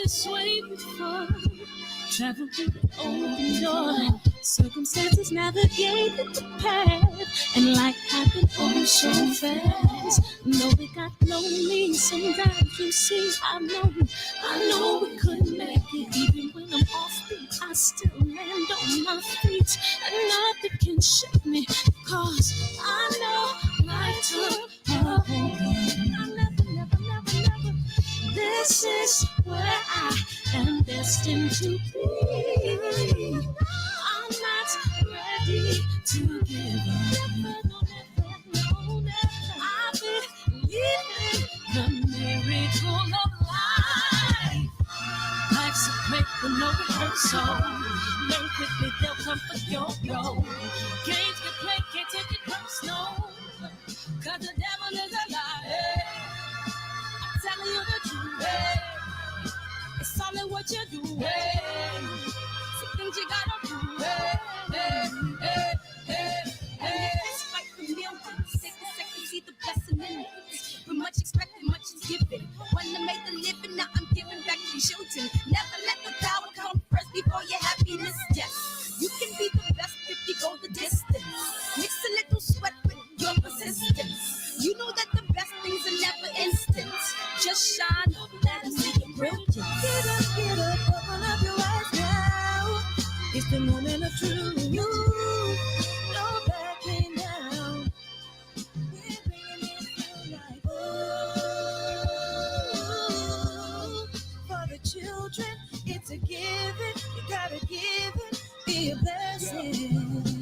this way before. Travel through the open door. Circumstances navigated the path. And life happened oh so fast. No, it got lonely. Sometimes you see, I know we couldn't make it. Even when I'm offbeat, I still land on my feet. And nothing can shake me. Cause I know life took a hold on. I never. This is where I am destined to be. I'm not ready to give up. No, never. I believe in the miracle of life. Life's a break with no rehearsal. Learn quickly, they'll come for your role. Games can play, can't take it personal. Cause the devil is a liar. I'm telling you the truth. It's all in what you do. Some things you gotta do. Fight for millions. Take a second, see the blessing in it. With much expected, much is given. When I made the living, now I'm giving back to children. Never let the power come first before your happiness. Yes, you can be the best if you go the distance. Mix a little sweat with your persistence. You know that the best things are never instant. Just shine, let them see your brilliance. Get up, open up your eyes now. It's the moment of truth. No backing down. We're bringing it to life. Oh, for the children, it's a given. You gotta give it, be a blessing.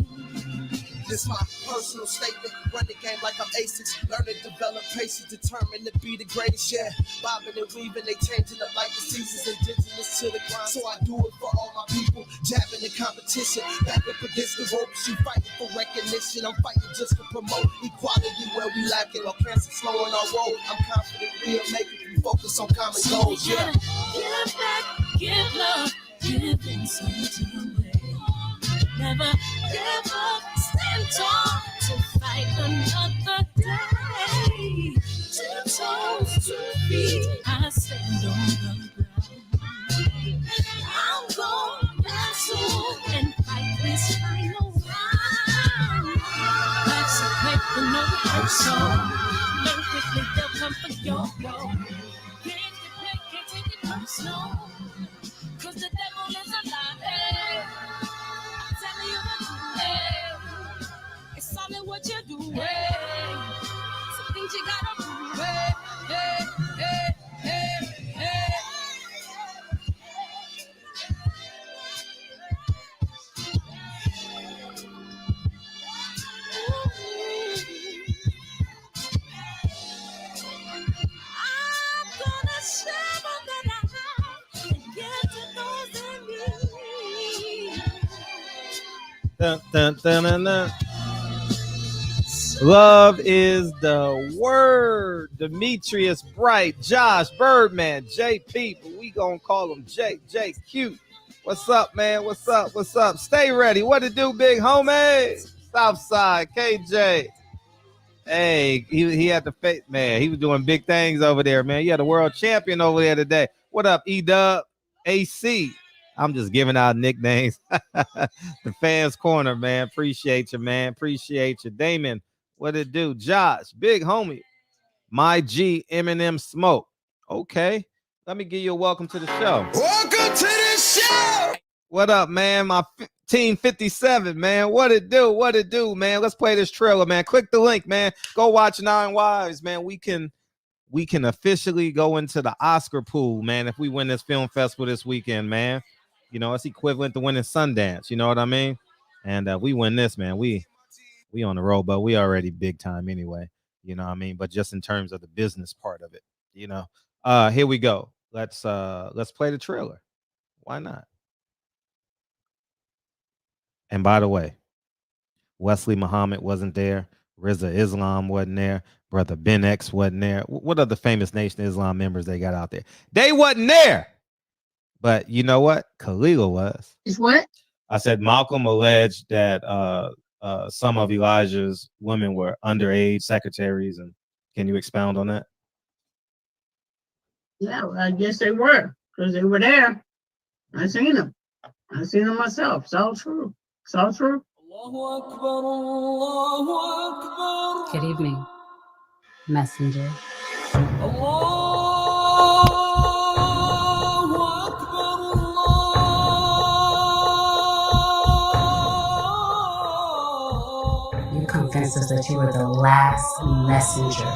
This my personal statement. Run the game like I'm ASICs. Learn and develop patience, determined to be the greatest. Yeah, bobbing and weaving, they changing up like the seasons. Indigenous to the grind, so I do it for all my people. Jabbing the competition, back up against the ropes. You fighting for recognition. I'm fighting just to promote equality where we lacking. Or cancer slowing our road. I'm confident we'll make it. We focus on common goals. Yeah. Give back, give love, giving something away. Never give up, stand tall to fight another day. 2 toes, 2 feet, I stand on the ground. I'm going back soon and fight this final round. Life's a break for no rehearsal. Learn quickly, they'll come for your role. Games to play, can't take it personal. Cause the devil is a liar. Telling you the truth, it's all in what you do. Some things you gotta do. I'm gonna shovel that out and get to those in me. Dun, dun, dun, dun, dun. Love is the word. Demetrius Bright, Josh Birdman, JP, but we gonna call him JQ. What's up, man? What's up? Stay ready. What to do, big homie? Southside, KJ. Hey, he had the face, man. He was doing big things over there, man. You had a world champion over there today. What up, E-Dub? AC. I'm just giving out nicknames. The fans corner, man. Appreciate you, man. Appreciate you. Damon, what it do? Josh, big homie. My G, Eminem Smoke. Okay. Let me give you a welcome to the show. Welcome to the show. What up, man? My Team 57, man. What it do, man? Let's play this trailer, man. Click the link, man. Go watch 9 Wives, man. We can officially go into the Oscar pool, man, if we win this film festival this weekend, man. You know, it's equivalent to winning Sundance. You know what I mean? And we win this, man. We on the road, but we already big time anyway. You know what I mean? But just in terms of the business part of it, you know. Here we go. Let's play the trailer. Why not? And by the way, Wesley Muhammad wasn't there. Rizza Islam wasn't there. Brother Ben X wasn't there. What other famous Nation of Islam members they got out there? They wasn't there. But you know what? Khalil was. Is what? I said Malcolm alleged that some of Elijah's women were underage secretaries. And can you expound on that? Yeah, well, I guess they were. because they were there. I seen them. I seen them myself. It's all true. It's all true. Good evening, messenger. You convinced us that you were the last messenger.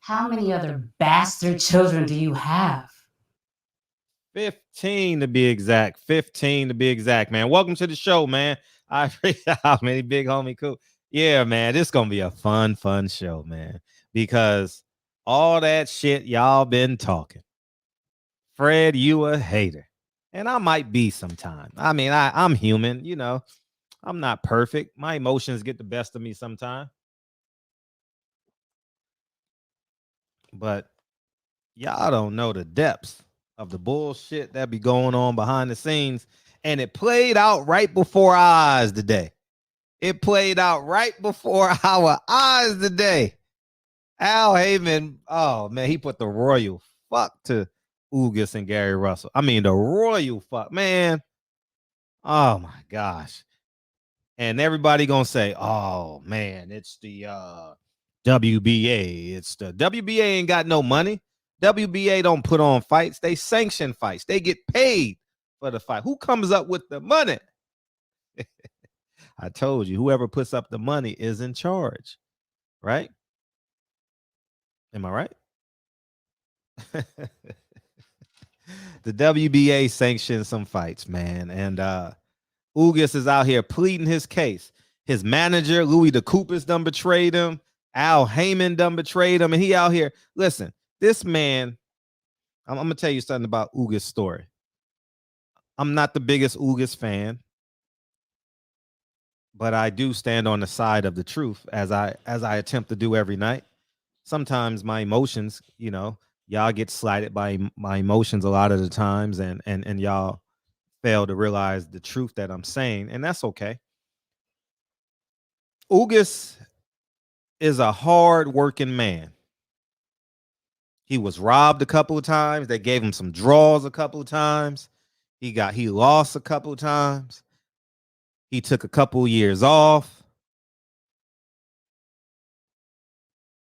How many other bastard children do you have? 15 to be exact. 15 to be exact, man. Welcome to the show, man. I appreciate how many big homie cool. Yeah, man. This gonna be a fun show, man. Because all that shit y'all been talking. Fred, you a hater. And I might be sometime. I mean, I'm human, you know. I'm not perfect. My emotions get the best of me sometimes. But y'all don't know the depths of the bullshit that be going on behind the scenes. And it played out right before our eyes today. It played out right before our eyes today. Al Haymon, oh man, he put the royal fuck to Ugas and Gary Russell. I mean, the royal fuck, man. Oh my gosh. And everybody gonna say, oh man, it's the WBA. It's the WBA ain't got no money. WBA don't put on fights. They sanction fights. They get paid for the fight. Who comes up with the money? I told you, whoever puts up the money is in charge, right? Am I right? The WBA sanctions some fights, man. And Ugas is out here pleading his case. His manager, Louis DeCoupis, done betrayed him. Al Haymon done betrayed him. And he out here. Listen, this man, I'm going to tell you something about Ugas' story. I'm not the biggest Ugas fan, but I do stand on the side of the truth as I attempt to do every night. Sometimes my emotions, you know, y'all get slighted by my emotions a lot of the times, and y'all fail to realize the truth that I'm saying, and that's okay. Ugas is a hard-working man. He was robbed a couple of times. They gave him some draws a couple of times. He lost a couple of times. He took a couple of years off.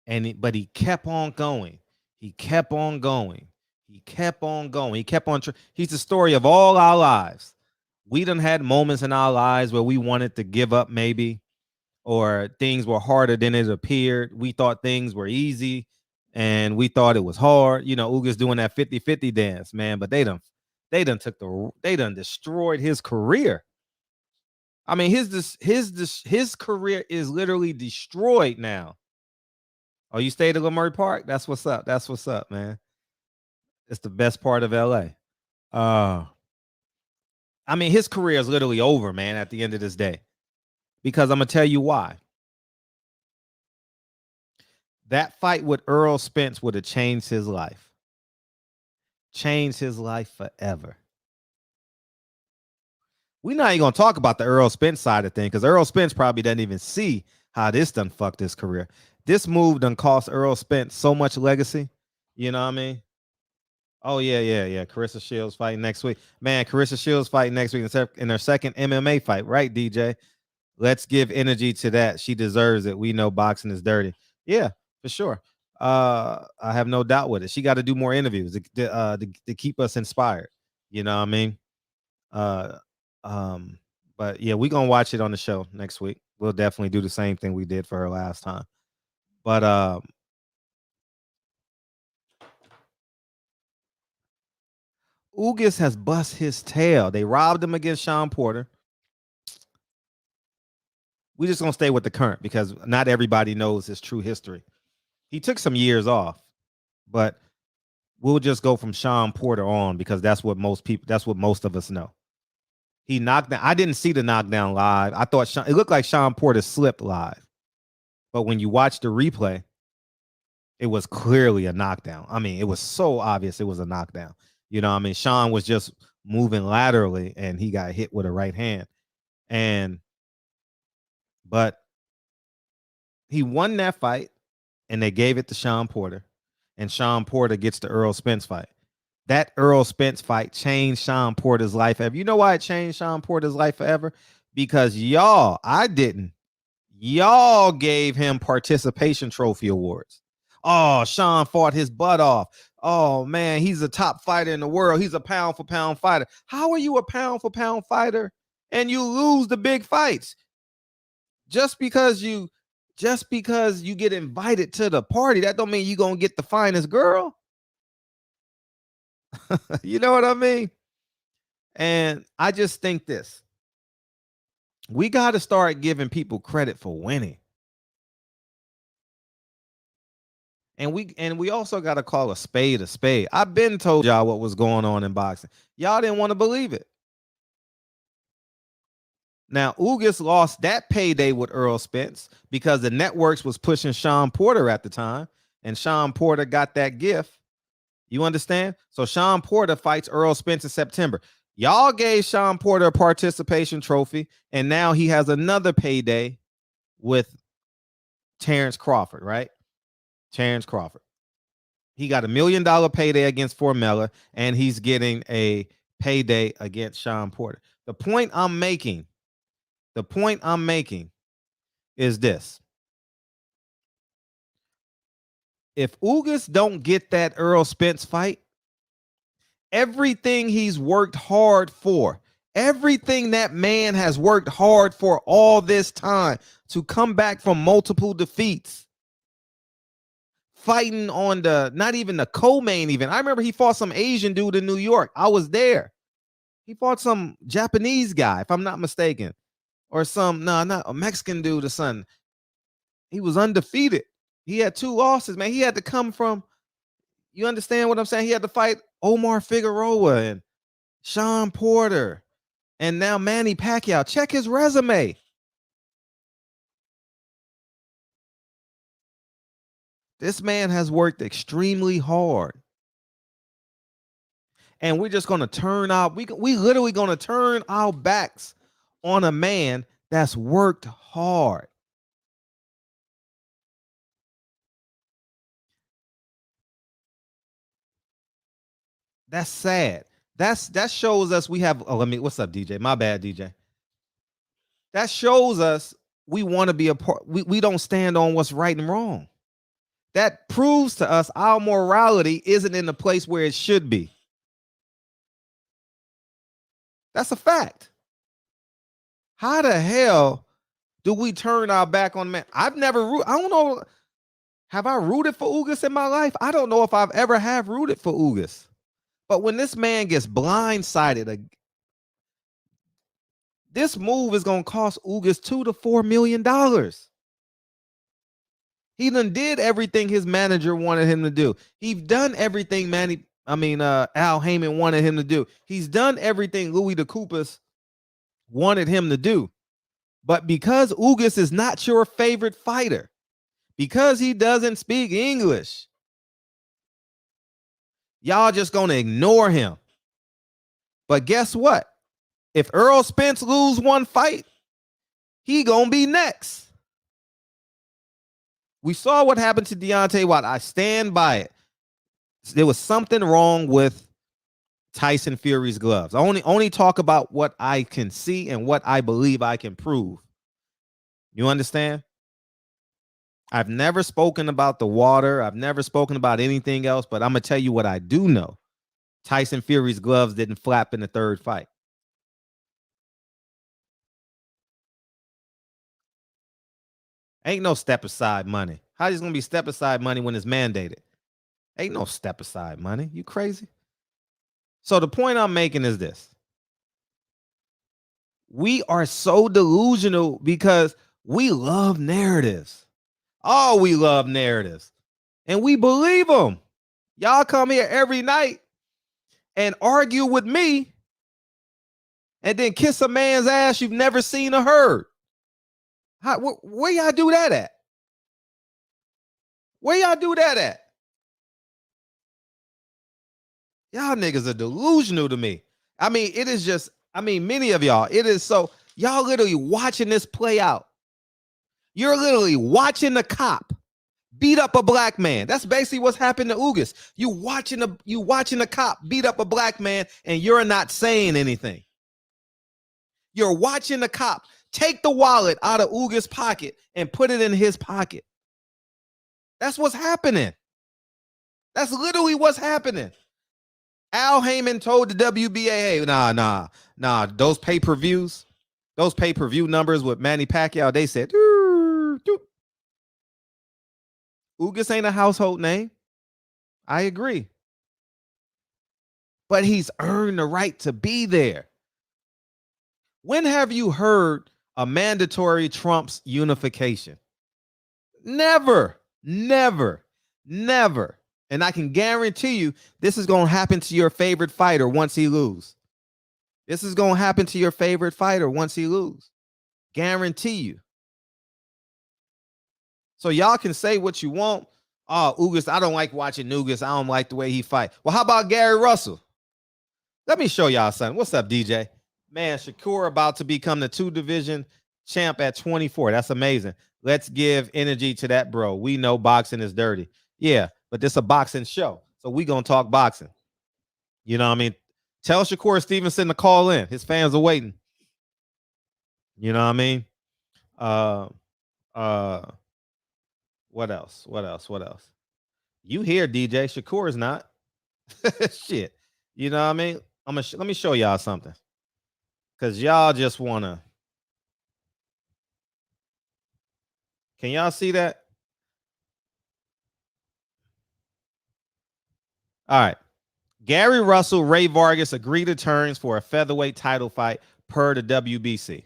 But he kept on going. He kept on going. He kept on going. He kept on. He's the story of all our lives. We done had moments in our lives where we wanted to give up, maybe, or things were harder than it appeared. We thought things were easy, and we thought it was hard. You know, Ugas doing that 50-50 dance, man. But they done destroyed his career. I mean, his career is literally destroyed now. Oh, you stayed at Leimert Park? That's what's up. That's what's up, man. It's the best part of LA. I mean, his career is literally over, man, at the end of this day. Because I'm going to tell you why. That fight with Earl Spence would have changed his life. Changed his life forever. We're not even going to talk about the Earl Spence side of things, because Earl Spence probably doesn't even see how this done fucked his career. This move done cost Earl Spence so much legacy. You know what I mean? Oh, yeah. Carissa Shields fighting next week. Man, Carissa Shields fighting next week in her second MMA fight, right, DJ? Let's give energy to that. She deserves it. We know boxing is dirty. Yeah, for sure. I have no doubt with it. She got to do more interviews to keep us inspired. You know what I mean? But yeah, we're gonna watch it on the show next week. We'll definitely do the same thing we did for her last time. But Ugas has bust his tail. They robbed him against Sean Porter. We just gonna stay with the current because not everybody knows his true history. He took some years off, but we'll just go from Sean Porter on because that's what most of us know. He knocked down. I didn't see the knockdown live. I thought it looked like Sean Porter slipped live, but when you watch the replay, it was clearly a knockdown. I mean, it was so obvious it was a knockdown. You know what I mean? Sean was just moving laterally and he got hit with a right hand. And But he won that fight, and they gave it to Sean Porter, and Sean Porter gets the Errol Spence fight. That Errol Spence fight changed Sean Porter's life forever. You know why it changed Sean Porter's life forever? Because I didn't. Y'all gave him participation trophy awards. Oh, Sean fought his butt off. Oh, man, he's a top fighter in the world. He's a pound for pound fighter. How are you a pound for pound fighter and you lose the big fights? Just because you get invited to the party, that don't mean you're going to get the finest girl. You know what I mean? And I just think this. We got to start giving people credit for winning. And we also got to call a spade a spade. I've been told y'all what was going on in boxing. Y'all didn't want to believe it. Now, Ugas lost that payday with Errol Spence because the networks was pushing Sean Porter at the time, and Sean Porter got that gift. You understand? So Sean Porter fights Errol Spence in September. Y'all gave Sean Porter a participation trophy, and now he has another payday with Terrence Crawford, right? Terrence Crawford. He got $1 million payday against Formella, and he's getting a payday against Sean Porter. The point I'm making is this. If Ugas don't get that Errol Spence fight, everything he's worked hard for, everything that man has worked hard for all this time to come back from multiple defeats, fighting on not even the co-main event. I remember he fought some Asian dude in New York. I was there. He fought some Japanese guy, if I'm not mistaken, or not a Mexican dude or something. He was undefeated. He had 2 losses, man. He had to come from, you understand what I'm saying? He had to fight Omar Figueroa and Sean Porter and now Manny Pacquiao. Check his resume. This man has worked extremely hard. And we're just going to turn out, we literally going to turn our backs on a man that's worked hard. That's sad. That shows us we have, what's up, DJ? My bad, DJ. That shows us we want to be a part. We don't stand on what's right and wrong. That proves to us our morality isn't in the place where it should be. That's a fact. How the hell do we turn our back on man? I don't know. Have I rooted for Ugas in my life? I don't know if I've ever have rooted for Ugas. But when this man gets blindsided, this move is going to cost Ugas $2 to $4 million. He done did everything his manager wanted him to do. He's done everything Al Haymon wanted him to do. He's done everything Louis DeCoupis wanted him to do. But because Ugas is not your favorite fighter, because he doesn't speak English, y'all just going to ignore him. But guess what? If Errol Spence lose one fight, he going to be next. We saw what happened to Deontay Wilder. I stand by it. There was something wrong with Tyson Fury's gloves. I only talk about what I can see and what I believe I can prove. You understand? I've never spoken about the water. I've never spoken about anything else, but I'm going to tell you what I do know. Tyson Fury's gloves didn't flap in the 3rd fight. Ain't no step aside money. How is going to be step aside money when it's mandated? Ain't no step aside money. You crazy? So the point I'm making is this. We are so delusional because we love narratives. Oh, we love narratives. And we believe them. Y'all come here every night and argue with me and then kiss a man's ass you've never seen or heard. Where y'all do that at? Where y'all do that at? Y'all niggas are delusional to me. I mean, it is just, many of y'all, it is so, y'all literally watching this play out. You're literally watching a cop beat up a black man. That's basically what's happened to Ugas. You watching a cop beat up a black man, and you're not saying anything. You're watching the cop take the wallet out of Ugas' pocket and put it in his pocket. That's what's happening. That's literally what's happening. Al Haymon told the WBA, hey, nah, those pay-per-view numbers with Manny Pacquiao, they said, Ugas ain't a household name. I agree. But he's earned the right to be there. When have you heard a mandatory trumps unification? Never. And I can guarantee you this is going to happen to your favorite fighter once he lose. Guarantee you. So y'all can say what you want. Oh, Ugas, I don't like watching Ugas. I don't like the way he fight. Well, how about Gary Russell? Let me show y'all something. What's up, DJ? Man, Shakur about to become the 2-division champ at 24. That's amazing. Let's give energy to that, bro. We know boxing is dirty. Yeah, but this is a boxing show, so we going to talk boxing. You know what I mean? Tell Shakur Stevenson to call in. His fans are waiting. You know what I mean? What else? You hear DJ. Shakur is not. Shit. You know what I mean? Let me show y'all something. Because y'all just want to. Can y'all see that? All right. Gary Russell, Ray Vargas agree to terms for a featherweight title fight per the WBC.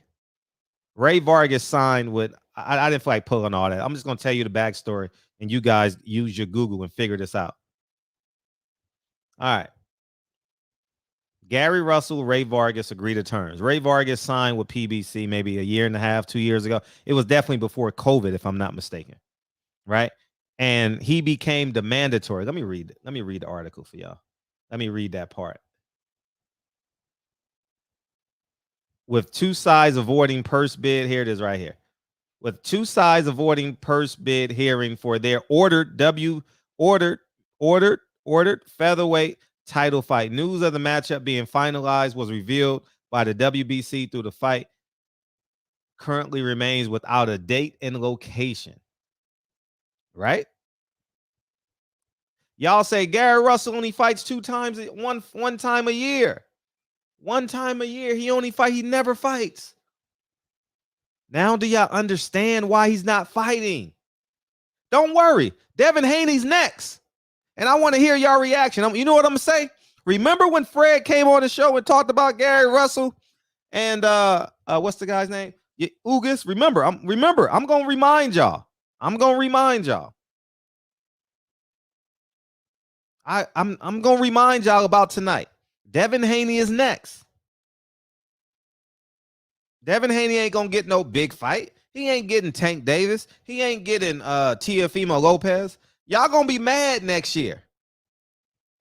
Ray Vargas signed with, I didn't feel like pulling all that. I'm just going to tell you the backstory, and you guys use your Google and figure this out. All right. Gary Russell, Ray Vargas agree to terms. Ray Vargas signed with PBC maybe a year and a half, 2 years ago. It was definitely before COVID, if I'm not mistaken. Right? And he became the mandatory. Let me read the article for y'all. Let me read that part. With two sides avoiding purse bid, here it is right here. With two sides avoiding purse bid hearing for their ordered featherweight title fight. News of the matchup being finalized was revealed by the WBC through the fight. Currently remains without a date and location. Right? Y'all say Gary Russell only fights one time a year. One time a year. He never fights. Now do y'all understand why he's not fighting? Don't worry. Devin Haney's next. And I want to hear y'all reaction. You know what I'm going to say? Remember when Fred came on the show and talked about Gary Russell and what's the guy's name? Ugas. Remember, I'm going to remind y'all. I'm going to remind y'all about tonight. Devin Haney is next. Devin Haney ain't going to get no big fight. He ain't getting Tank Davis. He ain't getting Teofimo Lopez. Y'all going to be mad next year.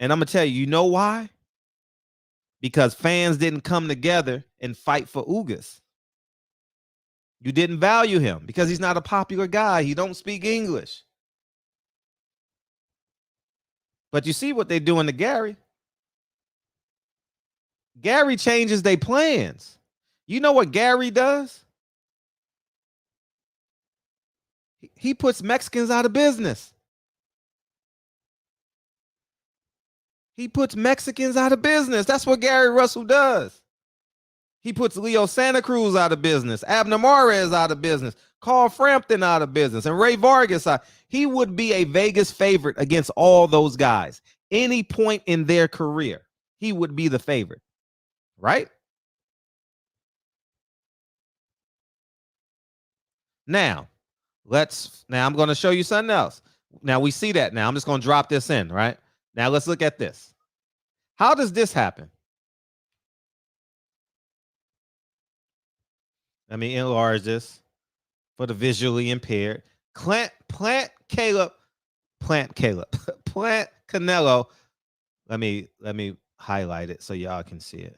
And I'm going to tell you, you know why? Because fans didn't come together and fight for Ugas. You didn't value him because he's not a popular guy. He don't speak English. But you see what they're doing to Gary. Gary changes their plans. You know what Gary does? He puts Mexicans out of business. That's what Gary Russell does. He puts Leo Santa Cruz out of business, Abner Mares out of business, Carl Frampton out of business, and Ray Vargas out. He would be a Vegas favorite against all those guys. Any point in their career, he would be the favorite. Right? Now I'm going to show you something else. Now we see that now. I'm just going to drop this in, right? Now let's look at this. How does this happen? Let me enlarge this for the visually impaired. Plant Canelo. Let me highlight it so y'all can see it.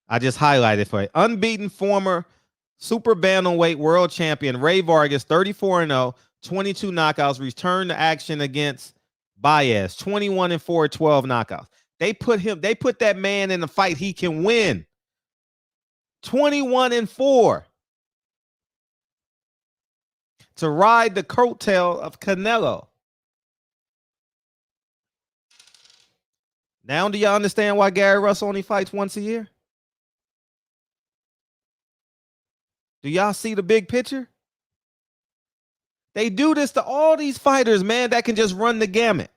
I just highlighted for you. Unbeaten former super bantamweight world champion Ray Vargas, 34-0, 22 knockouts, returned to action against Baez, 21-4, 12 knockouts. They put that man in a fight he can win. 21-4. To ride the coattail of Canelo. Now do y'all understand why Gary Russell only fights once a year? Do y'all see the big picture? They do this to all these fighters, man, that can just run the gamut.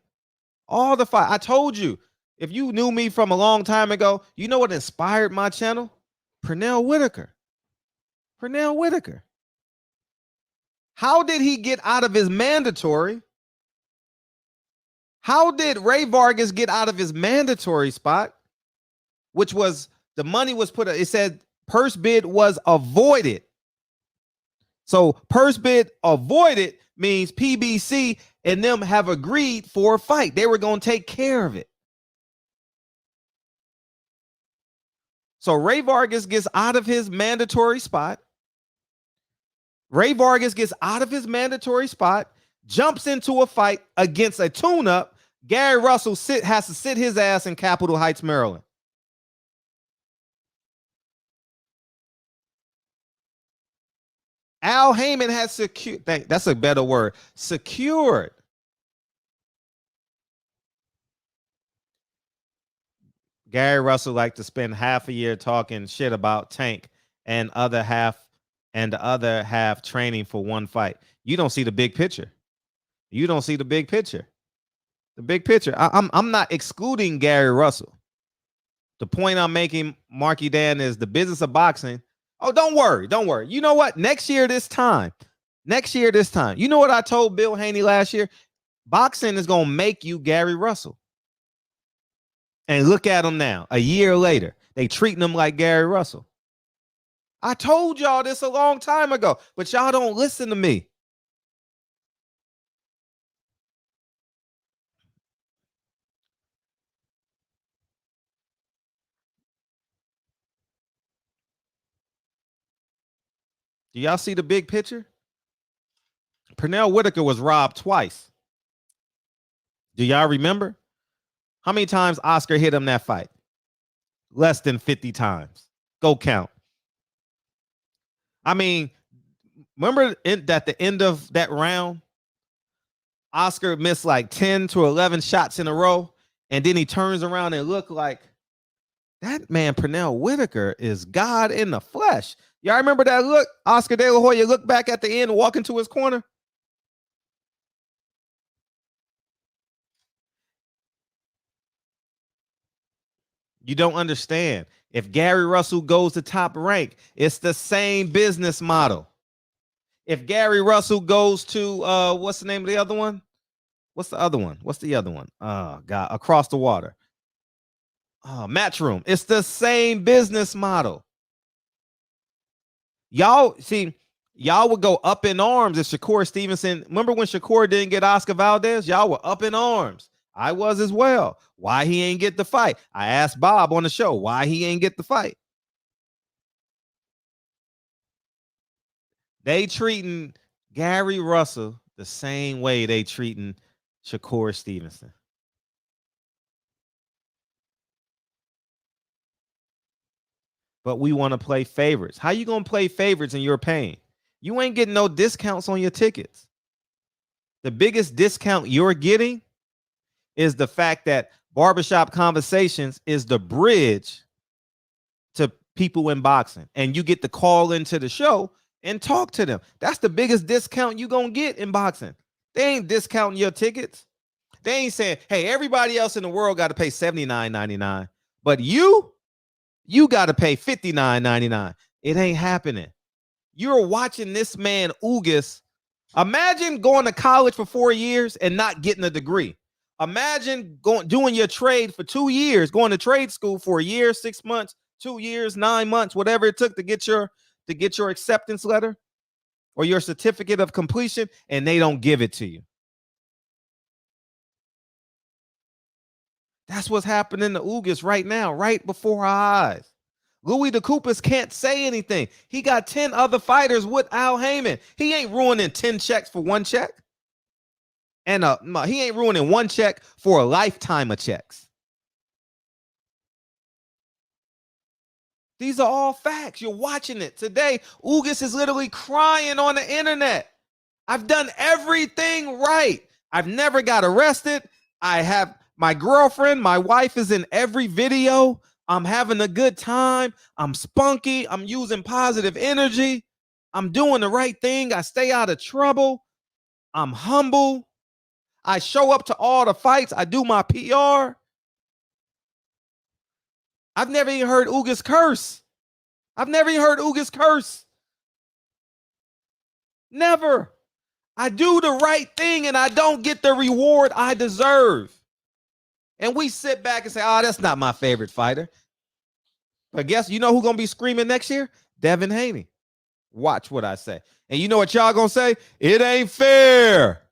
All the fight. I told you, if you knew me from a long time ago, you know what inspired my channel? Pernell Whitaker. Pernell Whitaker. How did he get out of his mandatory? How did Ray Vargas get out of his mandatory spot, which was the money was put, it said purse bid was avoided. So purse bid avoided means PBC and them have agreed for a fight. They were going to take care of it. So Ray Vargas gets out of his mandatory spot. Ray Vargas gets out of his mandatory spot, jumps into a fight against a tune-up. Gary Russell has to sit his ass in Capitol Heights, Maryland. Al Haymon has secured, that's a better word, secured. Gary Russell liked to spend half a year talking shit about Tank and the other half training for one fight. You don't see the big picture. You don't see the big picture. The big picture. I'm not excluding Gary Russell. The point I'm making, Marky Dan, is the business of boxing. Oh, don't worry. Don't worry. You know what? Next year, this time. You know what I told Bill Haney last year? Boxing is going to make you Gary Russell. And look at him now. A year later, they treating him like Gary Russell. I told y'all this a long time ago, but y'all don't listen to me. Do y'all see the big picture? Pernell Whitaker was robbed twice. Do y'all remember? How many times Oscar hit him that fight? Less than 50 times. Go count. I mean, remember at the end of that round, Oscar missed like 10 to 11 shots in a row, and then he turns around and looked like, that man Pernell Whitaker is God in the flesh. Y'all remember that look? Oscar De La Hoya looked back at the end, walking to his corner. You don't understand. If Gary Russell goes to Top Rank, it's the same business model. If Gary Russell goes to what's the name of the other one? What's the other one? Oh God, Across the Water. Matchroom. It's the same business model. Y'all see, y'all would go up in arms if Shakur Stevenson. Remember when Shakur didn't get Oscar Valdez? Y'all were up in arms. I was as well. Why he ain't get the fight? I asked Bob on the show why he ain't get the fight. They treating Gary Russell the same way they treating Shakur Stevenson. But we want to play favorites. How you going to play favorites and you're paying? You ain't getting no discounts on your tickets. The biggest discount you're getting is the fact that Barbershop Conversations is the bridge to people in boxing. And you get to call into the show and talk to them. That's the biggest discount you're going to get in boxing. They ain't discounting your tickets. They ain't saying, hey, everybody else in the world got to pay $79.99. But you got to pay $59.99. It ain't happening. You're watching this man, Ugas. Imagine going to college for 4 years and not getting a degree. Imagine doing your trade for 2 years, going to trade school for a year, 6 months, 2 years, 9 months, whatever it took to get your acceptance letter or your certificate of completion, and they don't give it to you. That's what's happening to Ugas right now, right before our eyes. Louis DeCoopers can't say anything. He got 10 other fighters with Al Haymon. He ain't ruining 10 checks for one check. And he ain't ruining one check for a lifetime of checks. These are all facts. You're watching it today. Ugas is literally crying on the internet. I've done everything right. I've never got arrested. I have my girlfriend, my wife is in every video. I'm having a good time. I'm spunky. I'm using positive energy. I'm doing the right thing. I stay out of trouble. I'm humble. I show up to all the fights. I do my PR. I've never even heard Ugas curse. I've never even heard Ugas curse. Never. I do the right thing and I don't get the reward I deserve. And we sit back and say, oh, that's not my favorite fighter. But guess you know who's going to be screaming next year? Devin Haney. Watch what I say. And you know what y'all going to say? It ain't fair.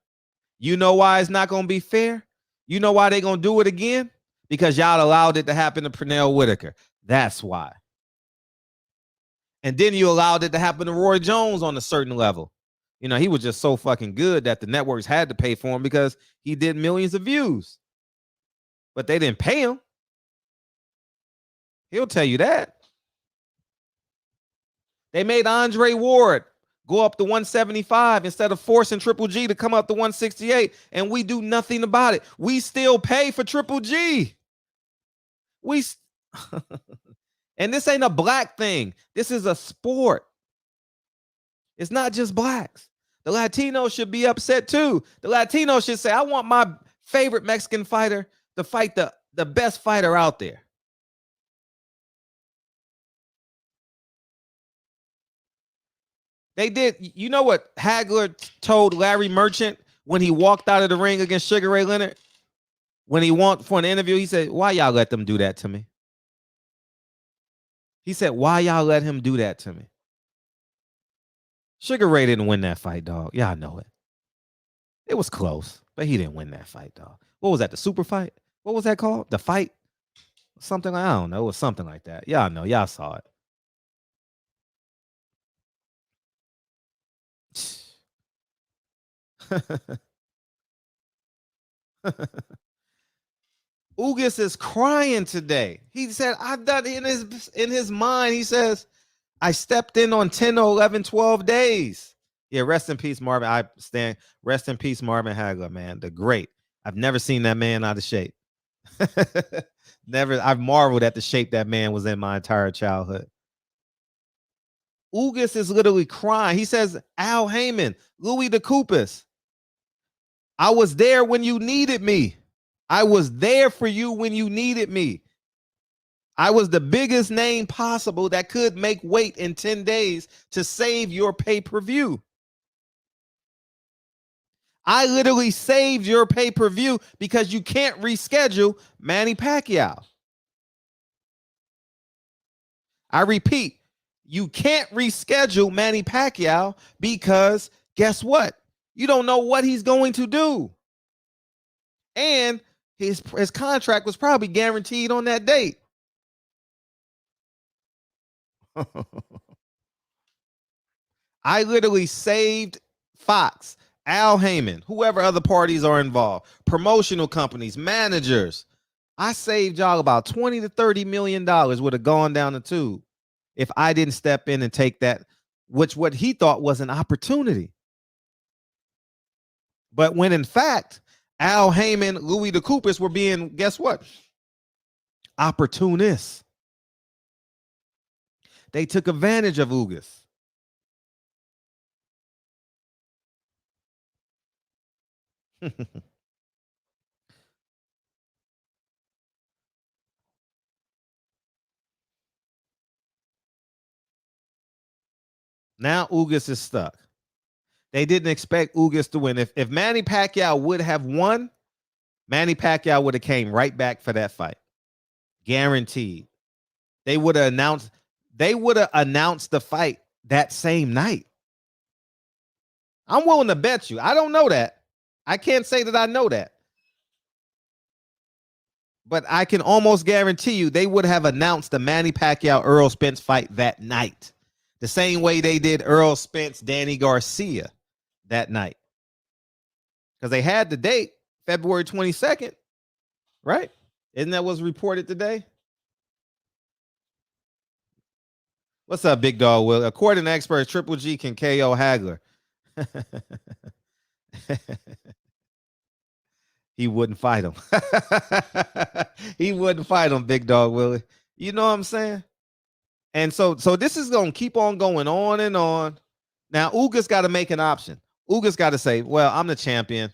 You know why it's not going to be fair? You know why they going to do it again? Because y'all allowed it to happen to Pernell Whitaker. That's why. And then you allowed it to happen to Roy Jones on a certain level. You know, he was just so fucking good that the networks had to pay for him because he did millions of views. But they didn't pay him. He'll tell you that. They made Andre Ward go up to 175 instead of forcing Triple G to come up to 168, and we do nothing about it. We still pay for Triple G. And this ain't a black thing. This is a sport. It's not just blacks. The Latinos should be upset too. The Latinos should say, I want my favorite Mexican fighter to fight the best fighter out there. They did. You know what Hagler told Larry Merchant when he walked out of the ring against Sugar Ray Leonard? When he went for an interview, he said, why y'all let them do that to me? He said, why y'all let him do that to me? Sugar Ray didn't win that fight, dog. Y'all know it. It was close, but he didn't win that fight, dog. What was that, the super fight? What was that called? The fight? Something, I don't know. It was something like that. Y'all know. Y'all saw it. Ugas is crying today. He said, I've done in his mind. He says, I stepped in on 10 or 11, 12 days. Yeah, rest in peace, Marvin. I stand. Rest in peace, Marvin Hagler, man. The great. I've never seen that man out of shape. Never. I've marveled at the shape that man was in my entire childhood. Ugas is literally crying. He says, Al Haymon, Louis DeCoopers, I was there when you needed me. I was there for you when you needed me. I was the biggest name possible that could make weight in 10 days to save your pay-per-view. I literally saved your pay-per-view because you can't reschedule Manny Pacquiao. I repeat, you can't reschedule Manny Pacquiao because guess what? You don't know what he's going to do. And his contract was probably guaranteed on that date. I literally saved Fox, Al Haymon, whoever other parties are involved, promotional companies, managers. I saved y'all about $20 to $30 million would have gone down the tube if I didn't step in and take that, which what he thought was an opportunity. But when in fact, Al Haymon, Louis DeCoopers were being, guess what? Opportunists. They took advantage of Ugas. Now Ugas is stuck. They didn't expect Ugas to win. If Manny Pacquiao would have won, Manny Pacquiao would have came right back for that fight. Guaranteed. They would have announced the fight that same night. I'm willing to bet you. I don't know that. I can't say that I know that. But I can almost guarantee you they would have announced the Manny Pacquiao Earl Spence fight that night, the same way they did Earl Spence Danny Garcia that night, because they had the date February 22nd, right? Isn't that what's reported today? What's up, big dog? Will, according to experts, Triple G can KO Hagler. He wouldn't fight him. He wouldn't fight him, big dog Willie. You know what I'm saying? And so this is gonna keep on going on and on. Now Ugas got to make an option. Ugas got to say, well, I'm the champion.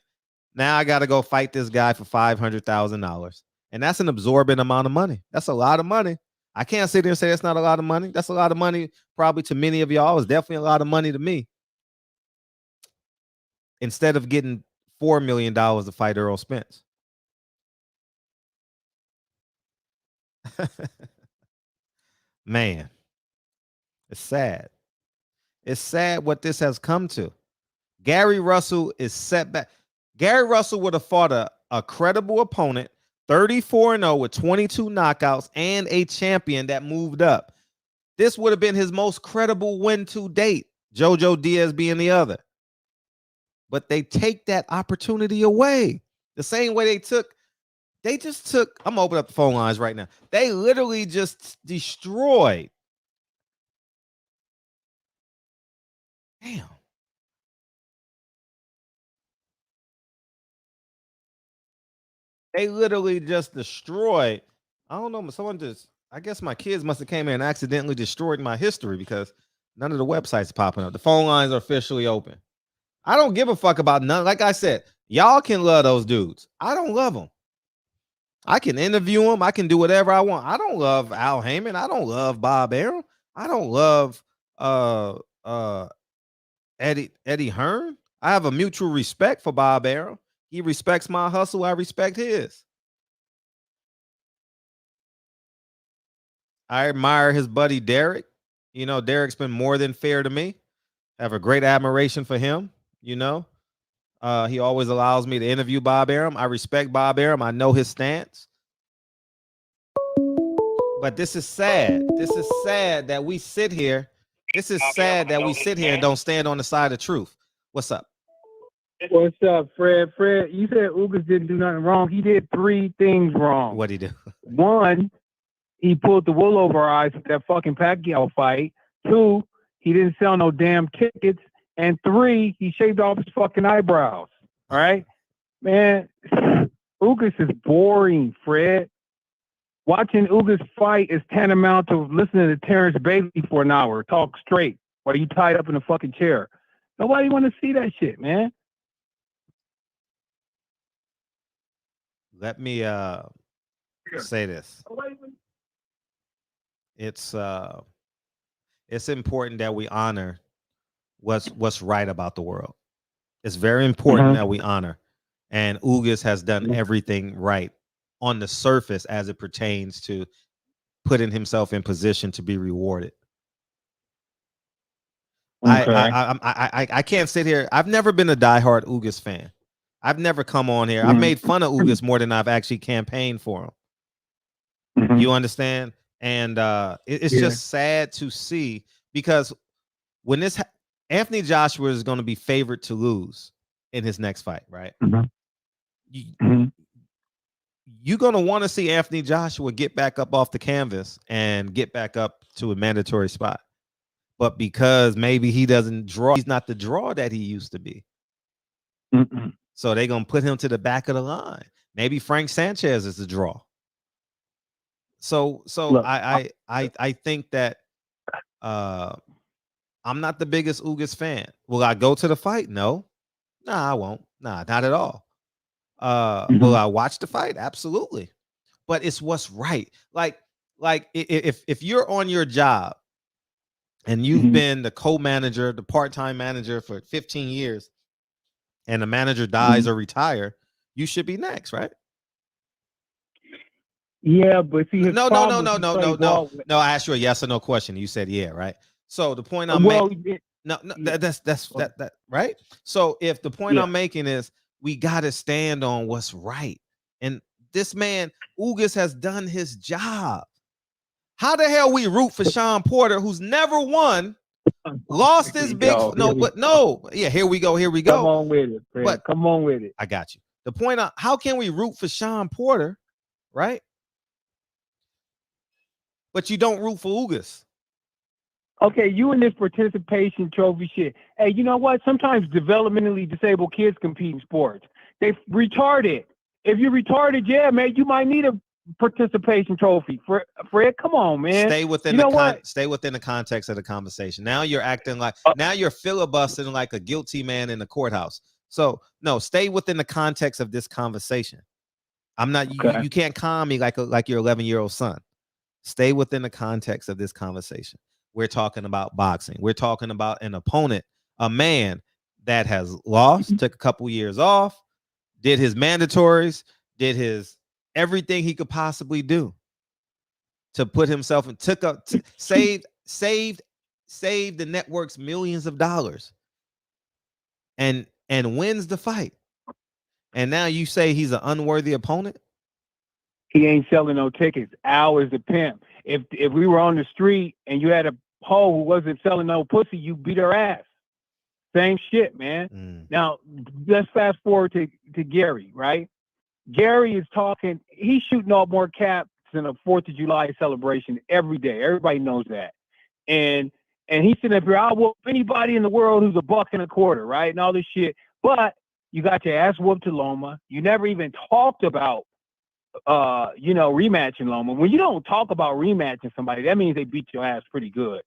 Now I got to go fight this guy for $500,000. And that's an absorbent amount of money. That's a lot of money. I can't sit there and say that's not a lot of money. That's a lot of money probably to many of y'all. It's definitely a lot of money to me. Instead of getting $4 million to fight Earl Spence. Man, it's sad. It's sad what this has come to. Gary Russell is set back. Gary Russell would have fought a credible opponent, 34-0 with 22 knockouts and a champion that moved up. This would have been his most credible win to date, Jojo Diaz being the other. But they take that opportunity away. The same way they just took, I'm gonna open up the phone lines right now. They literally just destroyed. Damn. They literally just destroyed. I don't know. Someone just, I guess my kids must have came in and accidentally destroyed my history because none of the websites popping up. The phone lines are officially open. I don't give a fuck about none. Like I said, y'all can love those dudes. I don't love them. I can interview them. I can do whatever I want. I don't love Al Haymon. I don't love Bob Arum. I don't love Eddie Hearn. I have a mutual respect for Bob Arum. He respects my hustle. I respect his. I admire his buddy Derek. You know, Derek's been more than fair to me. I have a great admiration for him. You know, he always allows me to interview Bob Arum. I respect Bob Arum. I know his stance. But this is sad. This is sad that we sit here. This is sad that we sit here and don't stand on the side of truth. What's up? What's up, Fred? Fred, you said Ugas didn't do nothing wrong. He did 3 things wrong. What'd he do? 1, he pulled the wool over our eyes with that fucking Pacquiao fight. 2, he didn't sell no damn tickets. And 3, he shaved off his fucking eyebrows. All right? Man, Ugas is boring, Fred. Watching Ugas fight is tantamount to listening to Terrence Bailey for an hour, talk straight, while you tied up in a fucking chair. Nobody want to see that shit, man. Let me say this. It's important that we honor what's right about the world. It's very important that we honor. And Ugas has done everything right on the surface as it pertains to putting himself in position to be rewarded. Okay. I can't sit here. I've never been a diehard Ugas fan. I've never come on here. I've made fun of Ugas more than I've actually campaigned for him. You understand? And it's just sad to see, because when this Anthony Joshua is going to be favored to lose in his next fight, right? You're going to want to see Anthony Joshua get back up off the canvas and get back up to a mandatory spot. But because maybe he doesn't draw, he's not the draw that he used to be. So they're going to put him to the back of the line. Maybe Frank Sanchez is the draw. So look, I think that I'm not the biggest Ugas fan. Will I go to the fight? No. Nah, I won't. Nah, not at all. Will I watch the fight? Absolutely. But it's what's right. Like if you're on your job and you've been the co-manager, the part-time manager for 15 years, and the manager dies or retire, you should be next, right? Yeah, but see, no. I asked you a yes or no question. You said yeah, right? So the point I'm making, that's right. So if the point I'm making is we got to stand on what's right, and this man Ugas has done his job. How the hell we root for Sean Porter, who's never won, lost his big here we go. Come on with it, Fred. But come on with it. I got you. The point of how can we root for Sean Porter, right? But you don't root for Ugas. Okay, you in this participation trophy shit. Hey, you know what? Sometimes developmentally disabled kids compete in sports. They retarded. If you're retarded, yeah, man, you might need a participation trophy. Fred, come on, man. Stay within the context of the conversation. Now you're acting like now you're filibustering like a guilty man in the courthouse. So no, stay within the context of this conversation. I'm not you can't calm me like your 11-year-old son. Stay within the context of this conversation. We're talking about boxing. We're talking about an opponent, a man that has lost, took a couple years off, did his mandatories, did his everything he could possibly do to put himself and saved the networks millions of dollars and wins the fight. And now you say he's an unworthy opponent? He ain't selling no tickets. Al is the pimp. If we were on the street and you had a hoe who wasn't selling no pussy, you beat her ass. Same shit, man. Now, let's fast forward to Gary, right? Gary is talking. He's shooting off more caps than a 4th of July celebration every day. Everybody knows that. And he's sitting up here, I'll whoop anybody in the world who's $1.25, right? And all this shit. But you got your ass whooped to Loma. You never even talked about rematching Loma. When you don't talk about rematching somebody, that means they beat your ass pretty good.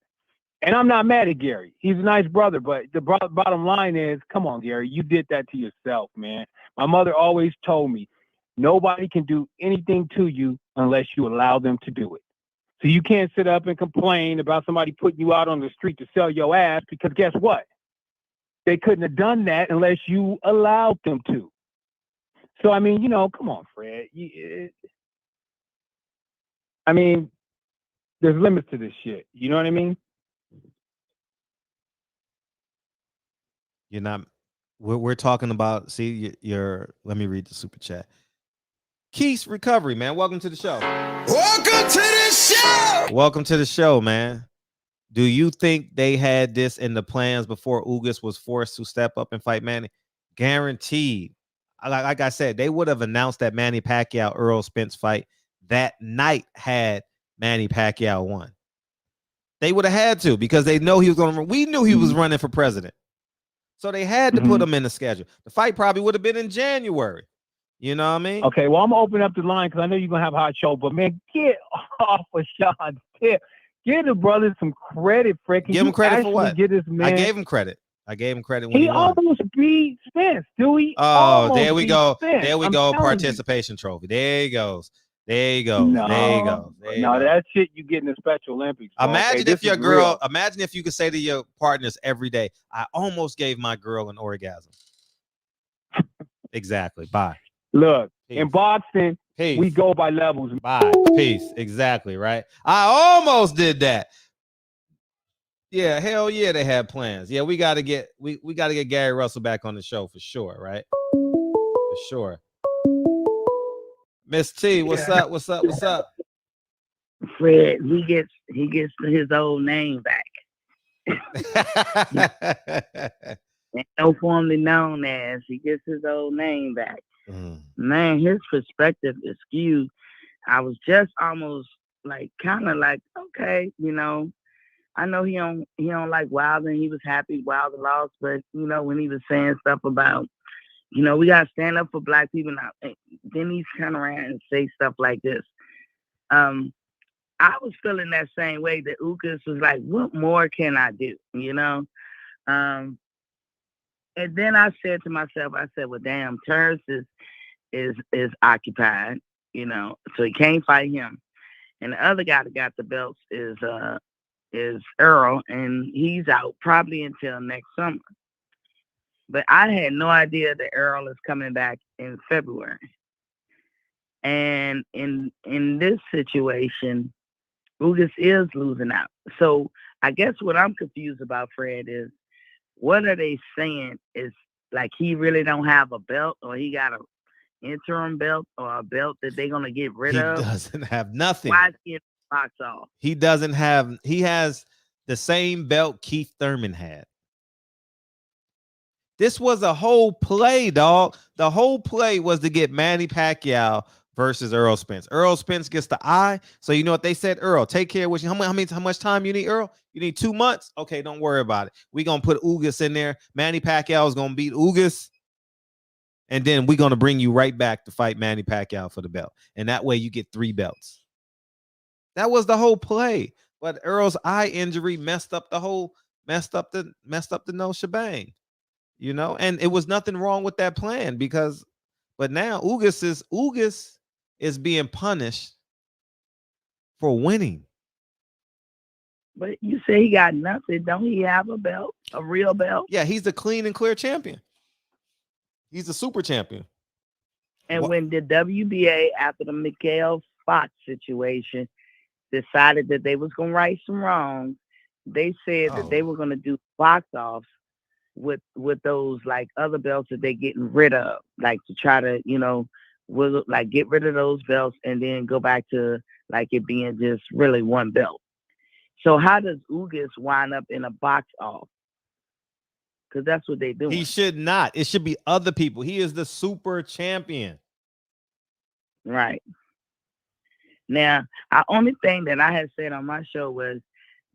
And I'm not mad at Gary. He's a nice brother, but the bottom line is, come on, Gary, you did that to yourself, man. My mother always told me, nobody can do anything to you unless you allow them to do it. So you can't sit up and complain about somebody putting you out on the street to sell your ass, because guess what? They couldn't have done that unless you allowed them to. So, I mean, come on, Fred. There's limits to this shit. You know what I mean? You're not. We're talking about. See, let me read the super chat. Keith's Recovery, man. Welcome to the show. Welcome to the show. Welcome to the show, man. Do you think they had this in the plans before Ugas was forced to step up and fight Manny? Guaranteed. Like I said, they would have announced that Manny Pacquiao Earl Spence fight that night had Manny Pacquiao won. They would have had to, because they know he was going to. We knew he was running for president. So they had to put him in the schedule. The fight probably would have been in January. You know what I mean? Okay, well, I'm going to open up the line because I know you're going to have a hot show. But, man, get off of Sean's tip. Give the brother some credit, Fred. Give him credit for what? Get this man. I gave him credit when he won. Almost beat Spence, Dewey. Oh, there we go. Spence. There we go. Participation trophy. There he goes. There you go. No, there you go. That shit you get in the Special Olympics. Imagine if your girl, imagine if you could say to your partners every day, I almost gave my girl an orgasm. Exactly. Bye. Look, in boxing, we go by levels. Bye. Peace. Exactly, right? I almost did that. Yeah, hell yeah, they had plans. Yeah, we gotta get Gary Russell back on the show for sure, right? For sure. Miss T, what's up? What's up? What's up? Fred, he gets his old name back. No formerly known as, he gets his old name back. Man, his perspective is skewed. I was just almost kind of like, okay, I know he don't like Wilder, and he was happy Wilder lost, but when he was saying stuff about, we gotta stand up for black people now, then he's turn around and say stuff like this. I was feeling that same way that Ugas was like, what more can I do? And then I said to myself, well, damn, Terrence is occupied, so he can't fight him. And the other guy that got the belts is Earl, and he's out probably until next summer. But I had no idea that Earl is coming back in February. And in this situation, Ugas is losing out. So I guess what I'm confused about, Fred, is what are they saying? Is like he really don't have a belt, or he got interim belt or a belt that they're gonna get rid He of? doesn't have nothing. Why is he in the box off? He doesn't have. He has the same belt Keith Thurman had. This was a whole play, dog. The whole play was to get Manny Pacquiao versus Earl Spence. Earl Spence gets the eye. So you know what they said? Earl, take care of how much time you need, Earl? You need 2 months? Okay, don't worry about it. We're gonna put Ugas in there. Manny Pacquiao is gonna beat Ugas. And then we're gonna bring you right back to fight Manny Pacquiao for the belt. And that way you get 3 belts. That was the whole play. But Earl's eye injury messed up the no shebang. You know, and it was nothing wrong with that plan but now Ugas is being punished for winning. But you say he got nothing. Don't he have a belt, a real belt? Yeah, he's the clean and clear champion. He's the super champion. And when the WBA, after the Mikael Fox situation, decided that they was going to right some wrongs, they said that they were going to do box offs with those like other belts that they're getting rid of, like to try to, get rid of those belts and then go back to like it being just really one belt. So how does Ugas wind up in a box off? Because that's what they do. He should not. It should be other people. He is the super champion. Right. Now, the only thing that I had said on my show was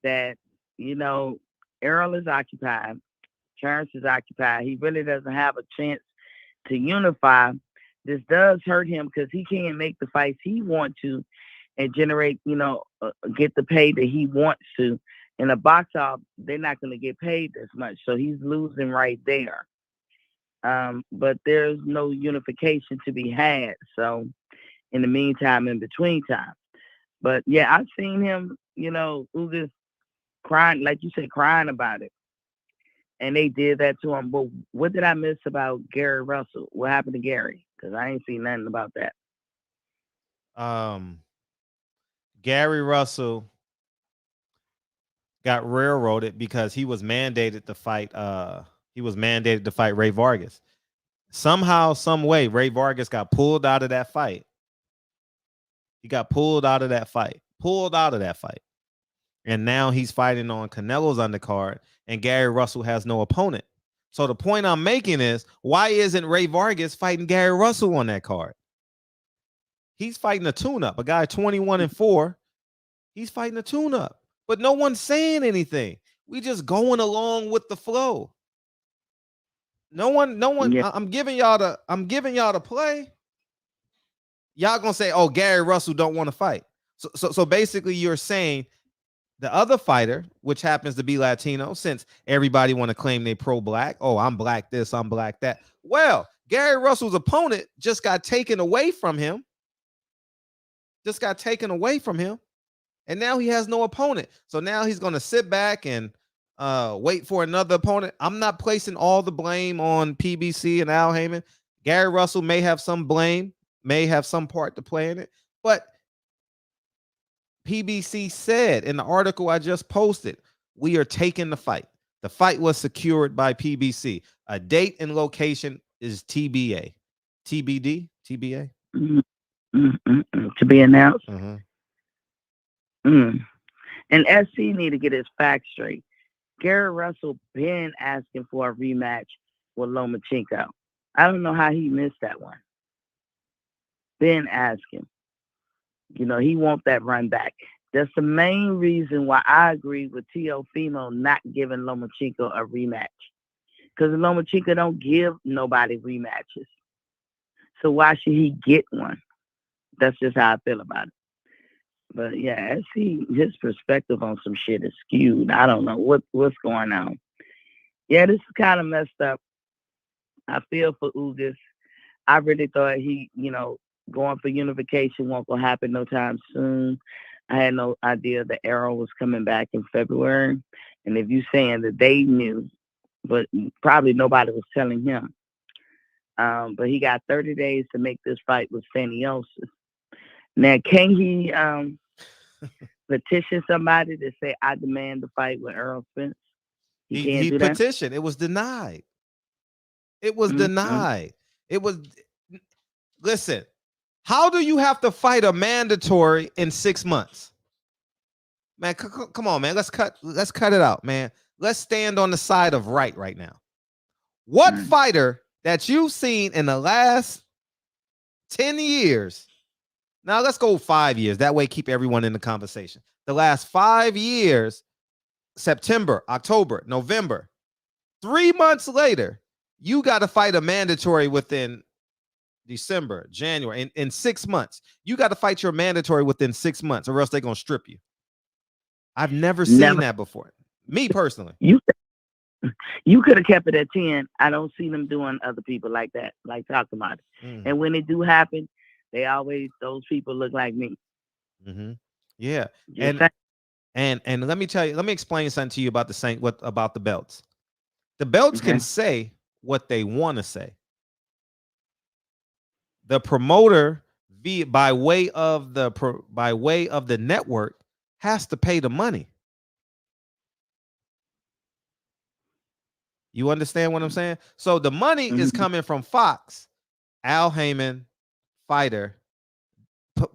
that, Errol is occupied. Terrence is occupied. He really doesn't have a chance to unify. This does hurt him because he can't make the fights he wants to and generate, get the pay that he wants to. In a box off, they're not going to get paid as much. So he's losing right there. But there's no unification to be had. So in the meantime, in between time. But yeah, I've seen him, Ugas crying, like you said, crying about it. And they did that to him. But what did I miss about Gary Russell? What happened to Gary? Because I ain't seen nothing about that. Gary Russell got railroaded because he was mandated to fight. He was mandated to fight Ray Vargas. Somehow, some way, Ray Vargas got pulled out of that fight. He got pulled out of that fight. And now he's fighting on Canelo's undercard, and Gary Russell has no opponent. So the point I'm making is, why isn't Ray Vargas fighting Gary Russell on that card? He's fighting a tune-up, a guy 21-4. He's fighting a tune-up, but no one's saying anything. We just going along with the flow. No one. Yeah. I'm giving y'all the play. Y'all gonna say, "Oh, Gary Russell don't want to fight." So basically, you're saying the other fighter, which happens to be Latino, since everybody want to claim they pro-black. Oh, I'm black this, I'm black that. Well, Gary Russell's opponent just got taken away from him. And now he has no opponent. So now he's going to sit back and wait for another opponent. I'm not placing all the blame on PBC and Al Haymon. Gary Russell may have some blame, may have some part to play in it. But PBC said in the article I just posted, we are taking the fight. The fight was secured by PBC. A date and location is TBA. TBD? TBA? To be announced. Mm-hmm. And SC need to get his facts straight. Gary Russell been asking for a rematch with Lomachenko. I don't know how he missed that one. Been asking. He wants that run back. That's the main reason why I agree with Teofimo not giving Lomachenko a rematch. Because Lomachenko don't give nobody rematches. So why should he get one? That's just how I feel about it. But yeah, his perspective on some shit is skewed. I don't know what's going on. Yeah, this is kind of messed up. I feel for Ugas. I really thought he, going for unification won't go happen no time soon. I had no idea the arrow was coming back in February. And if you're saying that they knew, but probably nobody was telling him. But he got 30 days to make this fight with Saniosis. Now, can he petition somebody to say, I demand the fight with Errol Spence? He petitioned. It was denied. It was denied. It was Listen, how do you have to fight a mandatory in 6 months? Man, come on, man. Let's cut it out, man. Let's stand on the side of right now. What fighter that you've seen in the last 10 years? Now let's go 5 years. That way, keep everyone in the conversation. The last 5 years, September, October, November, 3 months later, you got to fight a mandatory within December, January, in 6 months. You got to fight your mandatory within 6 months, or else they're going to strip you. I've never seen that before. Me personally. You could have kept it at 10. I don't see them doing other people like that, like talking about it. And when it do happen, those people look like me. Yeah. And let me explain something to you about about the belts. The belts can say what they want to say. The promoter, by way of the network, has to pay the money. You understand what I'm saying? So the money is coming from Fox, Al Haymon, fighter,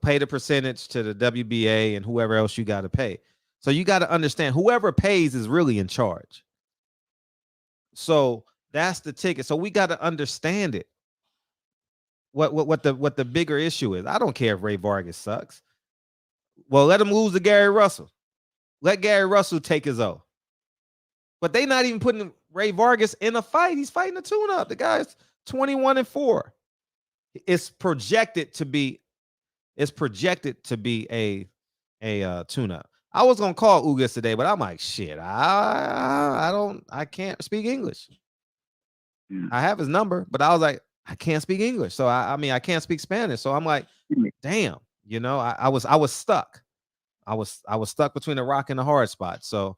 pay the percentage to the WBA and whoever else you got to pay. So you got to understand, whoever pays is really in charge. So that's the ticket. So we got to understand it. What the bigger issue is. I don't care if Ray Vargas sucks. Well, let him lose to Gary Russell. Let Gary Russell take his O. But they not even putting Ray Vargas in a fight. He's fighting a tune-up. The guy's 21-4. It's projected to be a tune-up. I was gonna call Ugas today, but I'm like, shit, I can't speak English. I have his number, but I was like, I can't speak English. So I mean, I can't speak Spanish. So I'm like, damn, I was stuck. I was stuck between a rock and a hard spot. So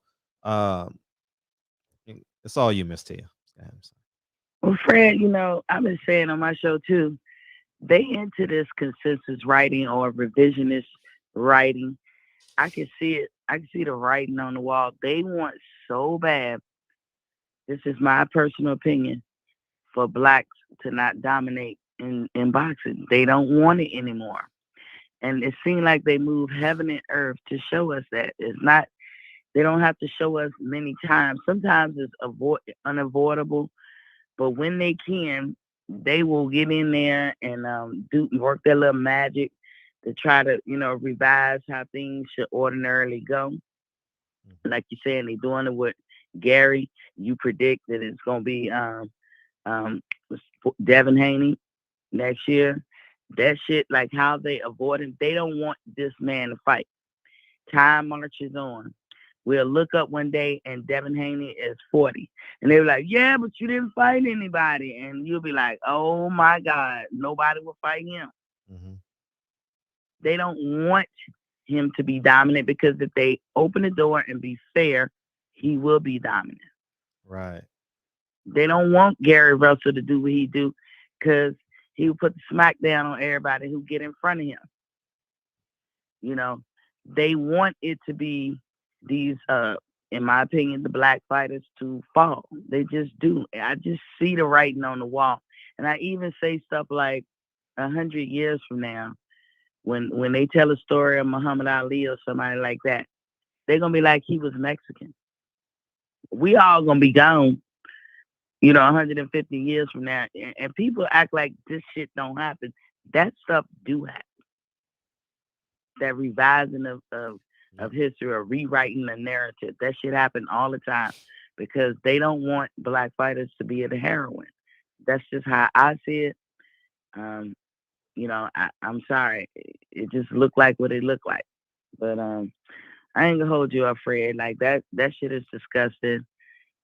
it's all you, Miss Tia. Well, Fred, I've been saying on my show too, they into this consensus writing or revisionist writing. I can see it. I can see the writing on the wall. They want so bad, this is my personal opinion, for blacks to not dominate in boxing. They don't want it anymore. And it seems like they move heaven and earth to show us that. They don't have to show us many times. Sometimes it's unavoidable, but when they can, they will get in there and work their little magic to try to, revise how things should ordinarily go. Like you're saying, they're doing it with Gary. You predict that it's going to be Devin Haney next year. That shit, like how they avoid him. They don't want this man to fight. Time marches on. We'll look up one day and Devin Haney is 40. And they're like, yeah, but you didn't fight anybody. And you'll be like, oh my God, nobody will fight him. They don't want him to be dominant, because if they open the door and be fair, he will be dominant. Right. They don't want Gary Russell to do what he do, because he will put the smack down on everybody who get in front of him. They want it to be these, in my opinion, the black fighters to fall. They just do. I just see the writing on the wall. And I even say stuff like 100 years from now, when they tell a story of Muhammad Ali or somebody like that, they're going to be like, he was Mexican. We all going to be gone, 150 years from now. And people act like this shit don't happen. That stuff do happen. That revising of history or rewriting the narrative, that shit happen all the time, because they don't want black fighters to be the heroine. That's just how I see it. I'm sorry. It just looked like what it looked like. But I ain't gonna hold you up, Fred. Like that shit is disgusting.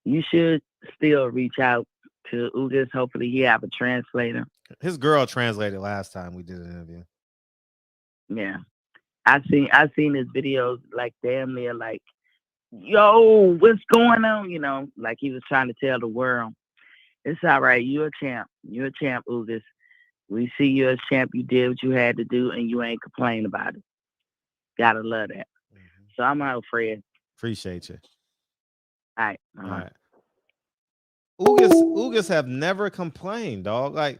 You should still reach out to Ugas. Hopefully he have a translator. His girl translated last time we did an interview. Yeah. I seen his videos, like damn near like, yo, what's going on? Like he was trying to tell the world, it's all right. You're a champ. You're a champ, Ugas. We see you as champ. You did what you had to do, and you ain't complaining about it. Gotta love that. So I'm out, Fred. Appreciate you. All right. All right. Ugas have never complained, dog. Like,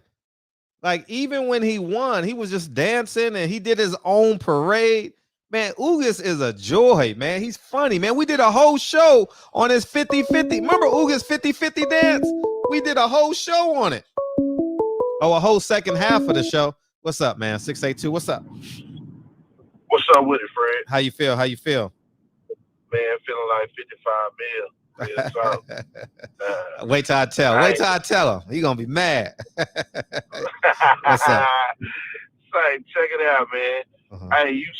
Like, even when he won, he was just dancing and he did his own parade. Man, Ugas is a joy, man. He's funny, man. We did a whole show on his 50-50. Remember Ugas 50-50 dance? We did a whole show on it. Oh, a whole second half of the show. What's up, man? 682. What's up? What's up with it, Fred? How you feel? How you feel? Man, feeling like 55 mil. Wait till I tell. Wait till I tell him. He gonna be mad. What's up? Say, check it out, man. Hey, you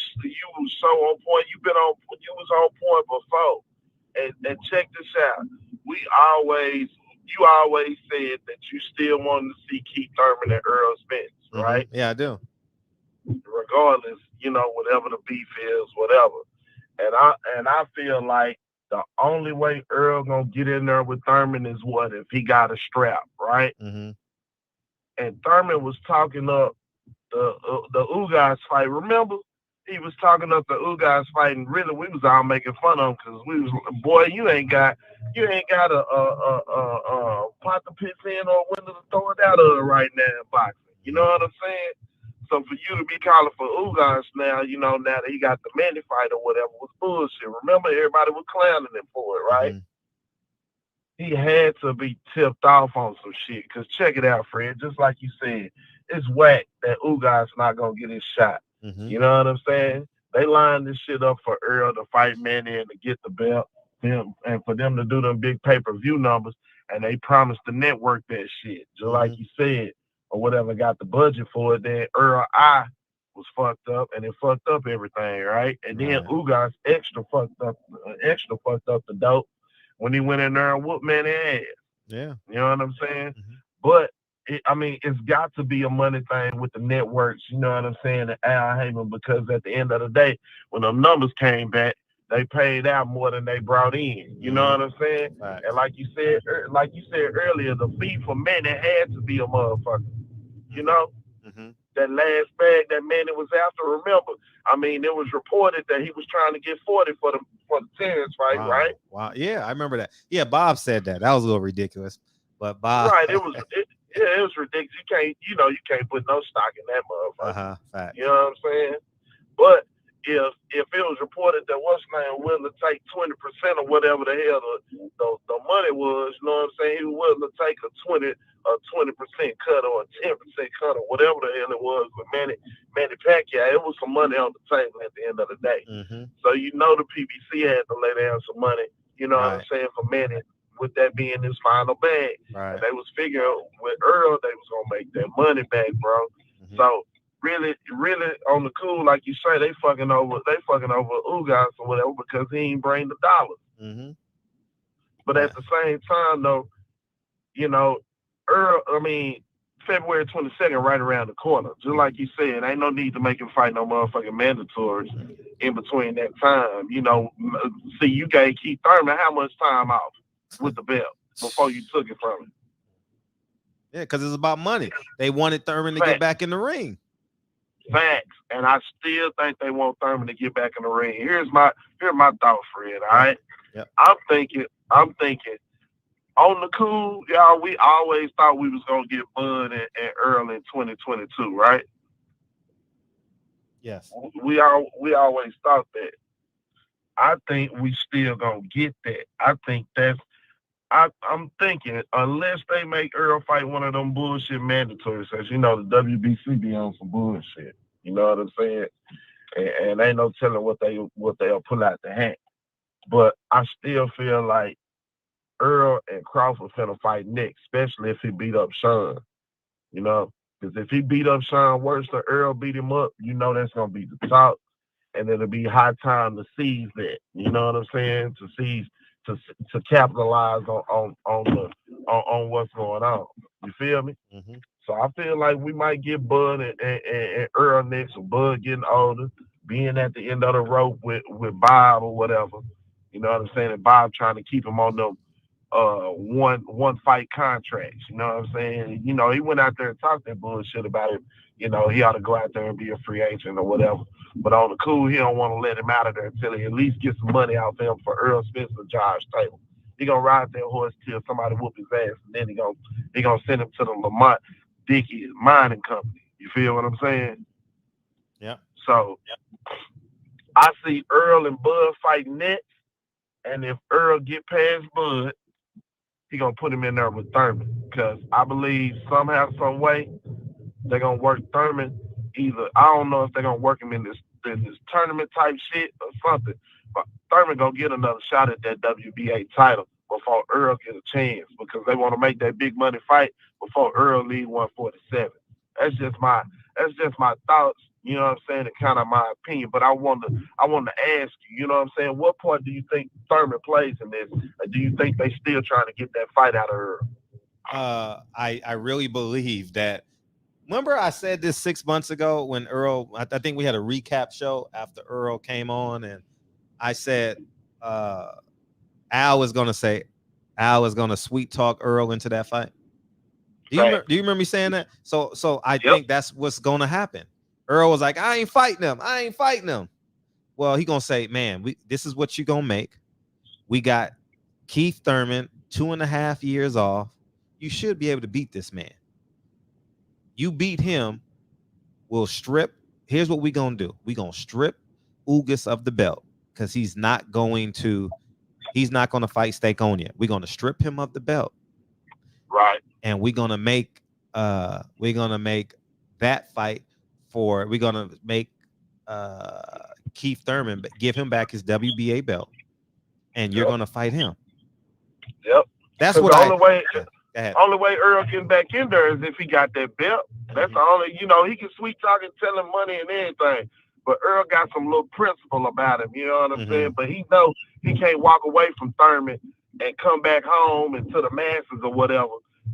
was so on point. You was on point before. And check this out. You always said that you still wanted to see Keith Thurman and Earl Spence, right? Yeah, I do. Regardless, whatever the beef is, whatever. And I feel like the only way Earl gonna get in there with Thurman is what if he got a strap, right? Mm-hmm. And Thurman was talking up the Ugas fight. Remember, he was talking up the Ugas fight, and really we was all making fun of him because we was, boy, you ain't got a pot to piss in or window to throw it out of right now in boxing. You know what I'm saying? So for you to be calling for Ugas now, now that he got the Manny fight or whatever was bullshit. Remember, everybody was clowning him for it, right? Mm-hmm. He had to be tipped off on some shit. Because check it out, Fred. Just like you said, it's whack that Ugas not going to get his shot. Mm-hmm. You know what I'm saying? They lined this shit up for Earl to fight Manny and to get the belt. And for them to do them big pay-per-view numbers. And they promised the network that shit. Just like you said. Or whatever, got the budget for it, then Earl I was fucked up and it fucked up everything, right? And then Ugas extra fucked up the dope when he went in there and whooped Manny ass. Yeah. You know what I'm saying? Mm-hmm. But it's got to be a money thing with the networks, you know what I'm saying, and Al Haymon, because at the end of the day, when the numbers came back, they paid out more than they brought in. You know what I'm saying? Right. And like you said earlier, the fee for Manny had to be a motherfucker. You know? Mm-hmm. That last bag that Manny was after, remember, it was reported that he was trying to get 40 for the Terrence fight, right? Wow. Yeah, I remember that. Yeah, Bob said that. That was a little ridiculous. But Bob. Right, it was ridiculous. You can't put no stock in that motherfucker. Fact. You know what I'm saying? But if it was reported that what's name willing to take 20% or whatever the hell the money was, you know what I'm saying? He was willing to take a 20% cut or a 10% cut or whatever the hell it was with Manny Pacquiao. It was some money on the table at the end of the day. Mm-hmm. So the PBC had to lay down some money, you know what I'm saying, for Manny, with that being his final bag. Right. And they was figuring with Earl, they was gonna make that money back, bro. Mm-hmm. So really on the cool, like you say, they fucking over Ugas or whatever because he ain't bring the dollars. Mm-hmm. But at the same time, though, Earl, February 22nd, right around the corner. Just like you said, ain't no need to make him fight no motherfucking mandatories in between that time. See, you gave Keith Thurman how much time off with the belt before you took it from him? Yeah, because it's about money. They wanted Thurman to get back in the ring. Facts. And I still think they want Thurman to get back in the ring. Here's my thought, Fred, all right? Yep. I'm thinking, on the cool, y'all, we always thought we was going to get Bud and Earl in 2022, right? Yes. We always thought that. I think we still going to get that. I'm thinking, unless they make Earl fight one of them bullshit mandatories, as the WBC be on some bullshit. You know what I'm saying? And ain't no telling what they'll pull out the hat. But I still feel like Earl and Crawford finna fight next, especially if he beat up Sean. Because if he beat up Sean worse than Earl beat him up, that's gonna be the talk, and it'll be high time to seize that. You know what I'm saying? To seize. To capitalize on what's going on. You feel me? Mm-hmm. So I feel like we might get Bud and Earl next, or Bud getting older, being at the end of the rope with Bob or whatever. You know what I'm saying? And Bob trying to keep him on them one fight contracts. You know what I'm saying? He went out there and talked that bullshit about it. He ought to go out there and be a free agent or whatever. But on the cool, he don't want to let him out of there until he at least gets some money out of him for Earl Spence or Josh Taylor. He gonna ride that horse till somebody whoop his ass, and then he gonna send him to the Lamont Dickey Mining Company. You feel what I'm saying? Yeah. So I see Earl and Bud fighting next, and if Earl get past Bud, he gonna put him in there with Thurman, because I believe somehow, some way, they're gonna work Thurman. Either I don't know if they're gonna work him in this tournament type shit or something, but Thurman gonna get another shot at that WBA title before Earl get a chance, because they want to make that big money fight before Earl leave 147. That's just my thoughts. You know what I'm saying? And kind of my opinion. But I want to ask you, you know what I'm saying? What part do you think Thurman plays in this? Or do you think they still trying to get that fight out of Earl? I really believe that. Remember I said this 6 months ago when Earl, I think we had a recap show after Earl came on, and I said Al is going to sweet talk Earl into that fight. Do you remember me saying that? So I think that's what's going to happen. Earl was like, I ain't fighting him. Well, he going to say, man, this is what you going to make. We got Keith Thurman, 2.5 years off. You should be able to beat this man. You beat him, we'll strip. Here's what we're going to do. We're going to strip Ugas of the belt, because he's not going to fight Stakonia. We're going to strip him of the belt. Right. And we're going to make that fight we're going to make Keith Thurman give him back his WBA belt, and you're going to fight him. Yep. That's what only way Earl getting back in there is if he got that belt. That's the only, he can sweet talk and tell him money and everything. But Earl got some little principle about him, you know what I'm saying? But he knows he can't walk away from Thurman and come back home and to the masses or whatever,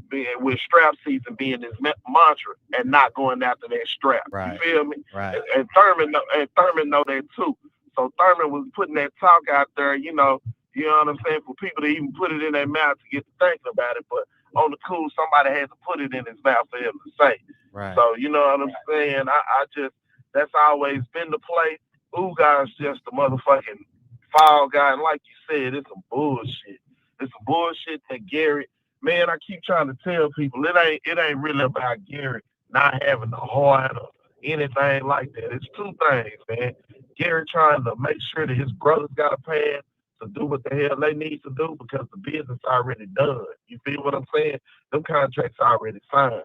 being with strap seats and being his mantra and not going after that strap. Right. You feel me? Right. And Thurman know that too. So Thurman was putting that talk out there, you know what I'm saying, for people to even put it in their mouth to get to thinking about it. But on the cool, somebody had to put it in his mouth for him to say. Right. So you know what I'm saying? I just, that's always been the play. Ugas just a motherfucking foul guy. And like you said, it's some bullshit. It's some bullshit that Gary, man, I keep trying to tell people it ain't really about Gary not having the heart or anything like that. It's two things, man. Gary trying to make sure that his brothers got a pass to do what the hell they need to do, because the business already done. You feel what I'm saying? Them contracts already signed.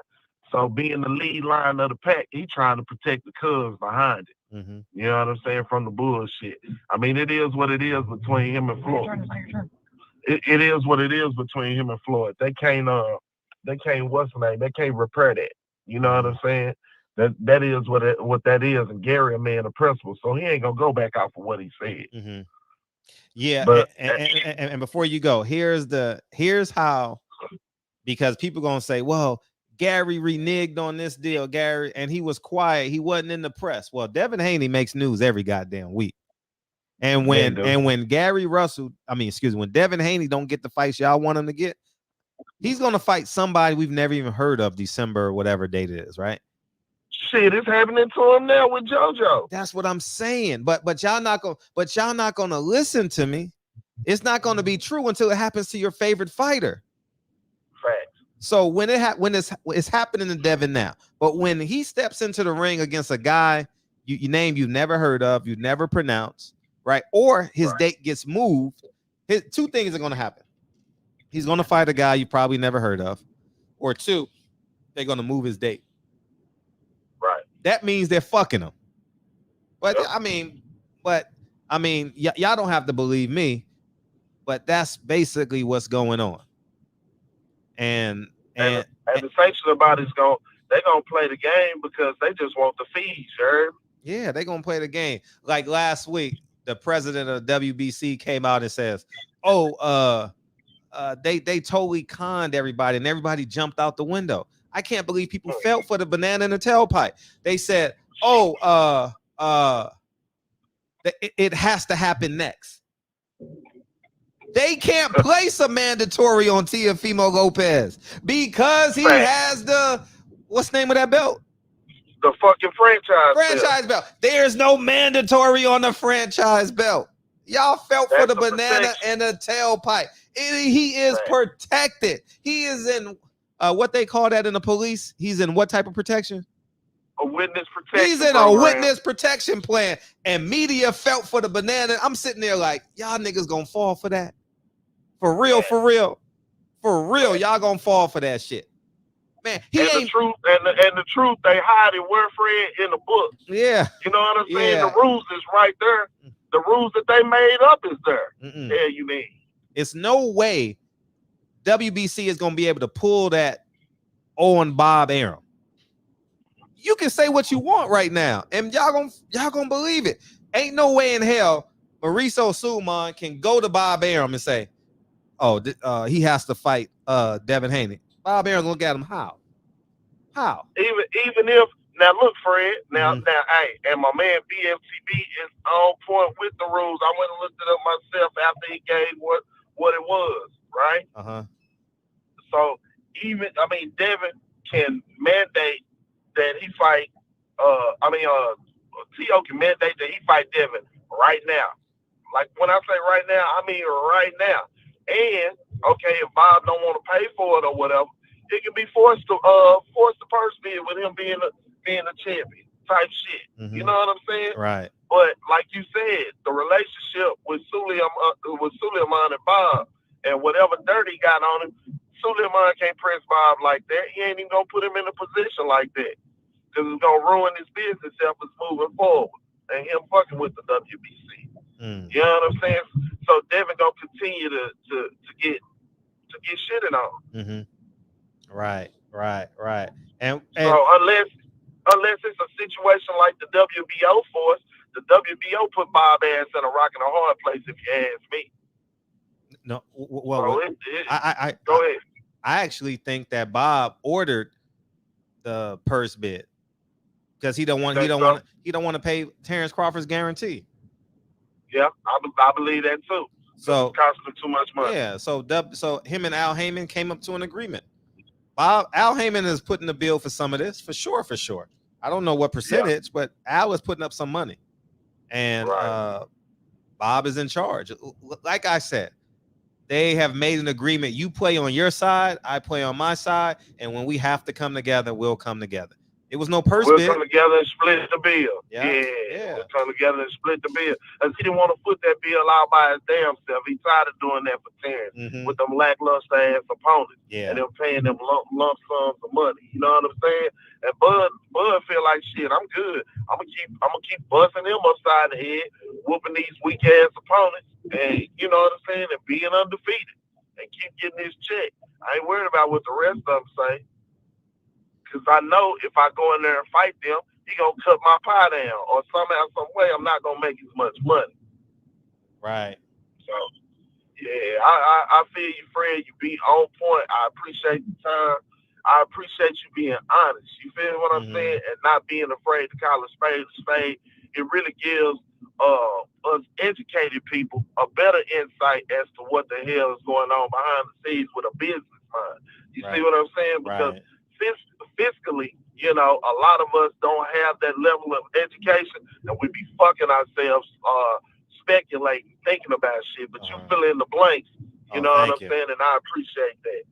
So being the lead line of the pack, he trying to protect the Cubs behind it. Mm-hmm. You know what I'm saying? From the bullshit. I mean, it is what it is between him and Floyd. It is what it is between him and Floyd. They can't what's the name? They can't repair that. You know what I'm saying? That is what that is. And Gary a man of principle, so he ain't gonna go back out for what he said. Mm-hmm. Yeah, but, and before you go, here's how, because people gonna say, well, Gary reneged on this deal, Gary, and he was quiet. He wasn't in the press. Well, Devin Haney makes news every goddamn week. And when when Devin Haney don't get the fights y'all want him to get, he's gonna fight somebody we've never even heard of December or whatever date it is, right? Shit, it's happening to him now with JoJo. That's what I'm saying. But y'all not gonna listen to me. It's not gonna be true until it happens to your favorite fighter. Facts. So when it's happening to Devin now, but when he steps into the ring against a guy you name you've never heard of, you've never pronounced, right? Or his date gets moved, two things are gonna happen. He's gonna fight a guy you probably never heard of, or two, they're gonna move his date. Right. That means they're fucking him. But I mean, y'all don't have to believe me, but that's basically what's going on. And the sanction about it's they're gonna play the game because they just want the fees, sure. Yeah, they're gonna play the game. Like last week, the president of WBC came out and says, they totally conned everybody and everybody jumped out the window. I can't believe people fell for the banana in the tailpipe. They said, it has to happen next. They can't place a mandatory on Teofimo Lopez because he has what's the name of that belt? The fucking franchise belt. There's no mandatory on the franchise belt. Y'all felt for the banana and the tailpipe. He is protected. He is in what they call that in the police? He's in what type of protection? A witness protection. He's in program. a witness protection plan, and media felt for the banana. I'm sitting there like, y'all niggas gonna fall for that? For real, for real, for real. Y'all gonna fall for that shit, man. He and ain't the truth, and the truth, they hide it where, Fred, in the book. Yeah, you know what I'm saying. Yeah. The rules is right there. The rules that they made up is there. Yeah, you mean? It's no way WBC is gonna be able to pull that on Bob Arum. You can say what you want right now, and y'all gonna believe it. Ain't no way in hell Mauricio Sulman can go to Bob Arum and say, "Oh, he has to fight Devin Haney." Bob Arum look at him how? Even if now look, Fred. Now, hey, and my man BFTB is on point with the rules. I went and looked it up myself after he gave what it was, right? So Devin can mandate that he fight. T.O. can mandate that he fight Devin right now. Like when I say right now, I mean right now. And okay, if Bob don't want to pay for it or whatever, it can be forced to purse bid with him being a champion type shit. You know what I'm saying? Right. But like you said, the relationship with Suleiman and Bob, and whatever dirt he got on him, Suleiman can't press Bob like that. He ain't even gonna put him in a position like that, because it's gonna ruin his business efforts moving forward and him fucking with the WBC. You know what I'm saying? So Devin gonna continue to get shitted on. Right. And so unless it's a situation like the WBO force, the WBO put Bob ass in a rock and a hard place, if you ask me. No, go ahead. I actually think that Bob ordered the purse bid because he don't want to pay Terrence Crawford's guarantee. Yeah, I believe that too. So it's costing him too much money. Yeah, so him and Al Haymon came up to an agreement. Al Haymon is putting the bill for some of this, for sure. I don't know what percentage, but Al is putting up some money, and Bob is in charge. Like I said, they have made an agreement. You play on your side, I play on my side, and when we have to come together, we'll come together. It was no purse bid. We'll come together and split the bill. Yeah. We'll come together and split the bill. Because he didn't want to put that bill out by his damn self. He tired of doing that for Terrence with them lackluster ass opponents. Yeah. And them paying them lump sums of money. You know what I'm saying? And Bud feel like shit. I'm good. I'm gonna keep busting him upside the head, whooping these weak ass opponents, and you know what I'm saying, and being undefeated, and keep getting his check. I ain't worried about what the rest of them say. Because I know if I go in there and fight them, he gonna cut my pie down, or somehow, some way, I'm not gonna make as much money. Right. So, yeah, I feel you, Fred. You be on point. I appreciate the time. I appreciate you being honest. You feel what I'm saying, and not being afraid to call a spade a spade. It really gives us educated people a better insight as to what the hell is going on behind the scenes with a business mind. You see what I'm saying? Because fiscally, you know, a lot of us don't have that level of education, and we be fucking ourselves speculating, thinking about shit. But you fill in the blanks, you know what I'm saying, and I appreciate that.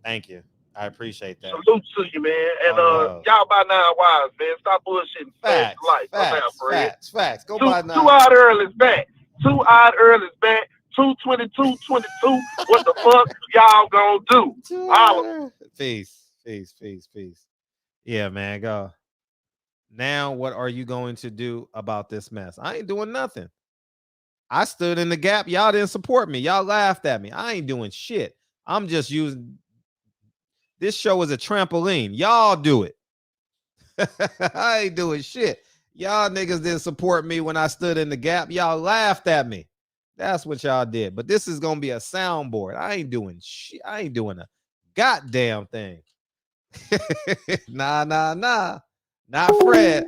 Thank you. I appreciate that. Salute to you, man. And y'all buy 9 Wives, man. Stop bullshitting. Facts. Go two, buy 9. 2 Odd Earl is back. 2 Odd Earl is back. 2/22/22. What the fuck y'all gonna do? Peace. Yeah, man, go. Now, what are you going to do about this mess? I ain't doing nothing. I stood in the gap. Y'all didn't support me. Y'all laughed at me. I ain't doing shit. I'm just using this show as a trampoline. Y'all do it. I ain't doing shit. Y'all niggas didn't support me when I stood in the gap. Y'all laughed at me. That's what y'all did. But this is going to be a soundboard. I ain't doing shit. I ain't doing a goddamn thing. Nah. Not Fred.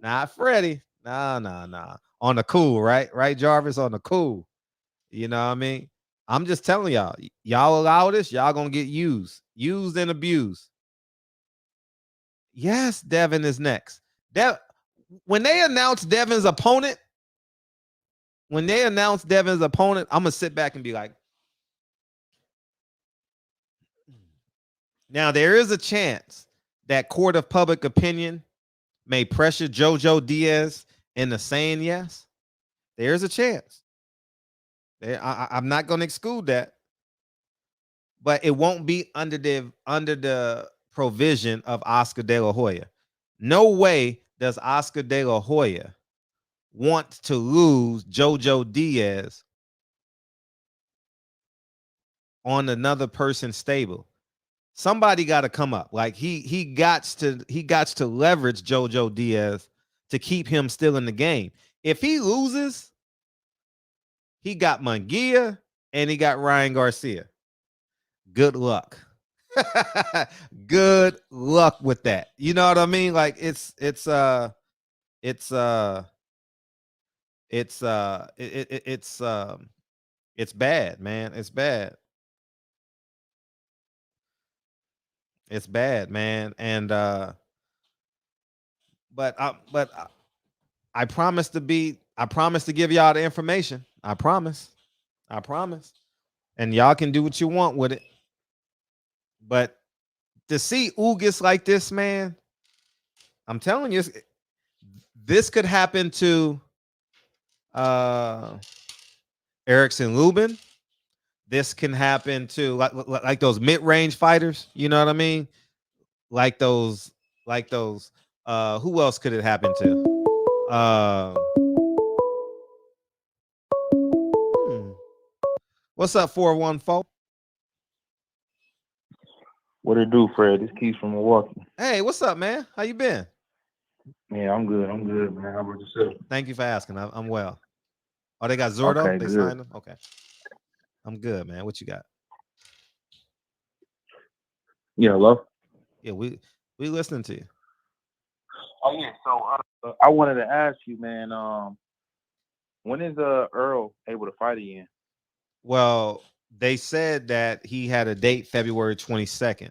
Not Freddie. Nah. On the cool, right? Right, Jarvis? On the cool. You know what I mean? I'm just telling y'all. Y'all allow this, y'all gonna get used and abused. Yes, Devin is next. When they announce Devin's opponent, I'm gonna sit back and be like, Now there is a chance that court of public opinion may pressure JoJo Diaz into saying yes. There's a chance. I'm not going to exclude that, but it won't be under the provision of Oscar De La Hoya. No way does Oscar De La Hoya want to lose JoJo Diaz on another person's stable. Somebody got to come up. Like he got to leverage JoJo Diaz to keep him still in the game. If he loses, he got Munguia and he got Ryan Garcia. Good luck. Good luck with that. You know what I mean? Like it's bad, man. It's bad. It's bad, man. And but I promise to give y'all the information. I promise. And y'all can do what you want with it. But to see Ugas like this, man, I'm telling you, this could happen to Erickson Lubin. This can happen to like those mid-range fighters. You know what I mean? Like those. Who else could it happen to? What's up, 414? What it do, Fred? This Keith from Milwaukee. Hey, what's up, man? How you been? Yeah, I'm good, man. How about yourself? Thank you for asking. I'm well. Oh, they got Zordo? Okay, they good. signed him? Okay. I'm good, man. What you got? Yeah, hello? Yeah, we listening to you. Oh, yeah. So I wanted to ask you, man, when is Earl able to fight again? Well, they said that he had a date February 22nd.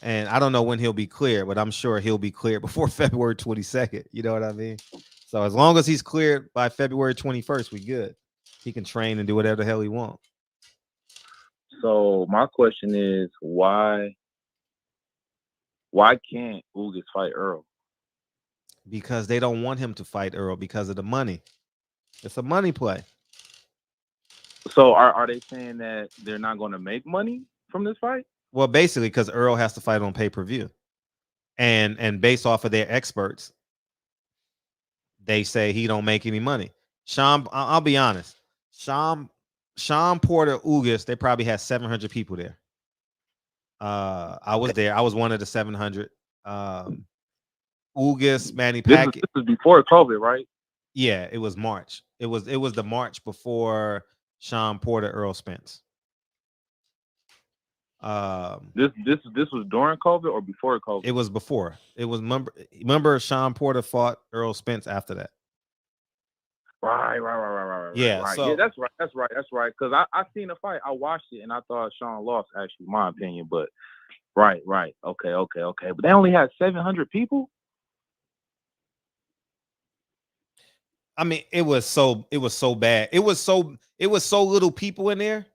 And I don't know when he'll be cleared, but I'm sure he'll be cleared before February 22nd. You know what I mean? So as long as he's cleared by February 21st, we good. He can train and do whatever the hell he wants. So my question is, why can't Ugas fight Earl? Because they don't want him to fight Earl because of the money. It's a money play. So are they saying that they're not going to make money from this fight? Well, basically, because Earl has to fight on pay-per-view. And based off of their experts, they say he don't make any money. Sean, I'll be honest. Sean Porter Ugas, they probably had 700 people there. I was there. I was one of the 700. Ugas, Manny Pacquiao. This is before COVID, right? Yeah, it was March. It was the March before Sean Porter, Earl Spence. This was during COVID or before COVID? It was before. It was remember Sean Porter fought Earl Spence after that. Right. Yeah, right. so, Yeah, that's right. Because I seen the fight, I watched it, and I thought Sean lost. Actually, in my opinion, but right. Okay. But they only had 700 people. I mean, it was so bad. It was so little people in there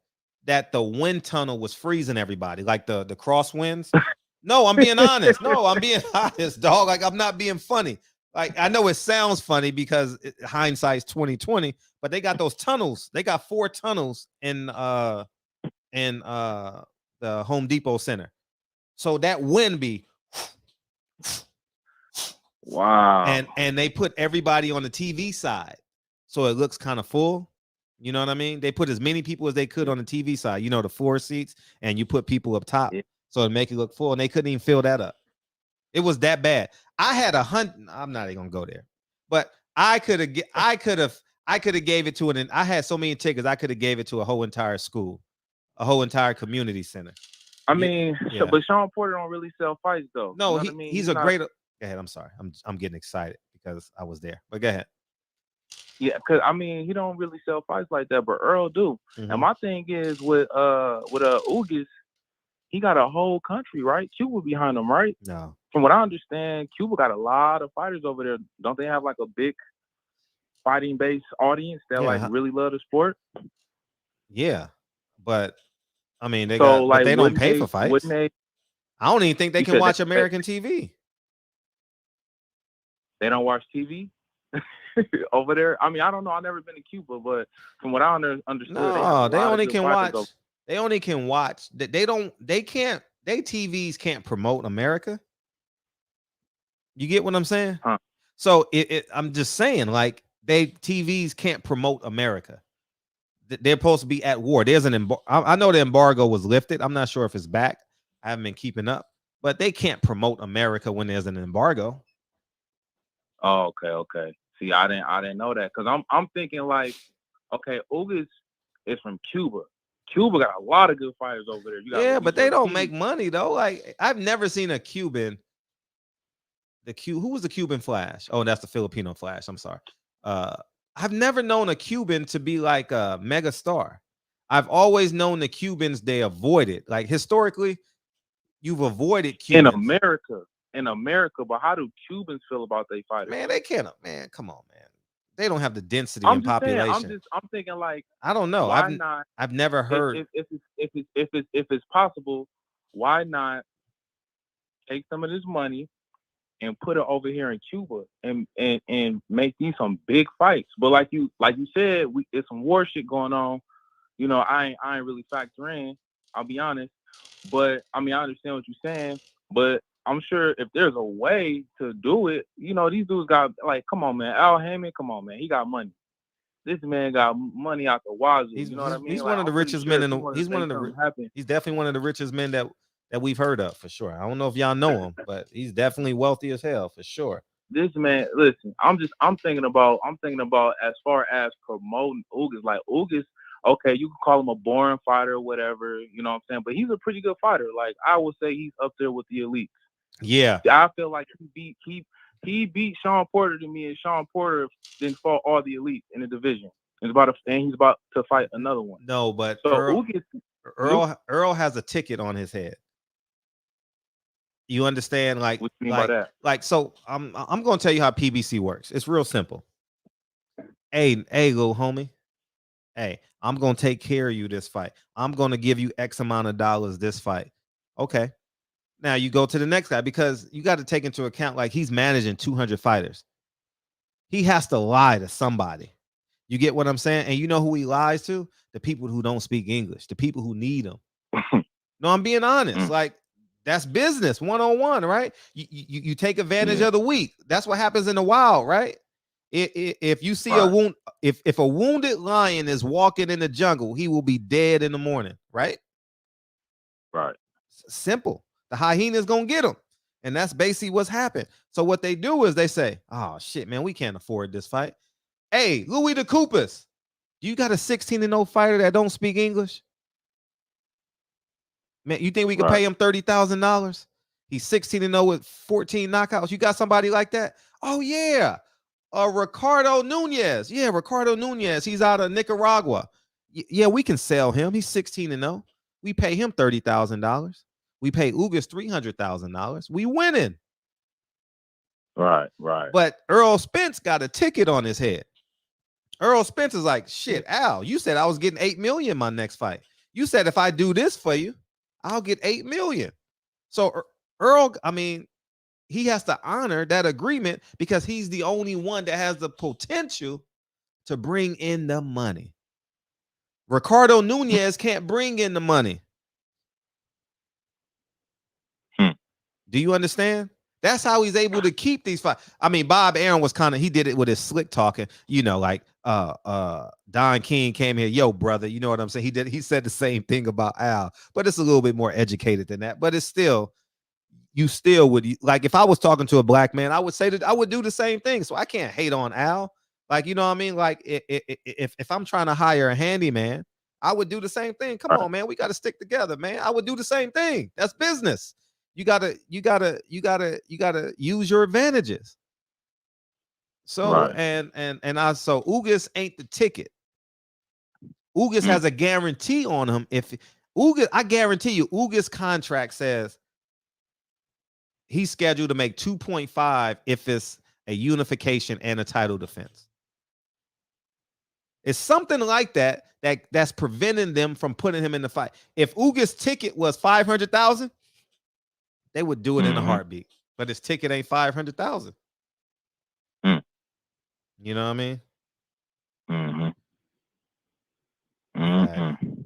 that the wind tunnel was freezing everybody, like the crosswinds. No, I'm being honest. No, I'm being honest, dog. Like, I'm not being funny. Like, I know it sounds funny because hindsight's 2020, but they got those tunnels. They got 4 tunnels in the Home Depot Center. So that wind be wow. And they put everybody on the TV side, so it looks kind of full. You know what I mean? They put as many people as they could on the TV side. You know, the 4 seats, and you put people up top, so to make it look full. And they couldn't even fill that up. It was that bad. I had 100. I'm not even gonna go there, but I could have gave it to an. I had so many tickets. I could have gave it to a whole entire school, a whole entire community center. I mean, yeah. But Sean Porter don't really sell fights though. No, you know he's a great. Go ahead. I'm sorry. I'm getting excited because I was there. But go ahead. Yeah, because I mean, he don't really sell fights like that, but Earl do. Mm-hmm. And my thing is with Ugas, he got a whole country, right? Cuba behind him, right? No. From what I understand, Cuba got a lot of fighters over there. Don't they have like a big fighting base audience that really love the sport? Yeah, but I mean, they don't pay for fights. Wouldn't they? I don't even think they You can said watch that- American TV. They don't watch TV over there. I mean, I don't know. I've never been to Cuba, but from what I understood, No, they only can watch. Over. They only can watch. They don't. They can't. They TVs can't promote America. You get what I'm saying? Huh. So I'm just saying, like, they TVs can't promote America. They're supposed to be at war. There's an I know the embargo was lifted. I'm not sure if it's back. I haven't been keeping up, but they can't promote America when there's an embargo. Oh, okay. See, I didn't know that because I'm thinking like, okay, Ugas is from Cuba. Cuba got a lot of good fighters over there. Yeah, but they don't make money though. Like, I've never seen a Cuban. Who was the Cuban Flash? Oh, that's the Filipino Flash. I'm sorry. I've never known a Cuban to be like a mega star. I've always known the Cubans, they avoid it. Like, historically, you've avoided Cubans. In America, but how do Cubans feel about their fighters? Man, they can't. Man, come on, man. They don't have the density in population. I'm thinking like, I don't know. I've never heard. If it's possible, why not take some of this money and put it over here in Cuba and make these some big fights? But like you said, it's some war shit going on. You know, I ain't really factor in. I'll be honest, but I mean, I understand what you're saying, but I'm sure if there's a way to do it, you know, these dudes got, like, come on, man. Al Haymon, come on, man. He got money. This man got money out the wazoo. You know what I mean? He's like, one of the richest men in the. He's definitely one of the richest men that we've heard of, for sure. I don't know if y'all know him, but he's definitely wealthy as hell, for sure. This man, listen, I'm thinking about as far as promoting Ugas. Like, Ugas, okay, you can call him a boring fighter or whatever, you know what I'm saying? But he's a pretty good fighter. Like, I would say he's up there with the elites. Yeah. I feel like he beat Sean Porter to me, and Sean Porter then fought all the elites in the division. And he's about to fight another one. No, but so Earl has a ticket on his head. You understand? Like, what you mean by that? Like, so I'm gonna tell you how PBC works. It's real simple. Hey, little homie. Hey, I'm gonna take care of you this fight. I'm gonna give you X amount of dollars this fight. Okay. Now you go to the next guy, because you got to take into account, like, he's managing 200 fighters. He has to lie to somebody. You get what I'm saying? And you know who he lies to? The people who don't speak English, the people who need him. No, I'm being honest. Like, that's business 101, right? You take advantage of the weak. That's what happens in the wild, right? If you see a wound, if a wounded lion is walking in the jungle, he will be dead in the morning, right? Right. Simple. The hyena's gonna get him, and that's basically what's happened. So what they do is they say, "Oh shit, man, we can't afford this fight." Hey, Louis the Koopas, you got a 16-0 fighter that don't speak English? Man, you think we could pay him $30,000? He's 16-0 with 14 knockouts. You got somebody like that? Oh yeah, Ricardo Nunez. Yeah, Ricardo Nunez. He's out of Nicaragua. Yeah, we can sell him. He's 16-0. We pay him $30,000. We pay Ugas $300,000. We winning. Right. But Earl Spence got a ticket on his head. Earl Spence is like, shit, Al, you said I was getting $8 million my next fight. You said if I do this for you, I'll get $8 million. So Earl, I mean, he has to honor that agreement because he's the only one that has the potential to bring in the money. Ricardo Nunez can't bring in the money. Do you understand? That's how he's able to keep these fights. I mean, Bob Arum was he did it with his slick talking, you know, like Don King came here, yo, brother, you know what I'm saying? He said the same thing about Al, but it's a little bit more educated than that. But it's still, you still would, like, if I was talking to a black man, I would say that I would do the same thing. So I can't hate on Al. Like, you know what I mean? Like, if I'm trying to hire a handyman, I would do the same thing. Come on, man, we got to stick together, man. I would do the same thing. That's business. You gotta use your advantages. So and so Ugas ain't the ticket. Ugas has a guarantee on him. If Ugas, I guarantee you, Ugas' contract says he's scheduled to make 2.5 if it's a unification and a title defense. It's something like that's preventing them from putting him in the fight. If Ugas' ticket was 500,000. they would do it in a Mhm. heartbeat. But his ticket ain't 500,000. Mm. You know what I mean? Mm-hmm. Right. Mm-hmm.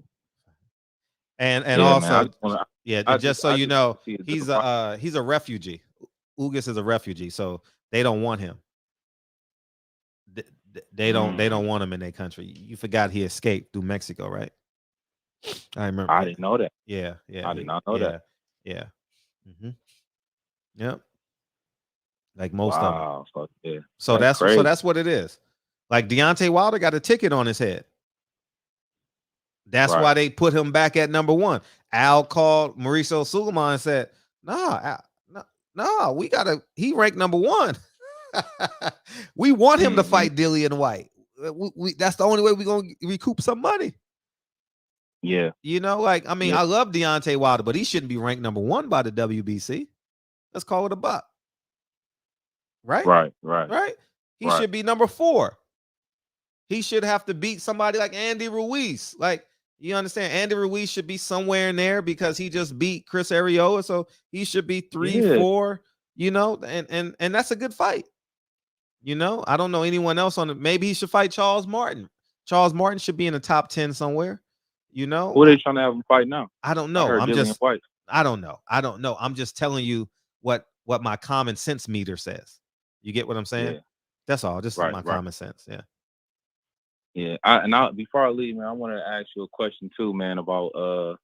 And Yeah, man. also, yeah, and just so you know, see a he's different a refugee. Ugas is a refugee, so they don't want him. They don't want him in their country. You forgot he escaped through Mexico, right? I remember. I didn't know that. Yeah, I did not know that. Yeah. Mm-hmm. Yep. Like most of them. Wow. So, yeah, So that's crazy. that's what it is. Like Deontay Wilder got a ticket on his head. That's Right. why they put him back at number one. Al called Mauricio Suleiman and said, "Nah, no, we gotta. He ranked number one. We want him to fight Dillian White. That's the only way we're gonna recoup some money." Yeah. You know, like, I mean, Yeah. I love Deontay Wilder, but he shouldn't be ranked number one by the WBC. Let's call it a buck. Right? Right. He should be number 4. He should have to beat somebody like Andy Ruiz. Like, you understand? Andy Ruiz should be somewhere in there because he just beat Chris Arreola, so he should be 3, 4. You know, and that's a good fight. You know, I don't know anyone else on it. Maybe he should fight Charles Martin. Charles Martin should be in the top 10 somewhere. You know, who are they trying to have him fight now? I don't know. I don't know. I don't know. I'm just telling you what my common sense meter says. You get what I'm saying? Yeah. That's all. Just Right, my right. common sense. Yeah. Yeah. Before I leave, man, I want to ask you a question too, man, about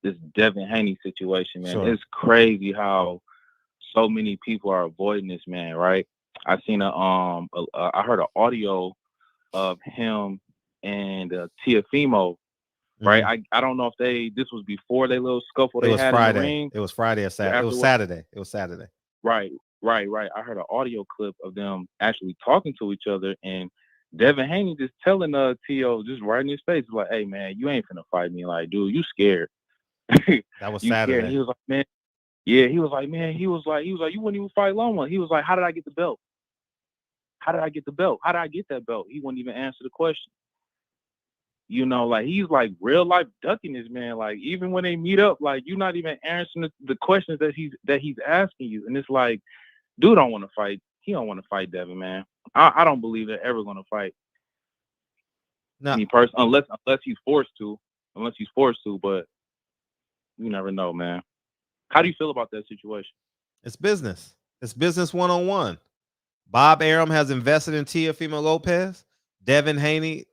this Devin Haney situation, man. Sure. It's crazy how so many people are avoiding this, man. Right? I seen I heard an audio of him and Tiafimo. Right, I don't know if this was before they little scuffle they had Friday. in the ring. It was Friday or Saturday. It was Saturday. It was Saturday. Right. I heard an audio clip of them actually talking to each other, and Devin Haney just telling T.O. just right in his face, like, "Hey man, you ain't finna fight me, like, dude, you scared." That was you Saturday. Scared. He was like, "Man, yeah." He was like, "Man," you wouldn't even fight Loma. He was like, "How did I get the belt? How did I get the belt? How did I get that belt?" He wouldn't even answer the question. You know, like, he's like real life ducking this man. Like, even when they meet up, like, you're not even answering the questions that he's asking you. And it's like, dude don't want to fight. He don't want to fight Devin, man. I don't believe they're ever going to fight. No. Unless he's forced to. But you never know, man. How do you feel about that situation? It's business. It's business 101. Bob Arum has invested in Teofimo Lopez. Devin Haney,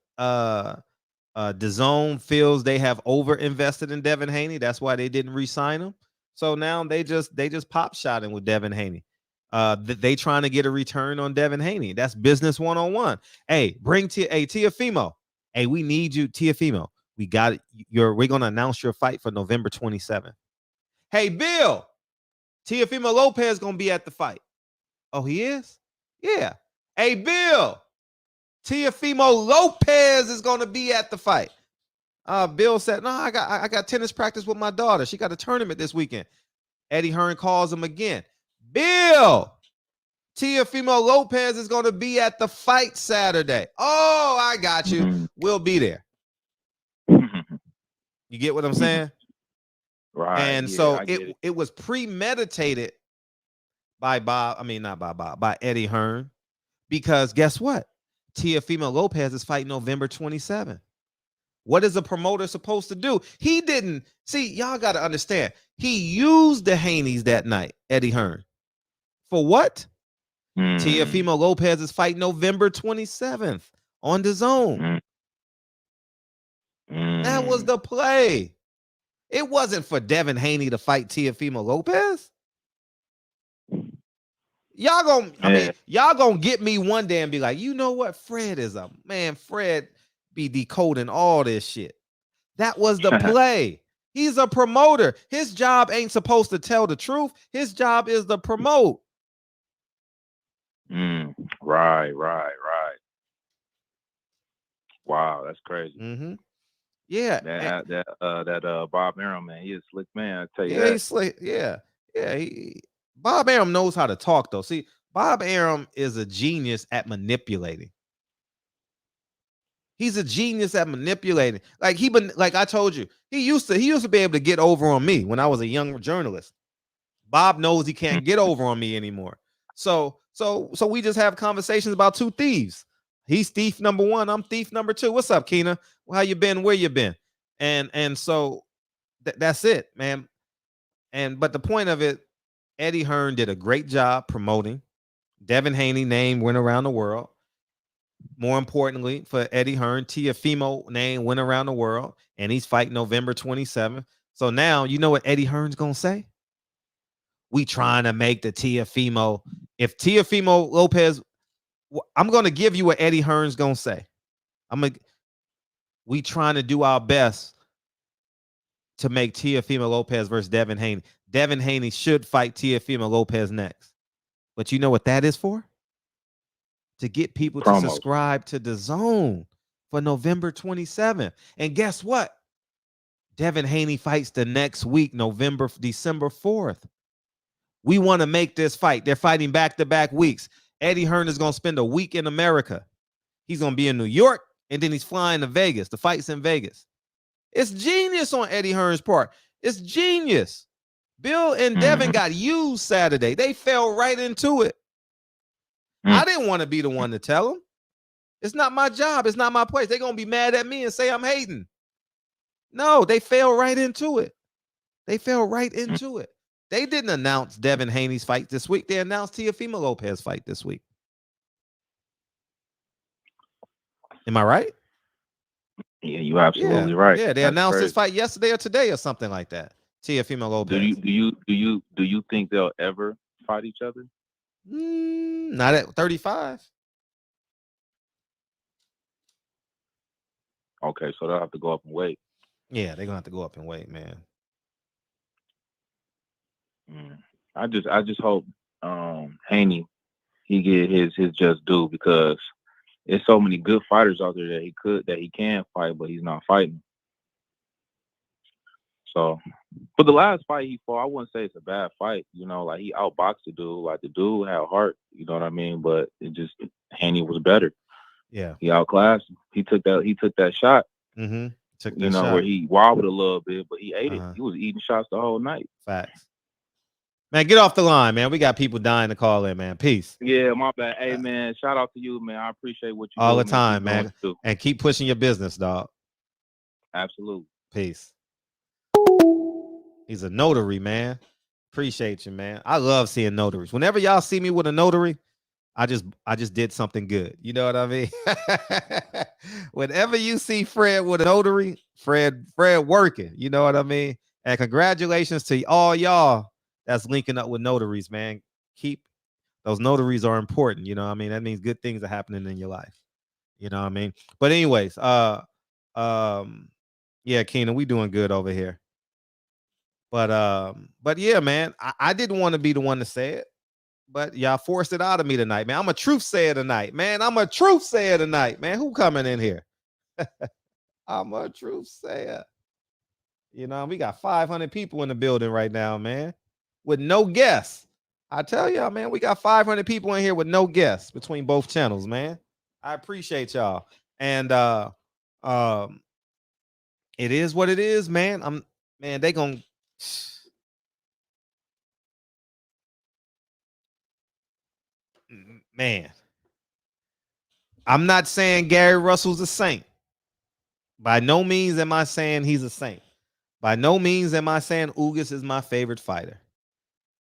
DAZN feels they have over invested in Devin Haney. That's why they didn't re-sign him. So now they just pop shotting with Devin Haney. They trying to get a return on Devin Haney. That's business 101. Hey, bring Teofimo. Hey, we need you, Teofimo. We got it. We're gonna announce your fight for November 27th. Hey, Bill, Teofimo Lopez gonna be at the fight. Oh, he is? Yeah. Hey, Bill, Teofimo Lopez is gonna be at the fight. Bill said, "No, I got tennis practice with my daughter. She got a tournament this weekend." Eddie Hearn calls him again. Bill, Teofimo Lopez is going to be at the fight Saturday. Oh, I got you. We'll be there. You get what I'm saying? Right. And so it was premeditated by by Eddie Hearn, because guess what? Teofimo Lopez is fighting November 27th. What is a promoter supposed to do? He didn't see. Y'all got to understand. He used the Haneys that night, Eddie Hearn. For what? Teofimo Lopez is fighting November 27th on DAZN. That was the play. It wasn't for Devin Haney to fight Teofimo Lopez. Y'all gonna get me one day and be like, you know what? Fred be decoding all this shit. That was the play. He's a promoter. His job ain't supposed to tell the truth. His job is to promote. Right. Wow, that's crazy. Mm-hmm. Yeah. That Bob Arum, man, he is a slick man. I tell you that. that. He's slick. Yeah. Bob Arum knows how to talk, though. See, Bob Arum is a genius at manipulating. He's a genius at manipulating. Like I told you, he used to be able to get over on me when I was a young journalist. Bob knows he can't get over on me anymore. So we just have conversations about two thieves. He's thief number one. I'm thief number two. What's up, Keena? How you been? Where you been? And so that's it, man. But the point of it, Eddie Hearn did a great job promoting. Devin Haney name went around the world. More importantly, for Eddie Hearn, Teofimo name went around the world, and he's fighting November 27th. So now you know what Eddie Hearn's gonna say? We trying to make the Teofimo. If Teofimo Lopez, I'm gonna give you what Eddie Hearn's gonna say. We trying to do our best to make Teofimo Lopez versus Devin Haney. Devin Haney should fight Teofimo Lopez next. But you know what that is for? To get people to subscribe to the Zone for November 27th. And guess what? Devin Haney fights the next week, December 4th. We want to make this fight. They're fighting back-to-back weeks. Eddie Hearn is going to spend a week in America. He's going to be in New York, and then he's flying to Vegas. The fight's in Vegas. It's genius on Eddie Hearn's part. It's genius. Bill and Devin got used Saturday. They fell right into it. I didn't want to be the one to tell them. It's not my job. It's not my place. They're going to be mad at me and say I'm hating. No, they fell right into it. They fell right into it. They didn't announce Devin Haney's fight this week. They announced Teofimo Lopez fight this week. Am I right? Yeah, you're absolutely right. Yeah, they announced this fight yesterday or today or something like that. Teofimo Lopez. Do you think they'll ever fight each other? Not at 35. Okay, so they'll have to go up and wait. Yeah, they're gonna have to go up and wait, man. I just hope Haney he get his just due, because there's so many good fighters out there that he can fight, but he's not fighting. So, but the last fight he fought, I wouldn't say it's a bad fight. You know, like he outboxed the dude. Like the dude had heart. You know what I mean? But Haney was better. Yeah, he outclassed him. He took that shot. Took that shot where he wobbled a little bit, but he ate it. He was eating shots the whole night. Facts. Man, get off the line, man. We got people dying to call in, man. Peace. Yeah, my bad. Hey, man, shout out to you, man. I appreciate what you all do, the time, man. And keep pushing your business, dog. Absolutely. Peace. He's a notary, man. Appreciate you, man. I love seeing notaries. Whenever y'all see me with a notary, I just did something good. You know what I mean? Whenever you see Fred with a notary, Fred working. You know what I mean? And congratulations to all y'all that's linking up with notaries, man. Keep those notaries are important. You know what I mean? That means good things are happening in your life. You know what I mean? But anyways, yeah, Keenan, we doing good over here. But yeah, man, I didn't want to be the one to say it, but y'all forced it out of me tonight, man. I'm a truth sayer tonight, man. I'm a truth sayer tonight, man. Who coming in here? I'm a truth sayer. You know, we got 500 people in the building right now, man, with no guests. I tell y'all, man, we got 500 people in here with no guests between both channels, man. I appreciate y'all. And it is what it is, man. They gonna man. I'm not saying Gary Russell's a saint. By no means am I saying he's a saint. By no means am I saying Ugas is my favorite fighter.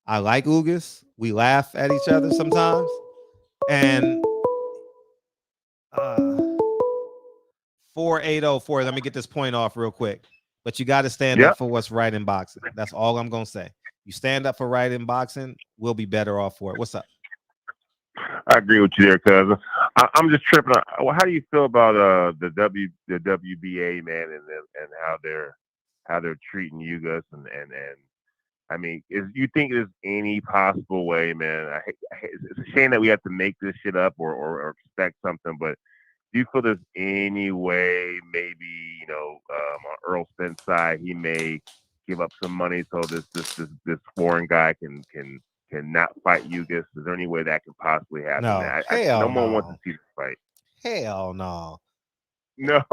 I like Ugas. We laugh at each other sometimes. And 4804. Let me get this point off real quick. But you got to stand up for what's right in boxing. That's all I'm going to say. You stand up for right in boxing, we'll be better off for it. What's up? I agree with you there, cousin. I'm just tripping. How do you feel about the WBA, man, and how they're treating Ugas and I mean, you think there's any possible way, man? It's a shame that we have to make this shit up or expect something, but do you feel there's any way, maybe, you know, on Earl Spence side, he may give up some money so this foreign guy can not fight Ugas? Is there any way that can possibly happen? No, no one wants to see this fight. Hell no. No.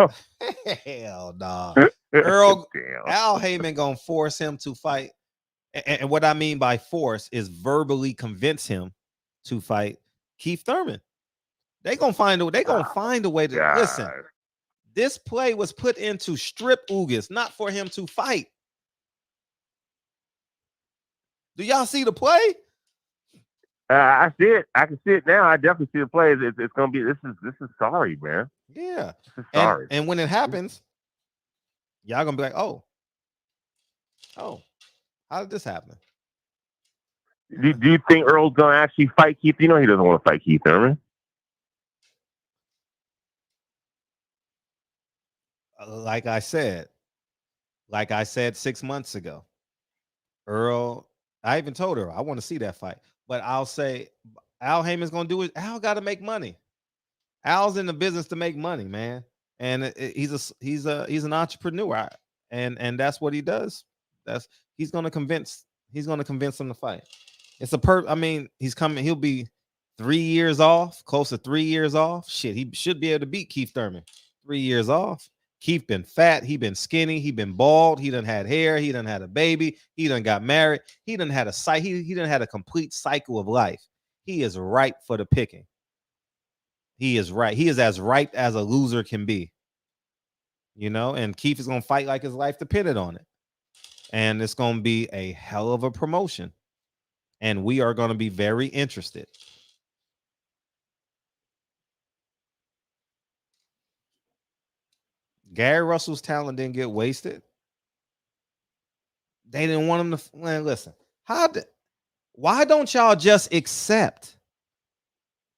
Hell no. Al Haymon gonna force him to fight And what I mean by force is verbally convince him to fight Keith Thurman. They're gonna find a way to listen. This play was put in to strip Ugas, not for him to fight. Do y'all see the play? I see it. I can see it now. I definitely see the play. It's gonna be. This is sorry, man. Yeah. This is sorry. And when it happens, y'all gonna be like, oh, how did this happen? Do you think Earl's gonna actually fight Keith? You know he doesn't want to fight Keith Thurman. Like I said 6 months ago, Earl. I even told her I want to see that fight, but I'll say Al Haymon's gonna do it. Al got to make money. Al's in the business to make money, man, and he's an entrepreneur, and that's what he does. He's gonna convince him to fight. It's I mean, he's coming. He'll be 3 years off, close to 3 years off. Shit, he should be able to beat Keith Thurman. 3 years off. Keith been fat, he been skinny, he been bald, he done had hair, he done had a baby, he done got married, he done had he done had a complete cycle of life. He is ripe for the picking. He is right. He is as ripe as a loser can be. You know, and Keith is gonna fight like his life depended on it. And it's gonna be a hell of a promotion. And we are gonna be very interested. Gary Russell's talent didn't get wasted. They didn't want him to listen. Why don't y'all just accept?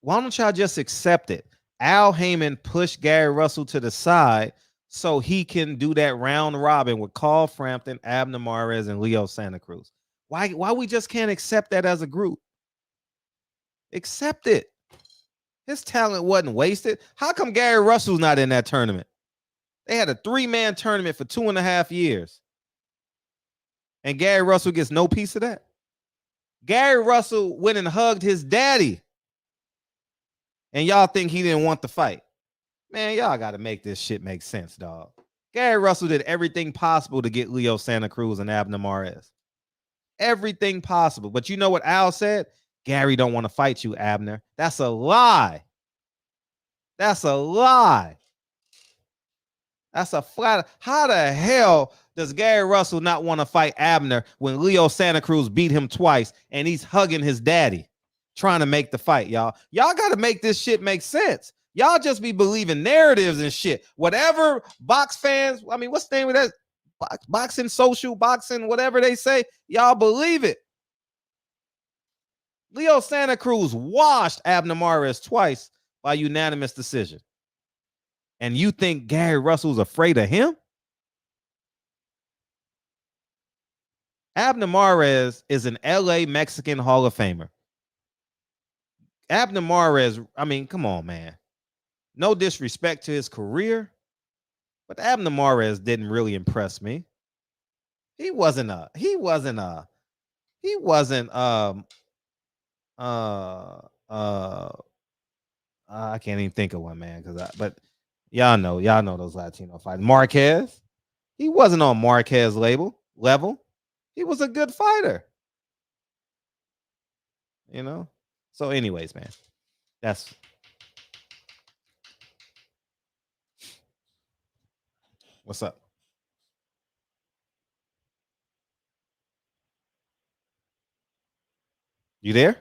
Why don't y'all just accept it? Al Haymon pushed Gary Russell to the side so he can do that round robin with Carl Frampton, Abner Mares, and Leo Santa Cruz. Why we just can't accept that as a group? Accept it. His talent wasn't wasted. How come Gary Russell's not in that tournament? They had a 3-man tournament for 2.5 years. And Gary Russell gets no piece of that. Gary Russell went and hugged his daddy. And y'all think he didn't want the fight. Man, y'all got to make this shit make sense, dog. Gary Russell did everything possible to get Leo Santa Cruz and Abner Mares. Everything possible. But you know what Al said? Gary don't want to fight you, Abner. That's a lie. That's a lie. That's a flat. How the hell does Gary Russell not want to fight Abner when Leo Santa Cruz beat him twice and he's hugging his daddy, trying to make the fight, y'all? Y'all got to make this shit make sense. Y'all just be believing narratives and shit. Whatever box fans, I mean, what's the name of that? Boxing, social boxing, whatever they say, y'all believe it. Leo Santa Cruz washed Abner Mares twice by unanimous decision. And you think Gary Russell's afraid of him? Abner Mares is an LA Mexican Hall of Famer. Abner Mares, I mean, come on, man. No disrespect to his career, but Abner Mares didn't really impress me. I can't even think of one, man, but y'all know those Latino fighters. Marquez, he wasn't on Marquez level. He was a good fighter, you know. So, anyways, man, that's what's up. You there?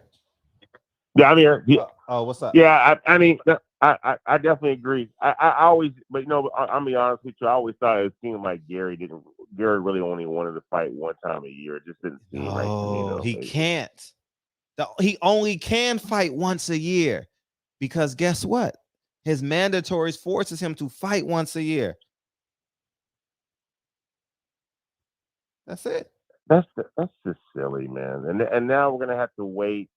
Yeah, I'm here. Yeah. Oh, what's up? Yeah, I mean, I definitely agree. I always, but you know, I'm be honest with you. I always thought it seemed like Gary really only wanted to fight one time a year. It just didn't seem right to me. Oh, he can't. He only can fight once a year because guess what? His mandatories forces him to fight once a year. That's it. That's just silly, man. And now we're gonna have to wait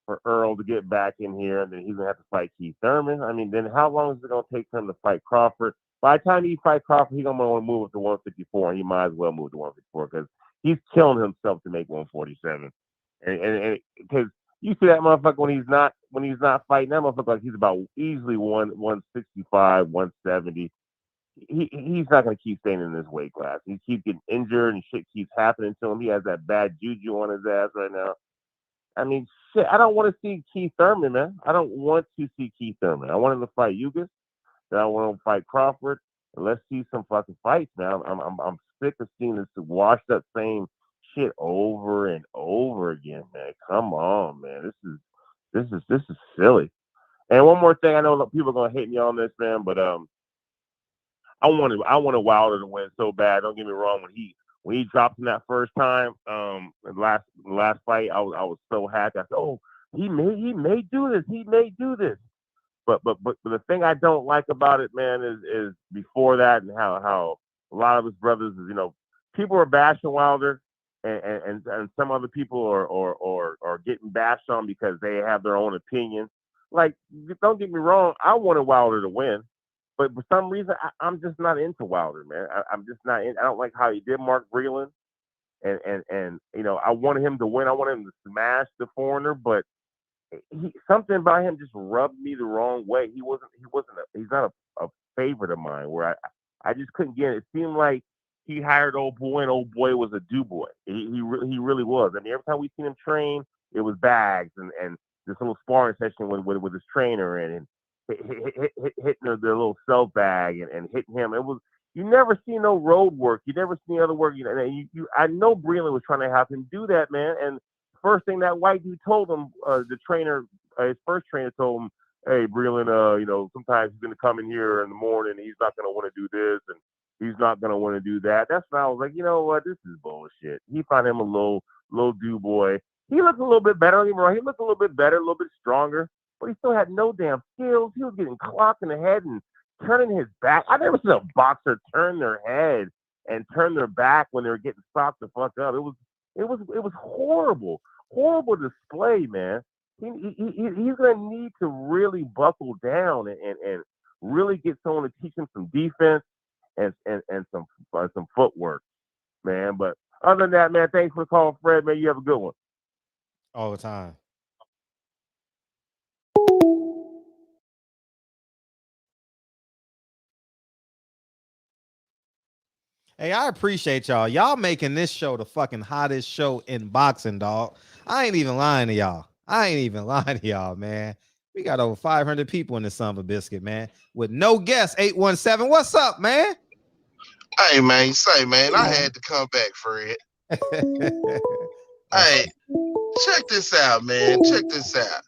for Earl to get back in here, and then he's gonna have to fight Keith Thurman. I mean, then how long is it gonna take for him to fight Crawford? By the time he fight Crawford, he's gonna want to move up to 154, and he might as well move to 154 because he's killing himself to make 147. And because you see that motherfucker when he's not fighting, that motherfucker like he's about easily 165, 170. he's not going to keep staying in this weight class. He keeps getting injured and shit keeps happening to him. He has that bad juju on his ass right now. I mean, shit, I don't want to see Keith Thurman, man. I don't want to see Keith Thurman. I want him to fight Ugas. Then I want him to fight Crawford. And let's see some fucking fights, man. I'm sick of seeing this washed up same shit over and over again, man. Come on, man. This is silly. And one more thing, I know people are gonna hate me on this, man, but I wanted Wilder to win so bad. Don't get me wrong. When he dropped him that first time, the last fight, I was so happy. I said, "Oh, he may do this. He may do this." But the thing I don't like about it, man, is before that and how a lot of his brothers, people are bashing Wilder, and some other people are getting bashed on because they have their own opinion. Like, don't get me wrong, I wanted Wilder to win. But for some reason, I'm just not into Wilder, man. I'm just not in. I don't like how he did Mark Breland, and I wanted him to win. I wanted him to smash the foreigner, but something about him just rubbed me the wrong way. He's not a favorite of mine. Where I just couldn't get it. It seemed like he hired old boy, and old boy was a do boy. He really was. I mean, every time we seen him train, it was bags and this little sparring session with his trainer and hitting the little self bag and hitting him. It was, you never see no road work. You never see other work. I know Breland was trying to have him do that, man. And first thing that white dude told him, the trainer, his first trainer told him, "Hey, Breland, sometimes he's going to come in here in the morning. And he's not going to want to do this and he's not going to want to do that." That's when I was like, you know what? This is bullshit. He found him a little do boy. He looked a little bit better. Don't get me wrong. He looked a little bit better, a little bit stronger, but he still had no damn skills. He was getting clocked in the head and turning his back. I never seen a boxer turn their head and turn their back when they were getting socked the fuck up. It was horrible display, man. He's gonna need to really buckle down and really get someone to teach him some defense and some footwork, man. But other than that, man, thanks for the call, Fred. Man, you have a good one. All the time. Hey, I appreciate y'all. Y'all making this show the fucking hottest show in boxing, dog. I ain't even lying to y'all. Man. We got over 500 people in this son of a biscuit, man. With no guests, 817. What's up, man? Hey, man, I had to come back, Fred. Hey, check this out, man. Check this out.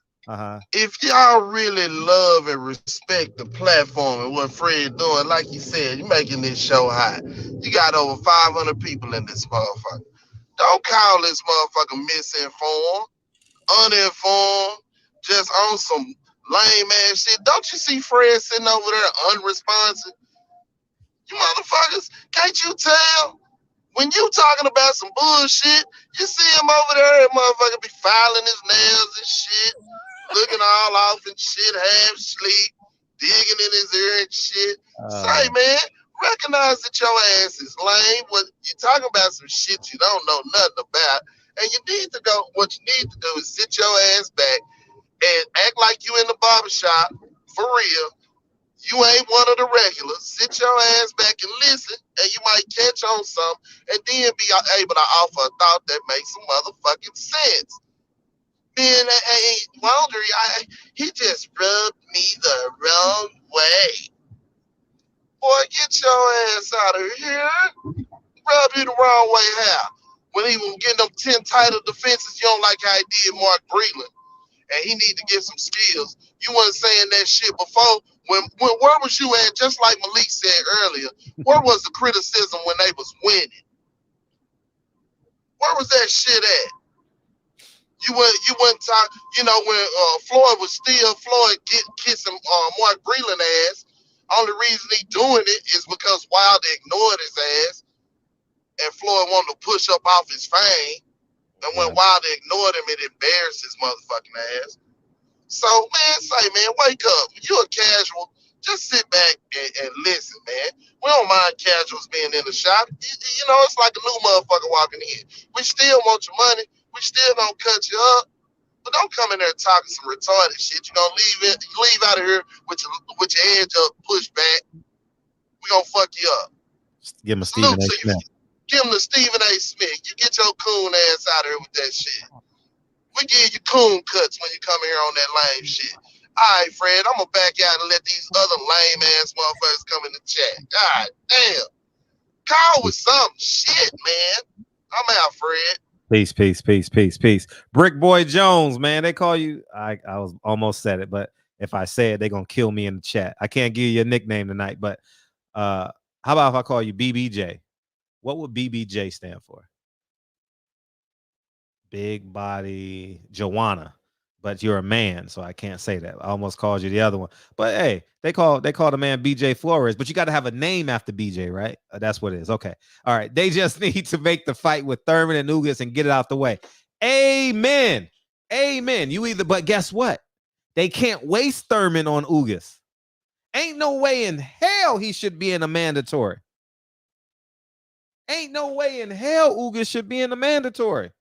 If y'all really love and respect the platform and what Fred doing, like you said, you making this show hot. You got over 500 people in this motherfucker. Don't call this motherfucker misinformed, uninformed, just on some lame ass shit. Don't you see Fred sitting over there unresponsive? You motherfuckers, can't you tell? When you talking about some bullshit, you see him over there, that motherfucker be filing his nails and shit, looking all off and shit, half sleep, digging in his ear and shit. Say, man, recognize that your ass is lame. What you talking about some shit you don't know nothing about, and you need to go. What you need to do is sit your ass back and act like you in the barbershop for real. You ain't one of the regulars. Sit your ass back and listen, and you might catch on some, and then be able to offer a thought that makes some motherfucking sense. Then, Wilder, he just rubbed me the wrong way. Boy, get your ass out of here. Rub you the wrong way how? When he was getting them 10 title defenses, you don't like how he did Mark Breland. And he need to get some skills. You wasn't saying that shit before. Where was you at? Just like Malik said earlier, where was the criticism when they was winning? Where was that shit at? You wouldn't talk. When Floyd was still kissing Mark Breland ass. Only reason he doing it is because Wilder ignored his ass, and Floyd wanted to push up off his fame. And when Wilder ignored him, it embarrassed his motherfucking ass. So, man, wake up. You a casual. Just sit back and listen, man. We don't mind casuals being in the shop. It's like a new motherfucker walking in. We still want your money. We still gonna cut you up. But don't come in there talking some retarded shit. You're gonna leave out of here with your edge up, pushed back, we gonna fuck you up. Give him a Salute Stephen A. to you. Smith. Give him the Stephen A. Smith. You get your coon ass out of here with that shit. We give you coon cuts when you come here on that lame shit. All right, Fred, I'm gonna back out and let these other lame ass motherfuckers come in the chat. God damn. Call with some shit, man. I'm out, Fred. Peace. Brick Boy Jones, man. They call you. I was almost said it, but if I say it, they're gonna kill me in the chat. I can't give you a nickname tonight, but how about if I call you BBJ? What would BBJ stand for? Big body Joanna, but you're a man, so I can't say that. I almost called you the other one, but hey, they call the man BJ Flores, but you got to have a name after BJ, right? That's what it is. Okay, all right. They just need to make the fight with Thurman and Ugas and get it out the way. Amen. You either, but guess what? They can't waste Thurman on Ugas. Ain't no way in hell he should be in a mandatory. Ain't no way in hell Ugas should be in a mandatory.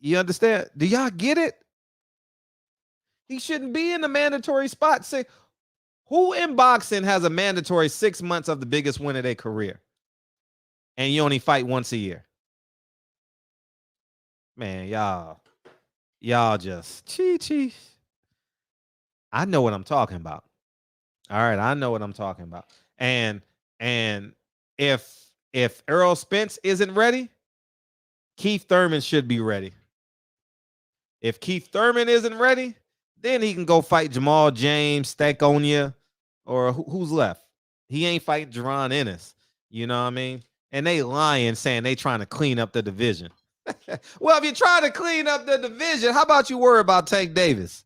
You understand? Do y'all get it? He shouldn't be in the mandatory spot. Say, who in boxing has a mandatory 6 months of the biggest win of their career? And you only fight once a year. Man, y'all just chee. I know what I'm talking about. All right, I know what I'm talking about. And if Errol Spence isn't ready, Keith Thurman should be ready. If Keith Thurman isn't ready, then he can go fight Jamal James, Stankonia, or who's left. He ain't fighting Jerron Ennis. You know what I mean? And they lying, saying they trying to clean up the division. Well, if you're trying to clean up the division, how about you worry about Tank Davis?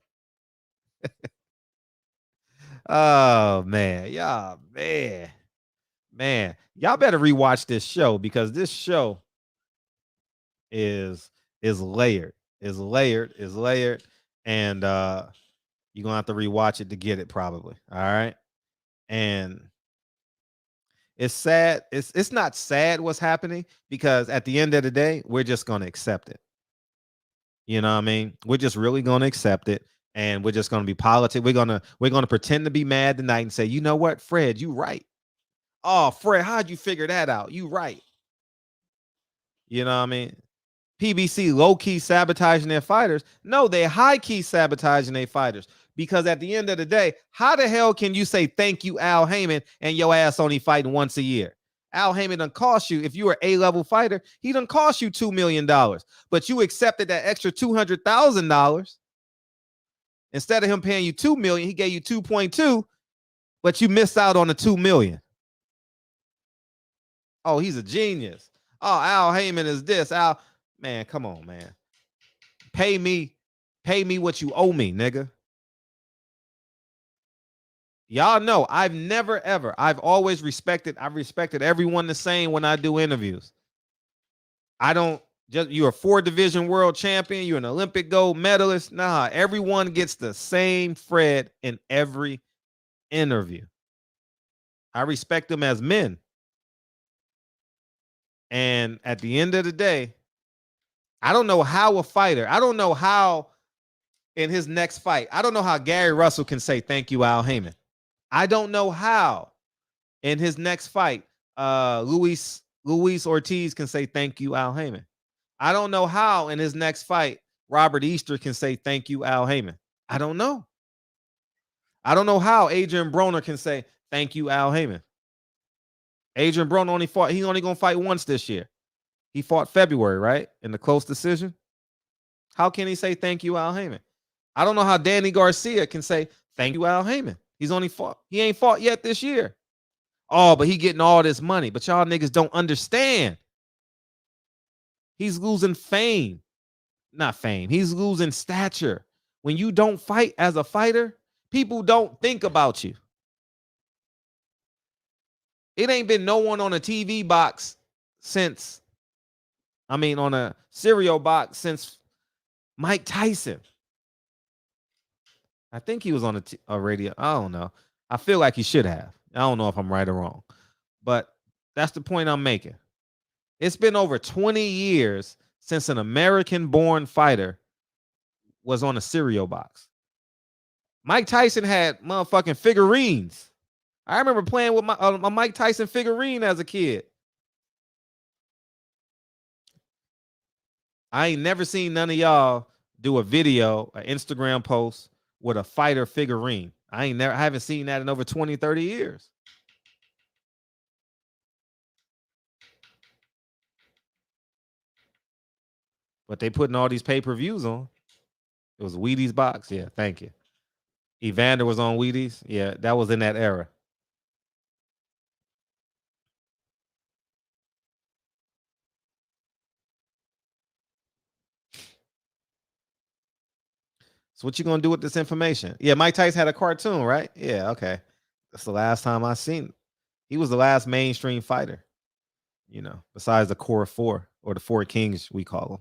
Oh, man. Y'all, man. Y'all better rewatch this show because this show is layered. Is layered, and you're gonna have to rewatch it to get it, probably. All right. And it's sad. It's not sad what's happening, because at the end of the day, we're just gonna accept it. You know what I mean? We're just really gonna accept it, and we're just gonna be politic. We're gonna pretend to be mad tonight and say, you know what, Fred, you right. Oh, Fred, how'd you figure that out? You right. You know what I mean? PBC low-key sabotaging their fighters. No, they high-key sabotaging their fighters. Because at the end of the day, how the hell can you say thank you, Al Haymon, and your ass only fighting once a year? Al Haymon done cost you, if you were an A-level fighter, he done cost you $2 million. But you accepted that extra $200,000. Instead of him paying you $2 million, he gave you 2.2, but you missed out on the $2 million. Oh, he's a genius. Oh, Al Haymon is this. Al, man, come on, man. Pay me what you owe me, nigga. Y'all know I've always respected everyone the same when I do interviews. You're a 4-division world champion, you're an Olympic gold medalist. Nah, everyone gets the same Fred in every interview. I respect them as men. And at the end of the day, I don't know how in his next fight, I don't know how Gary Russell can say thank you, Al Haymon. I don't know how in his next fight, Luis Ortiz can say thank you, Al Haymon. I don't know how in his next fight, Robert Easter can say thank you, Al Haymon. I don't know. I don't know how Adrian Broner can say thank you, Al Haymon. Adrian Broner he's only going to fight once this year. He fought February, right? In the close decision. How can he say thank you, Al Haymon? I don't know how Danny Garcia can say thank you, Al Haymon. He ain't fought yet this year. Oh, but he getting all this money. But y'all niggas don't understand. He's losing fame. Not fame. He's losing stature. When you don't fight as a fighter, people don't think about you. It ain't been no one on a TV box on a cereal box since Mike Tyson. I think he was on a radio. I don't know. I feel like he should have. I don't know if I'm right or wrong. But that's the point I'm making. It's been over 20 years since an American-born fighter was on a cereal box. Mike Tyson had motherfucking figurines. I remember playing with my Mike Tyson figurine as a kid. I ain't never seen none of y'all do a video, an Instagram post with a fighter figurine. I haven't seen that in over 20, 30 years. But they putting all these pay-per-views on. It was Wheaties box. Yeah, thank you. Evander was on Wheaties. Yeah, that was in that era. So what you gonna do with this information? Yeah, Mike Tyson had a cartoon, right? Yeah, okay. That's the last time I seen it. He was the last mainstream fighter, besides the core four or the four kings, we call them.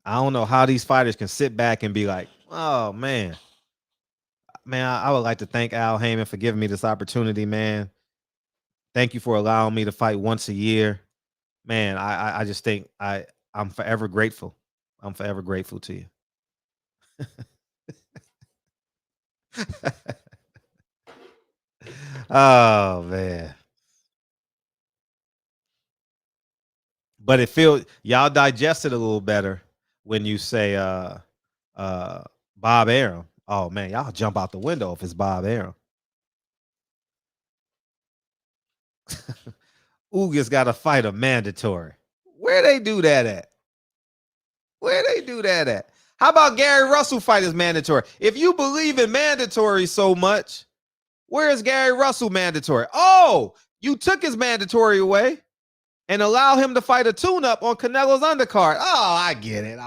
I don't know how these fighters can sit back and be like, oh man, I would like to thank Al Haymon for giving me this opportunity, man. Thank you for allowing me to fight once a year. Man, I just think I'm forever grateful. I'm forever grateful to you. Oh man. But it feels y'all digest it a little better when you say Bob Arum. Oh man, y'all jump out the window if it's Bob Arum. Ugas got to fight a mandatory. Where they do that at? Where they do that at? How about Gary Russell fight is mandatory? If you believe in mandatory so much, where is Gary Russell mandatory? Oh, you took his mandatory away and allow him to fight a tune-up on Canelo's undercard. Oh, I get it.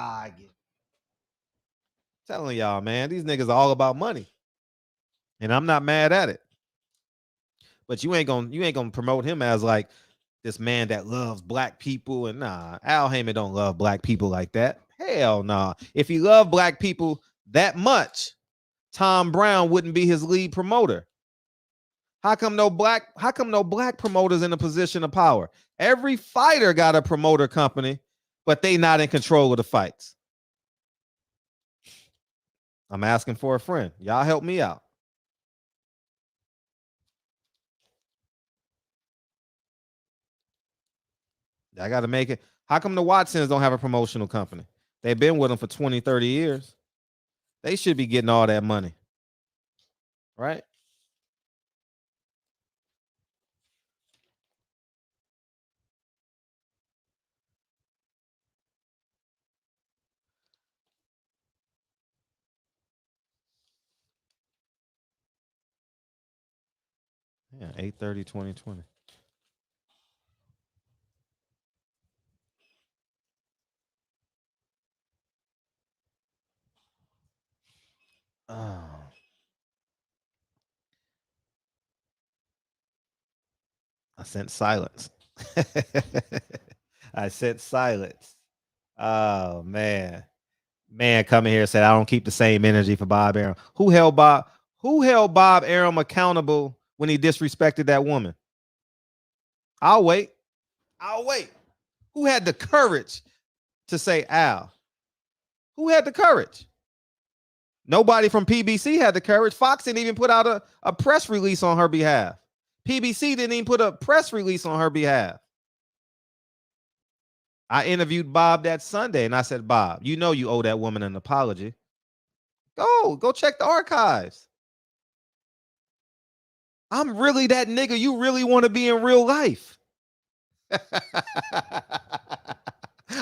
Telling y'all, man, these niggas are all about money. And I'm not mad at it. But you ain't gonna promote him as like this man that loves black people. And nah, Al Haymon don't love black people like that. Hell nah. If he loved black people that much, Tom Brown wouldn't be his lead promoter. How come no black promoters in a position of power? Every fighter got a promoter company, but they not in control of the fights. I'm asking for a friend. Y'all help me out. I got to make it. How come the Watsons don't have a promotional company? They've been with them for 20, 30 years. They should be getting all that money. Right? Yeah, 8/30/2020. Oh. I sent silence. I sent silence. Oh man. Man coming here and said I don't keep the same energy for Bob Arum. Who held Bob Arum accountable when he disrespected that woman? I'll wait. Who had the courage to say Al? Who had the courage? Nobody from PBC had the courage. Fox didn't even put out a press release on her behalf. PBC didn't even put a press release on her behalf. I interviewed Bob that Sunday and I said, Bob, you know you owe that woman an apology. Go check the archives. I'm really that nigga you really want to be in real life.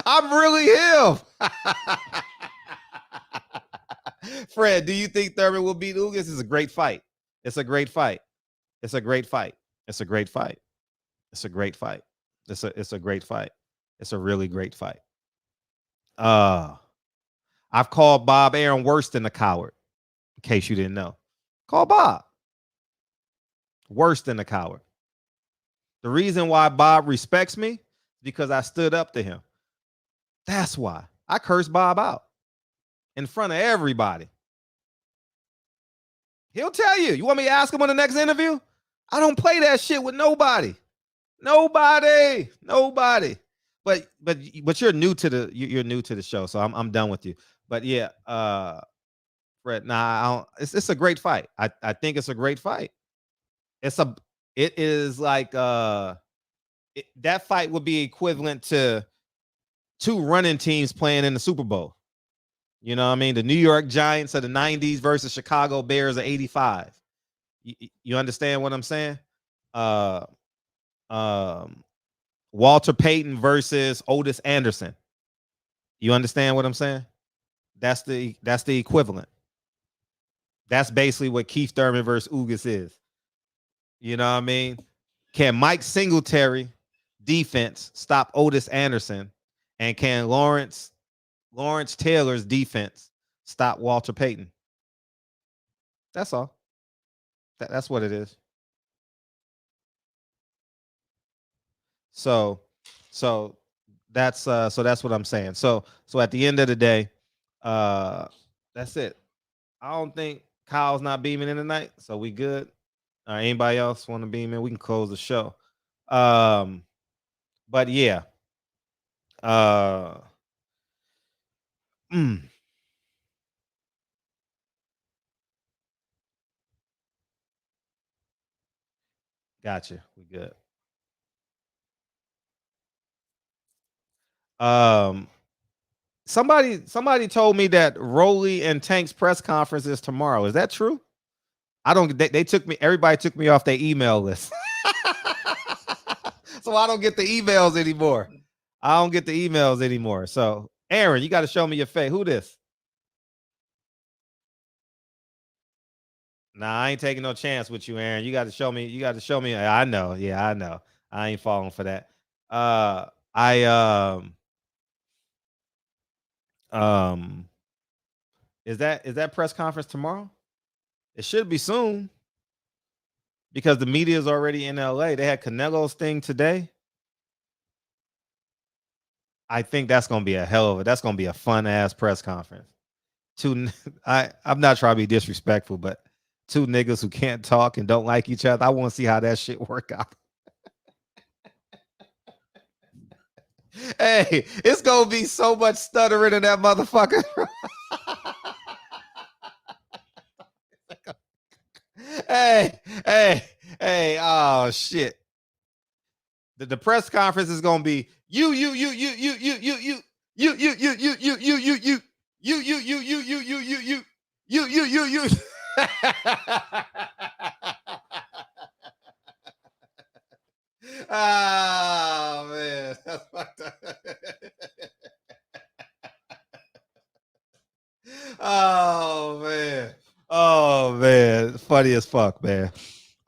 I'm really him. Fred, do you think Thurman will beat Ugas? It's a great fight. It's a great fight. It's a great fight. It's a great fight. It's a great fight. It's a great fight. It's a really great fight. I've called Bob Arum worse than a coward. In case you didn't know. Call Bob. Worse than a coward. The reason why Bob respects me is because I stood up to him. That's why. I cursed Bob out in front of everybody. He'll tell you. You want me to ask him on the next interview? I don't play that shit with nobody. Nobody. but you're new to the show, so I'm done with you. But yeah, Fred, nah, I don't, it's a great fight. I think it's a great fight. It is like that fight would be equivalent to two running teams playing in the Super Bowl. You know what I mean? The New York Giants of the 90s versus Chicago Bears of 85. You understand what I'm saying? Walter Payton versus Otis Anderson. You understand what I'm saying? That's the equivalent. That's basically what Keith Thurman versus Ugas is. You know what I mean? Can Mike Singletary defense stop Otis Anderson? And can Lawrence Taylor's defense stop Walter Payton? That's all. That's what it is. So that's what I'm saying. So at the end of the day, that's it. I don't think Kyle's not beaming in tonight, so we good. Anybody else want to beam in? We can close the show. But yeah. Gotcha. We good. Somebody told me that Rolly and Tank's press conference is tomorrow. Is that true? I don't. They took me. Everybody took me off their email list, so I don't get the emails anymore. So Aaron, you got to show me your face. Who this? Nah, I ain't taking no chance with you, Aaron. You got to show me. I know. Yeah, I know. I ain't falling for that. Is that press conference tomorrow? It should be soon because the media is already in LA. They had Canelo's thing today. I think that's gonna be that's gonna be a fun ass press conference. I'm not trying to be disrespectful, but two niggas who can't talk and don't like each other. I want to see how that shit work out. Hey, it's gonna be so much stuttering in that motherfucker. Hey, oh shit. The press conference is gonna be you. Oh man, that's fucked up. Oh man, funny as fuck, man.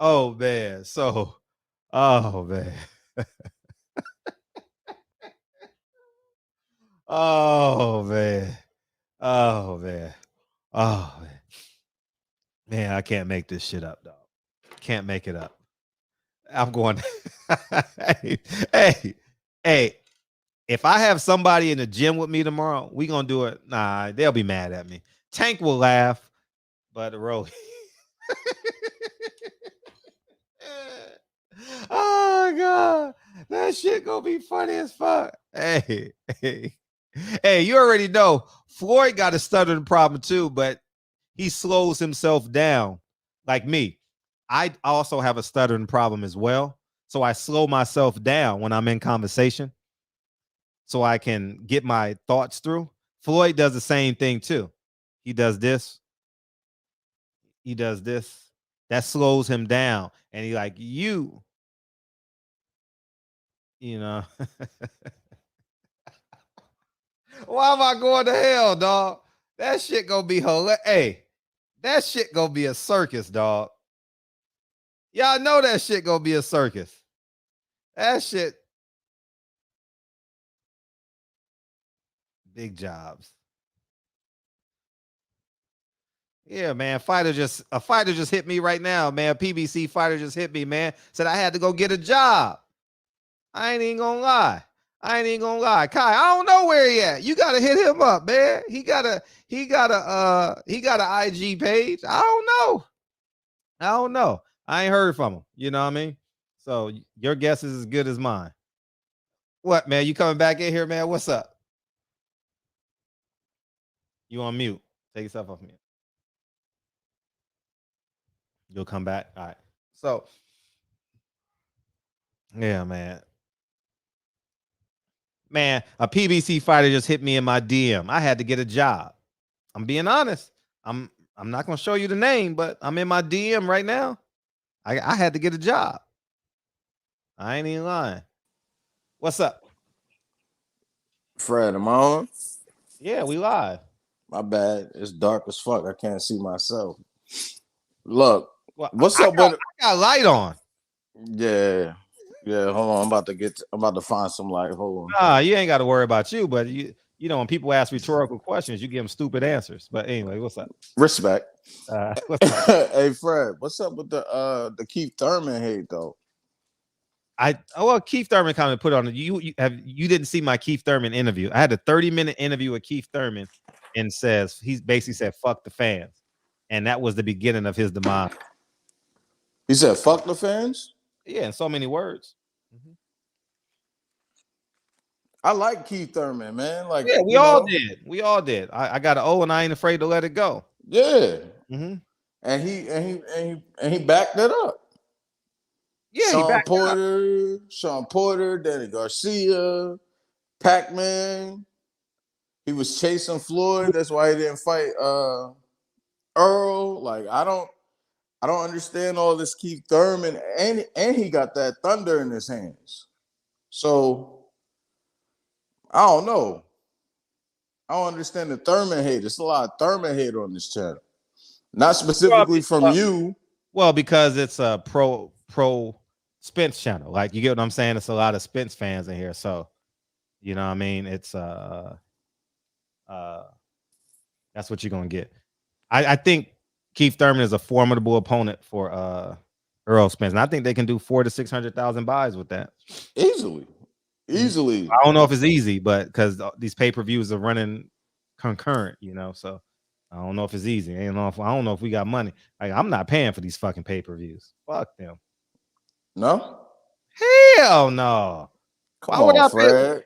Oh man, oh man. Oh man. Man, I can't make this shit up, dog. Can't make it up. I'm going. hey. If I have somebody in the gym with me tomorrow, we gonna do it. Nah, they'll be mad at me. Tank will laugh, but Rolly. Oh god, that shit gonna be funny as fuck. Hey, you already know Floyd got a stuttering problem too, but he slows himself down like me. I also have a stuttering problem as well, so I slow myself down when I'm in conversation, so I can get my thoughts through. Floyd does the same thing too. He does this. That slows him down, and he like you know. Why am I going to hell, dog? That shit gonna be hilarious. Hey, that shit gonna be a circus, dog. Y'all know that shit gonna be a circus. That shit. Big jobs. Yeah, man. A fighter just hit me right now, man. A PBC fighter just hit me, man. Said I had to go get a job. I ain't even gonna lie. Kai, I don't know where he at. You gotta hit him up, man. He got a IG page. I don't know. I ain't heard from him. You know what I mean? So your guess is as good as mine. What, man? You coming back in here, man? What's up? You on mute. Take yourself off mute. You'll come back. All right. So, yeah, man. Man, a PBC fighter just hit me in my DM. I had to get a job. I'm being honest. I'm not gonna show you the name, but I'm in my DM right now. I had to get a job. I ain't even lying. What's up? Fred, am I on? Yeah, we live. My bad. It's dark as fuck. I can't see myself. Look, Well, what's I up got, with? I got light on. Yeah, hold on. I'm about to find some light. Hold on. Nah, you ain't got to worry about you, but you know when people ask rhetorical questions, you give them stupid answers. But anyway, what's up? Respect. What's up? Hey, Fred, what's up with the Keith Thurman hate though? Keith Thurman kind of put on you didn't see my Keith Thurman interview. I had a 30-minute interview with Keith Thurman, and he's basically said fuck the fans, and that was the beginning of his demise. He said fuck the fans. Yeah, in so many words. Mm-hmm. I like Keith Thurman, man. Like, yeah, we all did. We all did. I got an O, and I ain't afraid to let it go. Yeah. Mm-hmm. And he backed it up. Yeah, Sean Porter, Danny Garcia, Pac-Man. He was chasing Floyd. That's why he didn't fight Earl. Like, I don't understand all this Keith Thurman, and he got that thunder in his hands. So I don't know. I don't understand the Thurman hate. There's a lot of Thurman hate on this channel. Not specifically from you. Well, because it's a pro Spence channel. Like, you get what I'm saying? It's a lot of Spence fans in here. So, you know what I mean? It's that's what you're gonna get. I think Keith Thurman is a formidable opponent for Earl Spence. And I think they can do 400,000 to 600,000 buys with that. Easily. I don't know if it's easy, but because these pay-per-views are running concurrent, you know, so I don't know if it's easy. I don't know if we got money. Like, I'm not paying for these fucking pay-per-views. Fuck them. No? Hell no. Come on, Fred.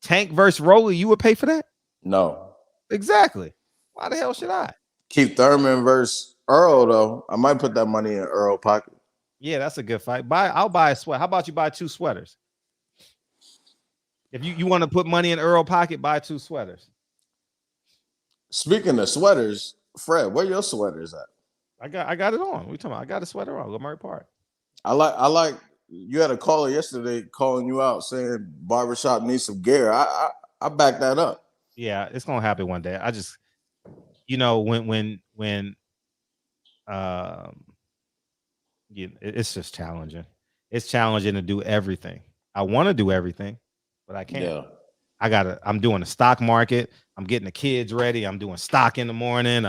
Tank versus Rolly, you would pay for that? No. Exactly. Why the hell should I? Keith Thurman versus Earl, though. I might put that money in Earl pocket. Yeah, that's a good fight. I'll buy a sweater. How about you buy 2 sweaters? If you want to put money in Earl pocket, buy 2 sweaters. Speaking of sweaters, Fred, where your sweaters at? I got it on. We talking about? I got a sweater on. Lamar Park. I like. You had a caller yesterday calling you out saying barbershop needs some gear. I back that up. Yeah, it's gonna happen one day. I just, you know, when it's just challenging. It's challenging to do everything. I want to do everything, but I can't. Yeah. I'm doing the stock market. I'm getting the kids ready. I'm doing stock in the morning.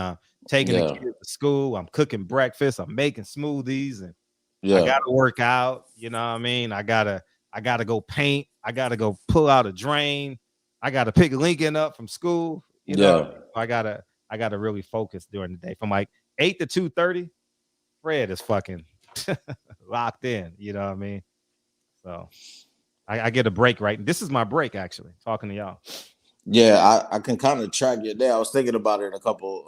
Taking the kids to school. I'm cooking breakfast. I'm making smoothies, and I gotta work out. You know what I mean? I gotta go paint. I gotta go pull out a drain. I gotta pick Lincoln up from school. You know, I gotta really focus during the day from like 8 to 2:30. Fred is fucking locked in. You know what I mean? So I get a break right. This is my break, actually, talking to y'all. Yeah, I can kind of track your day. I was thinking about it a couple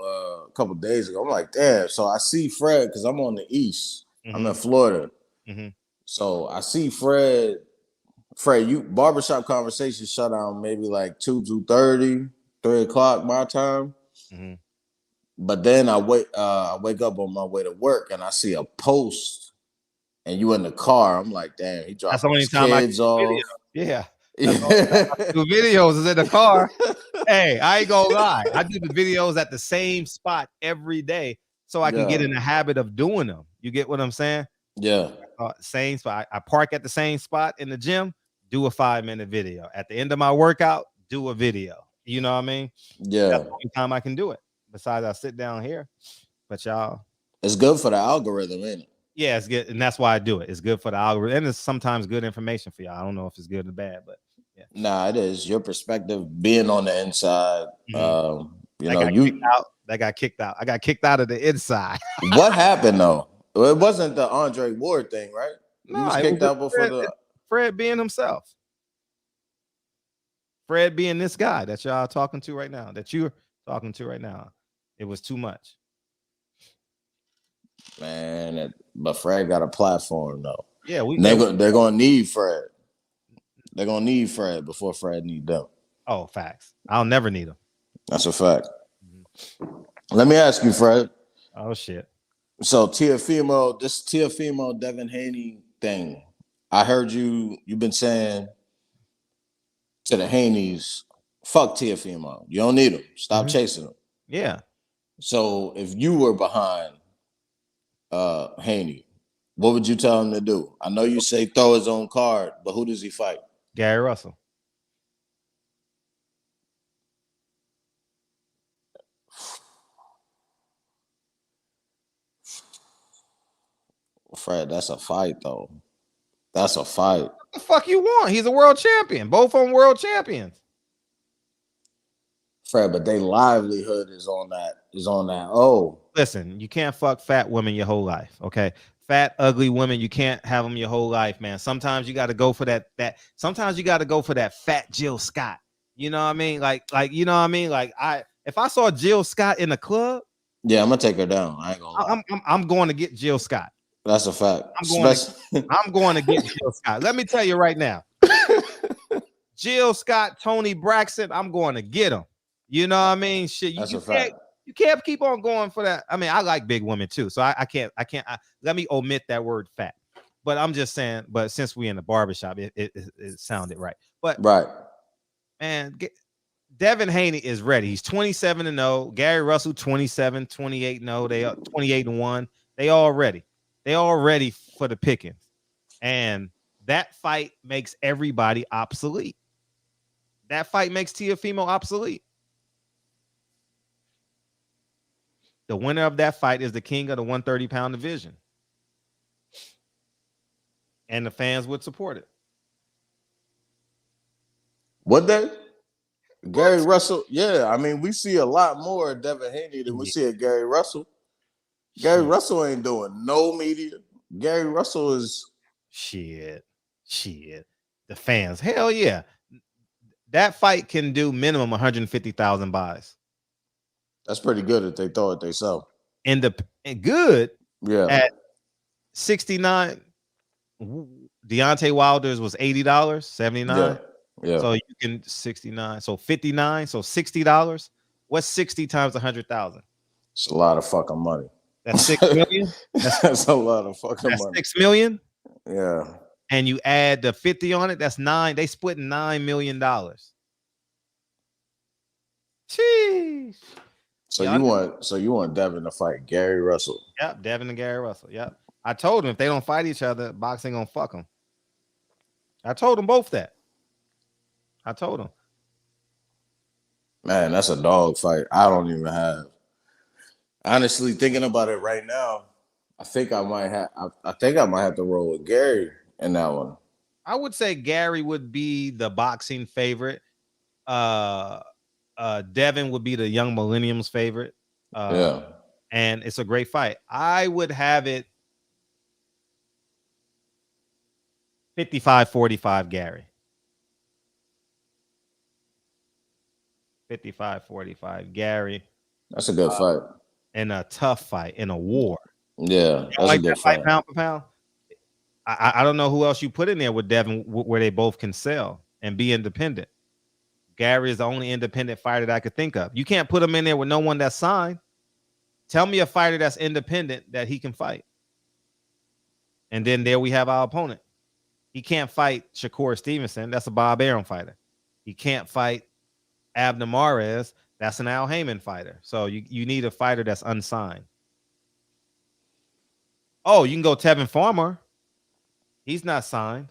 days ago. I'm like, damn. So I see Fred because I'm on the East. Mm-hmm. I'm in Florida. Mm-hmm. So I see Fred. Fred, you barbershop conversation shut down maybe like 2:30, 3 o'clock my time. Mm-hmm. But then I wake up on my way to work and I see a post. And you in the car, I'm like, damn, he dropped his kids off. Yeah. The videos is in the car. Hey, I ain't gonna lie. I do the videos at the same spot every day so I can get in the habit of doing them. You get what I'm saying? Yeah. Same spot. I park at the same spot in the gym, do a 5-minute video. At the end of my workout, do a video. You know what I mean? Yeah. That's the only time I can do it. Besides, I sit down here. But y'all, it's good for the algorithm, ain't it? Yeah, it's good, and that's why I do it. It's good for the algorithm, and it's sometimes good information for y'all. I don't know if it's good or bad, but yeah. Nah, it is. Your perspective, being on the inside. Mm-hmm. That got kicked out. I got kicked out of the inside. What happened though? It wasn't the Andre Ward thing, right? No, he was kicked out before Fred being himself. Fred being this guy that y'all talking to right now, that you're talking to right now, it was too much. Man, but Fred got a platform though. Yeah, they're gonna need Fred. They're gonna need Fred before Fred need them. Oh, facts. I'll never need him. That's a fact. Let me ask you, Fred. Oh shit. So Teofimo Devin Haney thing. I heard you've been saying to the Haneys, fuck Teofimo. You don't need him. Stop chasing him. Yeah. So if you were behind Haney, what would you tell him to do? I know you say throw his own card, but who does he fight? Gary Russell. Fred, that's a fight though. That's a fight. What the fuck you want? He's a world champion. Both of them world champions. Fred, but their livelihood is on that. Oh, listen, you can't fuck fat women your whole life. Okay, fat, ugly women, you can't have them your whole life, man. Sometimes you got to go for that. Sometimes you got to go for that fat Jill Scott. You know what I mean? Like you know what I mean? Like if I saw Jill Scott in the club, yeah, I'm gonna take her down. I ain't gonna lie. I'm going to get Jill Scott. That's a fact. I'm going to get Jill Scott. Let me tell you right now, Jill Scott, Tony Braxton, I'm going to get them. You know what I mean? Shit, you can't keep on going for that. I mean, I like big women too, so I can't. Let me omit that word fat. But I'm just saying. But since we in the barbershop, it sounded right. But right, man, Devin Haney is ready. He's 27-0. Gary Russell 27, 28-0. They are 28-1. They all ready. They all ready for the pickings, and that fight makes everybody obsolete. That fight makes Teofimo obsolete. The winner of that fight is the king of the 130-pound division. And the fans would support it. Would they? Gary Russell, yeah. I mean, we see a lot more of Devin Haney than we see of Gary Russell. Gary Russell ain't doing no media. Gary Russell is... Shit. The fans, hell yeah. That fight can do minimum 150,000 buys. That's pretty good if they throw it themselves. And good. Yeah. At 69, Deontay Wilder's was $80, 79. Yeah. So you can 69. So 59. So $60. What's 60 times 100,000? It's a lot of fucking money. That's 6 million. That's a lot of fucking money. 6 million. Yeah. And you add the 50 on it, that's 9. They split $9 million. Jeez. So you want Devin to fight Gary Russell? Yep, Devin and Gary Russell. Yep. I told him if they don't fight each other, boxing gonna fuck them. I told them both that. I told them. Man, that's a dog fight. I don't even have. Honestly, thinking about it right now, I think I might have to roll with Gary in that one. I would say Gary would be the boxing favorite. Devin would be the young millennium's favorite. Yeah. And it's a great fight. I would have it 55-45 Gary. 55-45 Gary. That's a good fight. In a tough fight, in a war. Yeah, that's a good fight. Pound for pound. I don't know who else you put in there with Devin where they both can sell and be independent. Gary is the only independent fighter that I could think of. You can't put him in there with no one that's signed. Tell me a fighter that's independent that he can fight. And then there we have our opponent. He can't fight Shakur Stevenson. That's a Bob Arum fighter. He can't fight Abner Mares. That's an Al Haymon fighter. So you need a fighter that's unsigned. Oh, you can go Tevin Farmer. He's not signed.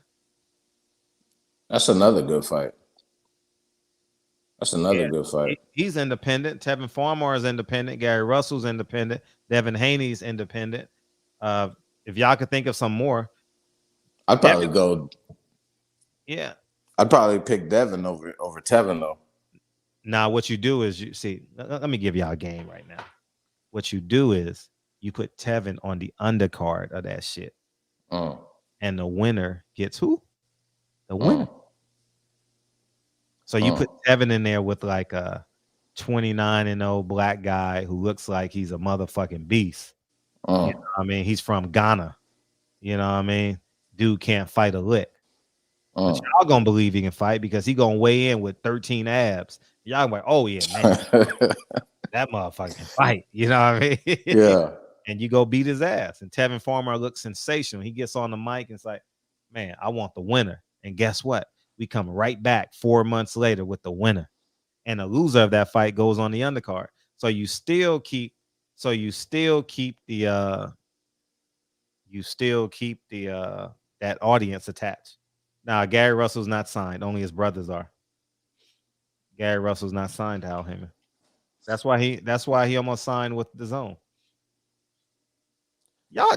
That's another good fight. That's another good fight. He's independent. Tevin Farmer is independent. Gary Russell's independent. Devin Haney's independent. If y'all could think of some more, I'd probably go. Yeah, I'd probably pick Devin over Tevin though. Now, what you do is you see. Let me give y'all a game right now. What you do is you put Tevin on the undercard of that shit, and the winner gets who? The winner. So you put Tevin in there with like a 29-0 black guy who looks like he's a motherfucking beast. You know what I mean? He's from Ghana. You know what I mean? Dude can't fight a lick. But y'all gonna believe he can fight because he gonna weigh in with 13 abs. Y'all like, oh yeah, man, that motherfucker can fight. You know what I mean? Yeah. And you go beat his ass. And Tevin Farmer looks sensational. He gets on the mic and it's like, man, I want the winner. And guess what? We come right back 4 months later with the winner. And the loser of that fight goes on the undercard. So you still keep the that audience attached. Now, Gary Russell's not signed. Only his brothers are. Gary Russell's not signed to Al Haymon. That's why he almost signed with the Zone.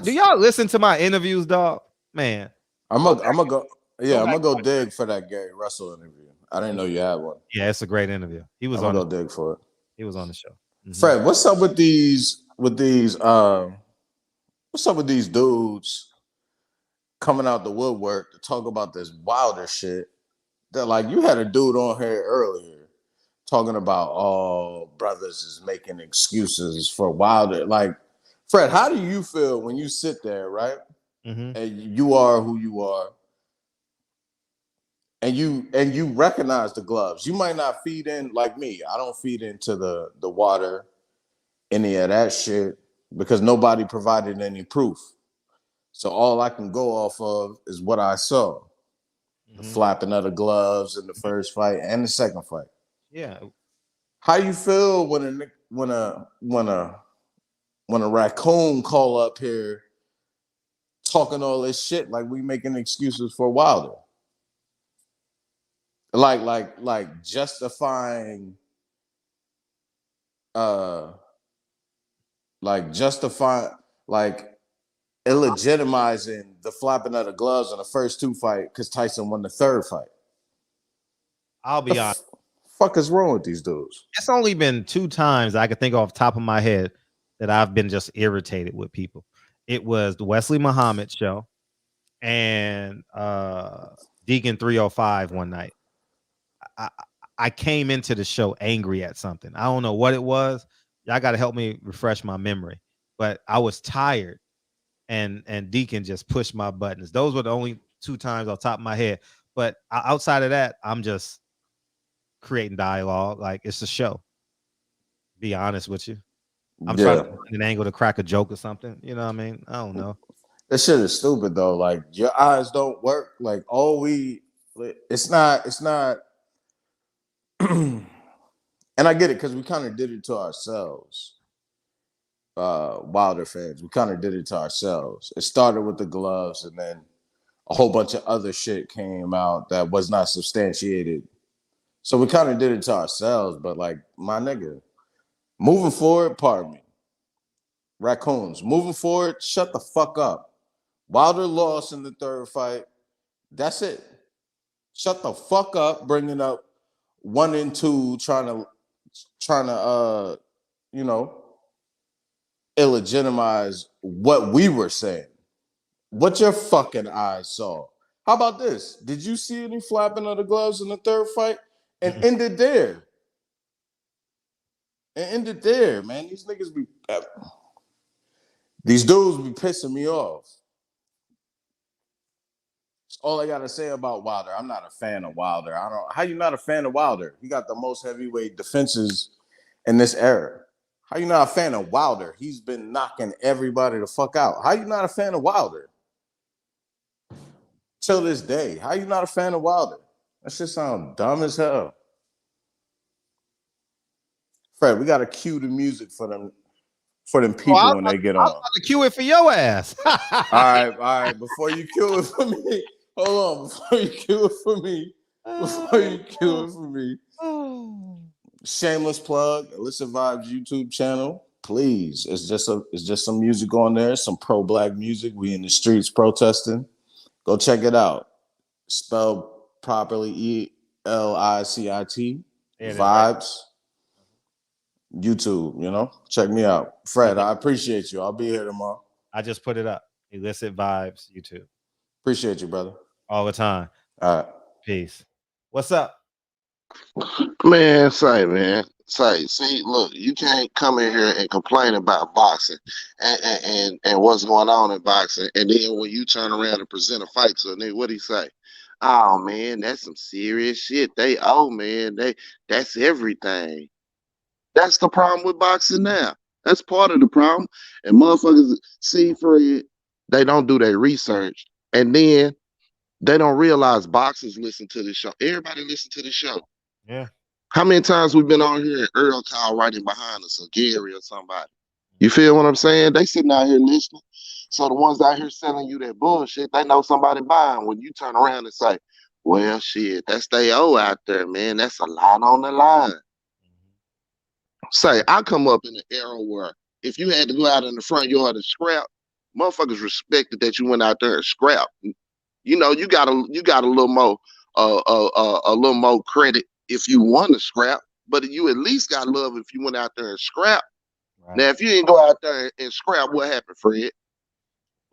Do y'all listen to my interviews, dog? Man, I'm gonna go dig for that Gary Russell interview. I didn't know you had one. Yeah, it's a great interview. He was I'm gonna go dig for it. He was on the show. Fred, what's up with these dudes coming out the woodwork to talk about this Wilder shit? That like you had a dude on here earlier talking about brothers is making excuses for Wilder. Like, Fred, how do you feel when you sit there, right? And you are who you are, and you recognize the gloves. You might not feed in like me. I don't feed into the water, any of that shit, because nobody provided any proof. So all I can go off of is what I saw. The flapping of the gloves in the first fight and the second fight. Yeah. How you feel when a raccoon call up here talking all this shit like we making excuses for Wilder? Like justifying illegitimizing the flapping of the gloves in the first two fights because Tyson won the third fight. I'll be honest. Fuck is wrong with these dudes? It's only been 2 times I could think off the top of my head that I've been just irritated with people. It was the Wesley Muhammad show and Deacon 305 one night. I came into the show angry at something. I don't know what it was. Y'all got to help me refresh my memory. But I was tired, and Deacon just pushed my buttons. Those were the only 2 times off the top of my head. But outside of that, I'm just creating dialogue. Like, it's a show. Be honest with you. I'm trying to find an angle to crack a joke or something. You know what I mean? I don't know. That shit is stupid though. Like, your eyes don't work. Like, it's not. And I get it because we kind of did it to ourselves. Wilder fans, we kind of did it to ourselves. It started with the gloves, and then a whole bunch of other shit came out that was not substantiated. So we kind of did it to ourselves. But like, my nigga, moving forward, pardon me, raccoons, moving forward, shut the fuck up. Wilder lost in the third fight. That's it. Shut the fuck up, bringing up 1 and 2, trying to illegitimize what we were saying. What your fucking eyes saw. How about this? Did you see any flapping of the gloves in the third fight? And ended there. Man. These dudes be pissing me off. That's all I gotta say about Wilder. I'm not a fan of Wilder. How you not a fan of Wilder? He got the most heavyweight defenses in this era. How you not a fan of Wilder? He's been knocking everybody the fuck out. How you not a fan of Wilder? Till this day. How you not a fan of Wilder? That shit sound dumb as hell. Fred, we gotta cue the music for them people when they get on. I'm about to cue it for your ass. All right. Before you cue it for me, hold on. Before you cue it for me, shameless plug, Illicit Vibes YouTube channel. Please, it's just some music on there, some pro-black music. We in the streets protesting. Go check it out. Spelled properly, ELICIT. Yeah, Vibes. Right. YouTube, check me out. Fred, I appreciate you. I'll be here tomorrow. I just put it up. Illicit Vibes YouTube. Appreciate you, brother. All the time. All right. Peace. What's up? Man, see, look, you can't come in here and complain about boxing and what's going on in boxing, and then when you turn around and present a fight to a nigga, what do he say? Oh man, that's some serious shit. That's everything. That's the problem with boxing now. That's part of the problem. And motherfuckers see for it, they don't do their research, and then they don't realize boxers listen to the show. Everybody listen to the show. Yeah. How many times we've been on here and Earl call right in behind us, or Gary or somebody? You feel what I'm saying? They sitting out here listening. So the ones out here selling you that bullshit, they know somebody buying. When you turn around and say, well, shit, that's they owe out there, man. That's a lot on the line. Say, I come up in an era where if you had to go out in the front yard and scrap, motherfuckers respected that you went out there and scrap. You know, you got a little more a little more credit if you won the scrap, but you at least got love if you went out there and scrap. Right. Now, if you didn't go out there and scrap, what happened, Fred?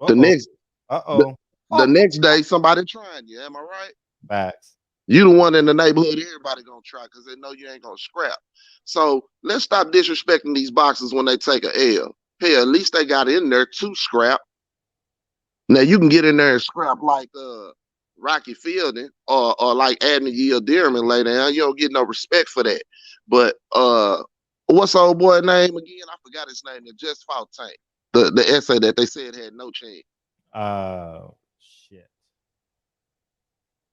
Uh-oh. The next day, somebody trying you. Am I right? Facts. You the one in the neighborhood everybody gonna try because they know you ain't gonna scrap. So let's stop disrespecting these boxers when they take a L. Hey, at least they got in there to scrap. Now you can get in there and scrap like Rocky Fielding or like Admiral Yield Dearman lay down. You don't get no respect for that. But what's the old boy name again? I forgot his name. That just fought Tank. The essay that they said had no chance. Shit.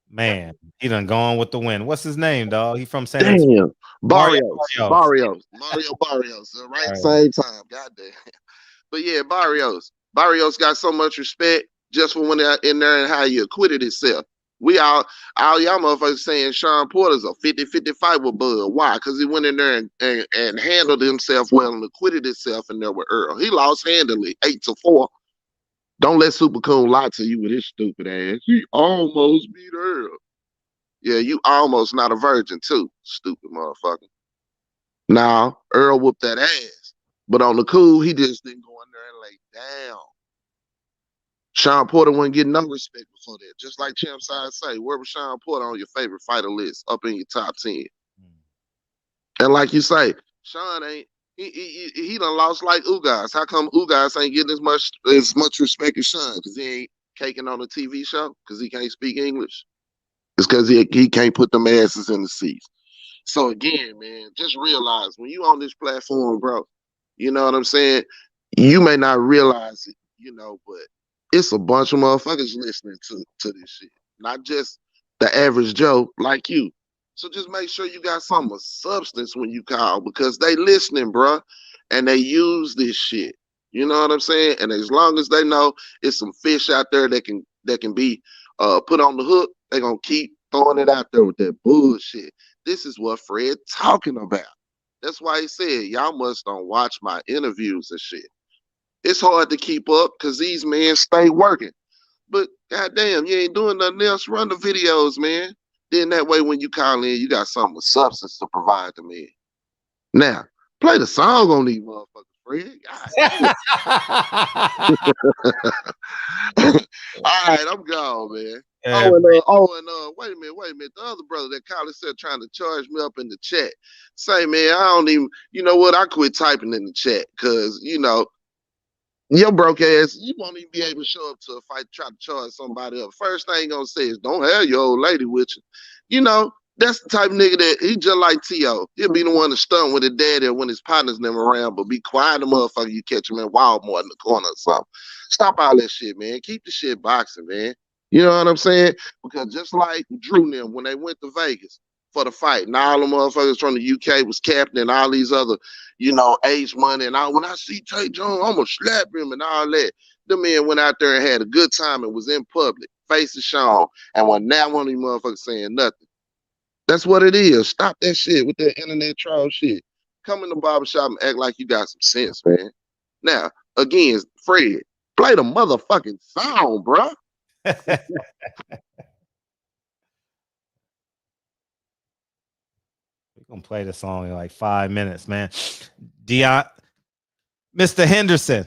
Man, he done gone with the wind. What's his name, dog? He from San Antonio. Damn. Barrios. Mario Barrios. Right? Same time. Goddamn. But yeah, Barrios. Barrios got so much respect just for when they're in there and how he acquitted himself. We all y'all motherfuckers saying Sean Porter's a 50-50 fight with Bud. Why? Because he went in there and handled himself well and acquitted himself in there with Earl. He lost handily, 8-4. Don't let Super Coon lie to you with his stupid ass. He almost beat Earl. Yeah, you almost not a virgin too, stupid motherfucker. Now, Earl whooped that ass. But on the cool, he just didn't go in there and lay down. Sean Porter wasn't getting no respect before that. Just like Champ Side say, where was Sean Porter on your favorite fighter list, up in your top 10? And like you say, Sean ain't, he done lost like Ugas. How come Ugas ain't getting as much respect as Sean? Because he ain't caking on a TV show? Because he can't speak English? It's because he can't put them asses in the seats. So again, man, just realize when you on this platform, bro, you know what I'm saying? You may not realize it, but it's a bunch of motherfuckers listening to this shit. Not just the average Joe like you. So just make sure you got some of substance when you call because they listening, bro. And they use this shit. You know what I'm saying? And as long as they know it's some fish out there that can be put on the hook, they're gonna keep throwing it out there with that bullshit. This is what Fred talking about. That's why he said, y'all must don't watch my interviews and shit. It's hard to keep up because these men stay working. But goddamn, you ain't doing nothing else. Run the videos, man. Then that way when you call in, you got something with substance to provide to me. Now, play the song on these motherfuckers, Fred. All right, I'm gone, man. Wait a minute. The other brother that Kylie said trying to charge me up in the chat. Say, man, I don't even, you know what? I quit typing in the chat because, your broke ass, you won't even be able to show up to a fight, try to charge somebody up. First thing gonna say is, don't have your old lady with you. That's the type of nigga that he just like T.O. He'll be the one to stunt with his daddy when his partner's never around, but be quiet, the motherfucker, you catch him in Walmart in the corner or something. Stop all that shit, man. Keep the shit boxing, man. You know what I'm saying? Because just like Drew and them, when they went to Vegas for the fight, and all the motherfuckers from the UK was captain and all these other, age money, and when I see Tay Jones, I'm gonna slap him and all that. The man went out there and had a good time and was in public, faces shown, and when now one of these motherfuckers saying nothing. That's what it is. Stop that shit with that internet troll shit. Come in the barbershop and act like you got some sense, man. Now, again, Fred, play the motherfucking song, bro. We're gonna play the song in like 5 minutes, man. Mr. Henderson.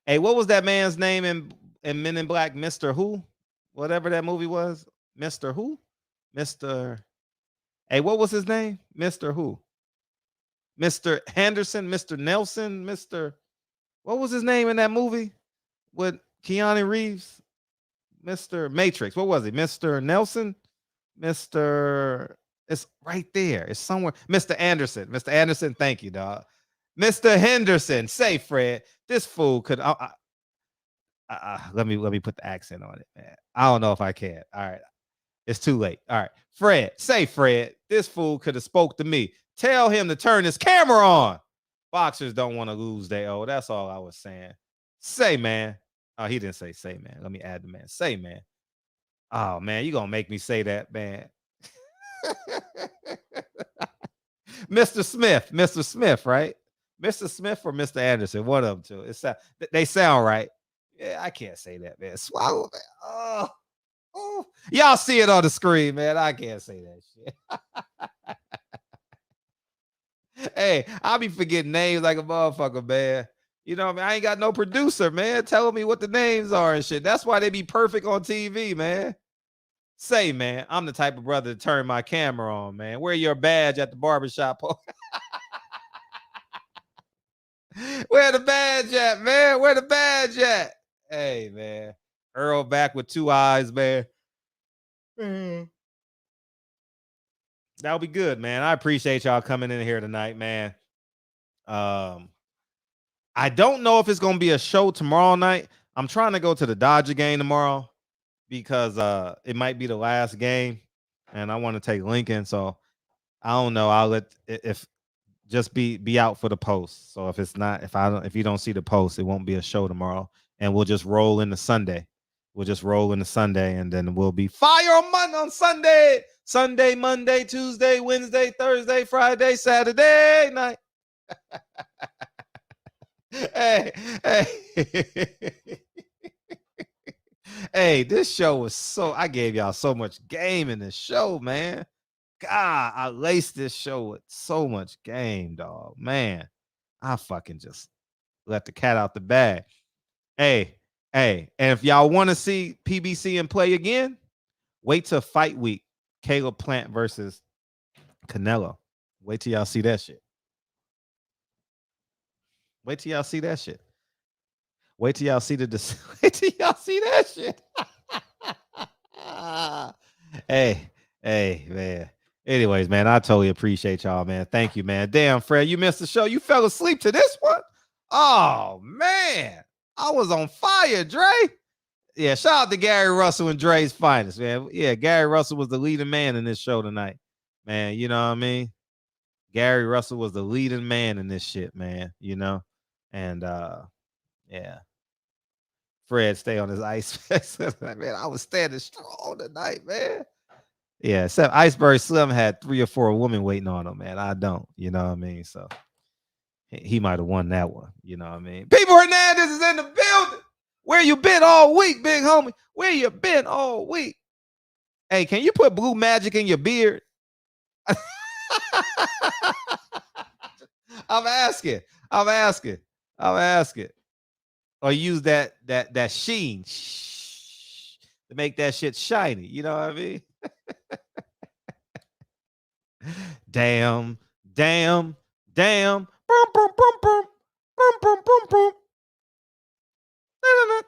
Hey, what was that man's name in Men in Black? Mr. Who? Whatever that movie was. Mr. Who? Mr. Hey, what was his name? Mr. Who? Mr. Henderson, Mr. Nelson, Mr. What was his name in that movie with Keanu Reeves? Mr. Matrix. What was it? Mr. Nelson? Mr. It's right there. It's somewhere. Mr. Anderson. Mr. Anderson, thank you, dog. Mr. Henderson. Say, Fred, this fool could let me put the accent on it, man. I don't know if I can. All right. It's too late. All right. Fred, say, Fred, this fool could have spoke to me. Tell him to turn his camera on. Boxers don't want to lose their O. That's all I was saying. Say, man. Oh, he didn't say, man. Let me add the man. Say, man. Oh, man, you going to make me say that, man. Mr. Smith, right? Mr. Smith or Mr. Anderson, one of them two. They sound right. Yeah, I can't say that, man. Swallow, man. Oh, y'all see it on the screen, man. I can't say that shit. Hey, I'll be forgetting names like a motherfucker, man. You know what I mean? I ain't got no producer, man, telling me what the names are and shit. That's why they be perfect on TV, man. Say, man, I'm the type of brother to turn my camera on, man. Wear your badge at the barbershop. Where the badge at, man? Where the badge at? Hey, man. Earl back with 2 eyes, man. That'll be good, man. I appreciate y'all coming in here tonight, man. I don't know if it's gonna be a show tomorrow night. I'm trying to go to the Dodger game tomorrow because it might be the last game, and I want to take Lincoln. So I don't know. I'll let if just be out for the post. So if you don't see the post, it won't be a show tomorrow, and we'll just roll into Sunday. And then we'll be fire on Sunday. Sunday, Monday, Tuesday, Wednesday, Thursday, Friday, Saturday night. Hey. Hey, this show was I gave y'all so much game in this show, man. God, I laced this show with so much game, dog. Man, I fucking just let the cat out the bag. Hey, and if y'all want to see PBC and play again, wait till fight week. Caleb Plant versus Canelo. Wait till y'all see that shit. Wait till y'all see that shit. Wait till y'all see that shit. Hey, man. Anyways, man, I totally appreciate y'all, man. Thank you, man. Damn, Fred, you missed the show. You fell asleep to this one? Oh, man. I was on fire, Dre. Yeah, shout out to Gary Russell and Dre's finest, man. Yeah, Gary Russell was the leading man in this show tonight, man. You know what I mean? Gary Russell was the leading man in this shit, man. You know? And, yeah. Fred, stay on his ice. Man, I was standing strong tonight, man. Yeah, except Iceberg Slim had 3 or 4 women waiting on him, man. I don't, you know what I mean? So he might have won that one, you know what I mean? People Hernandez is in the building. Where you been all week, big homie? Where you been all week? Hey, can you put blue magic in your beard? I'm asking. Or use that sheen to make that shit shiny. You know what I mean? Damn. Boom, boom, boom, boom. Boom, boom, boom, boom. I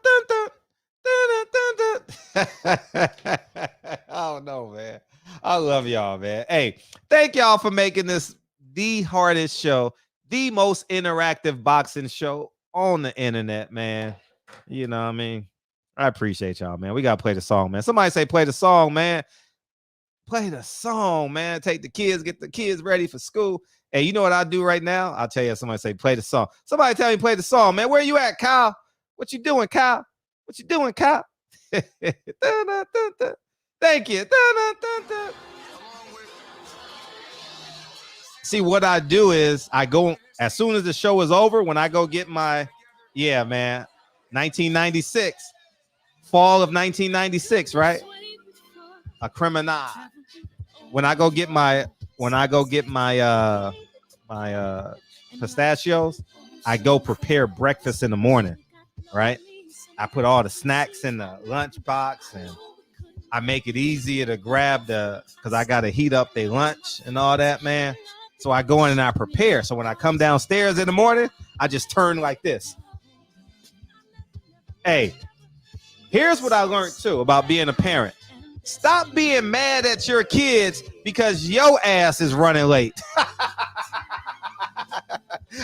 don't know, man. I love y'all, man. Hey, thank y'all for making this the hardest show, the most interactive boxing show on the internet, man. You know what I mean? I appreciate y'all, man. We got to play the song, man. Somebody say play the song, man. Play the song, man. Get the kids ready for school. Hey, you know what I do right now? I'll tell you. Somebody say play the song. Somebody tell me play the song, man. Where you at, Kyle? What you doing, Kyle? Thank you. See, what I do is I go as soon as the show is over, when I go get my 1996, fall of 1996, right? A criminal. When I go get my pistachios, I go prepare breakfast in the morning, right? I put all the snacks in the lunch box and I make it easier to grab because I got to heat up their lunch and all that, man. So I go in and I prepare. So when I come downstairs in the morning, I just turn like this. Hey, here's what I learned too about being a parent. Stop being mad at your kids because your ass is running late.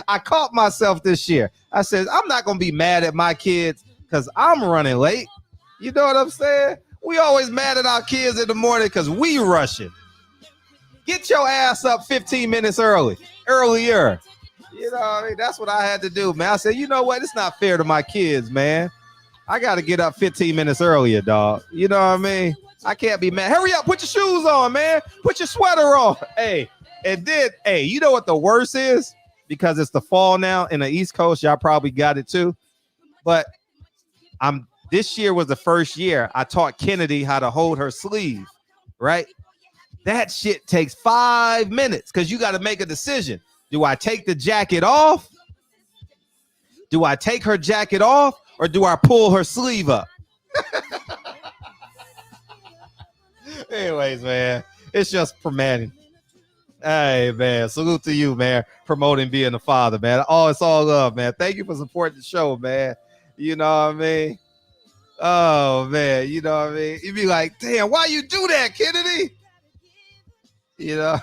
I caught myself this year. I said, I'm not going to be mad at my kids because I'm running late. You know what I'm saying? We always mad at our kids in the morning because we rushing. Get your ass up 15 minutes earlier. You know what I mean? That's what I had to do, man. I said, you know what? It's not fair to my kids, man. I got to get up 15 minutes earlier, dog. You know what I mean? I can't be mad. Hurry up. Put your shoes on, man. Put your sweater on. Hey, and then, you know what the worst is? Because it's the fall now in the East Coast. Y'all probably got it too. But this year was the first year I taught Kennedy how to hold her sleeve, right? That shit takes 5 minutes because you got to make a decision. Do I take the jacket off? Do I take her jacket off or do I pull her sleeve up? Anyways, man, it's just promoting. Hey, man, salute to you, man, promoting being a father, man. Oh, it's all love, man. Thank you for supporting the show, man. You know what I mean? Oh, man, you know what I mean? You'd be like, damn, why you do that, Kennedy? You know?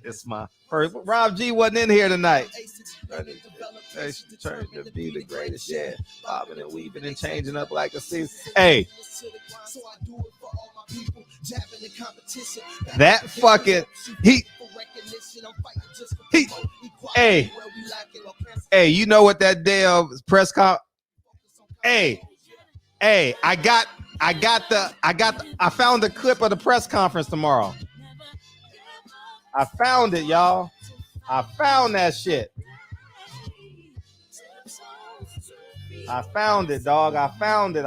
It's my first. Rob G wasn't in here tonight. Trying to be the greatest, yeah. Bobbing and weaving and changing up like a season. Hey. That fucking Hey, you know what that damn press conference? I found the clip of the press conference tomorrow. I found it, y'all. I found that shit. I found it, dog. I found it.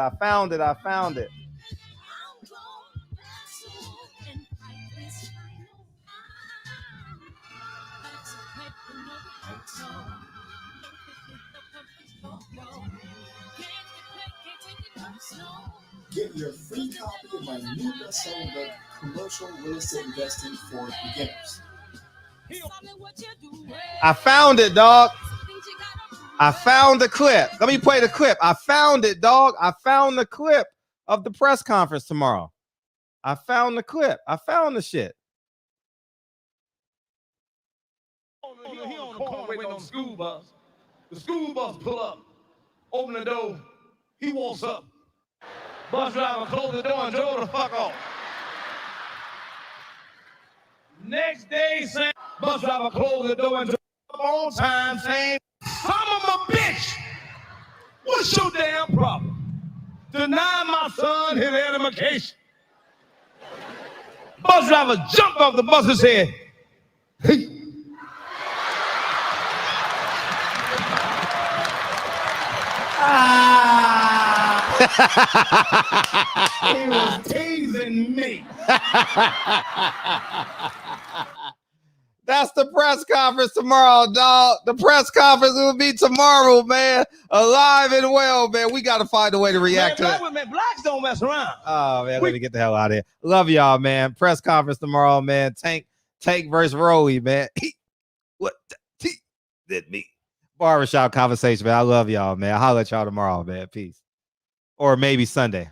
Get your free copy of my new best-selling book, Commercial Real Estate Investing for Beginners. I found it, dog. I found the clip. Let me play the clip. I found it, dog. I found the clip of the press conference tomorrow. I found the clip. I found the shit. He on the corner waiting on the school bus. The school bus pull up, open the door. He walks up. Bus driver close the door and drove the fuck off. Next day, same bus driver closed the door and drove on time, saying, "I'm a bitch. What's your damn problem? Deny my son his education." Bus driver jumped off the bus and said, "Hey." He was teasing me. That's the press conference tomorrow, dog. The press conference will be tomorrow, man. Alive and well, man. We got to find a way to react to that. Blacks don't mess around. Oh, man, let me get the hell out of here. Love y'all, man. Press conference tomorrow, man. Tank versus Roey, man. What? Did me. Barbershop conversation, man. I love y'all, man. I'll holler at y'all tomorrow, man. Peace. Or maybe Sunday.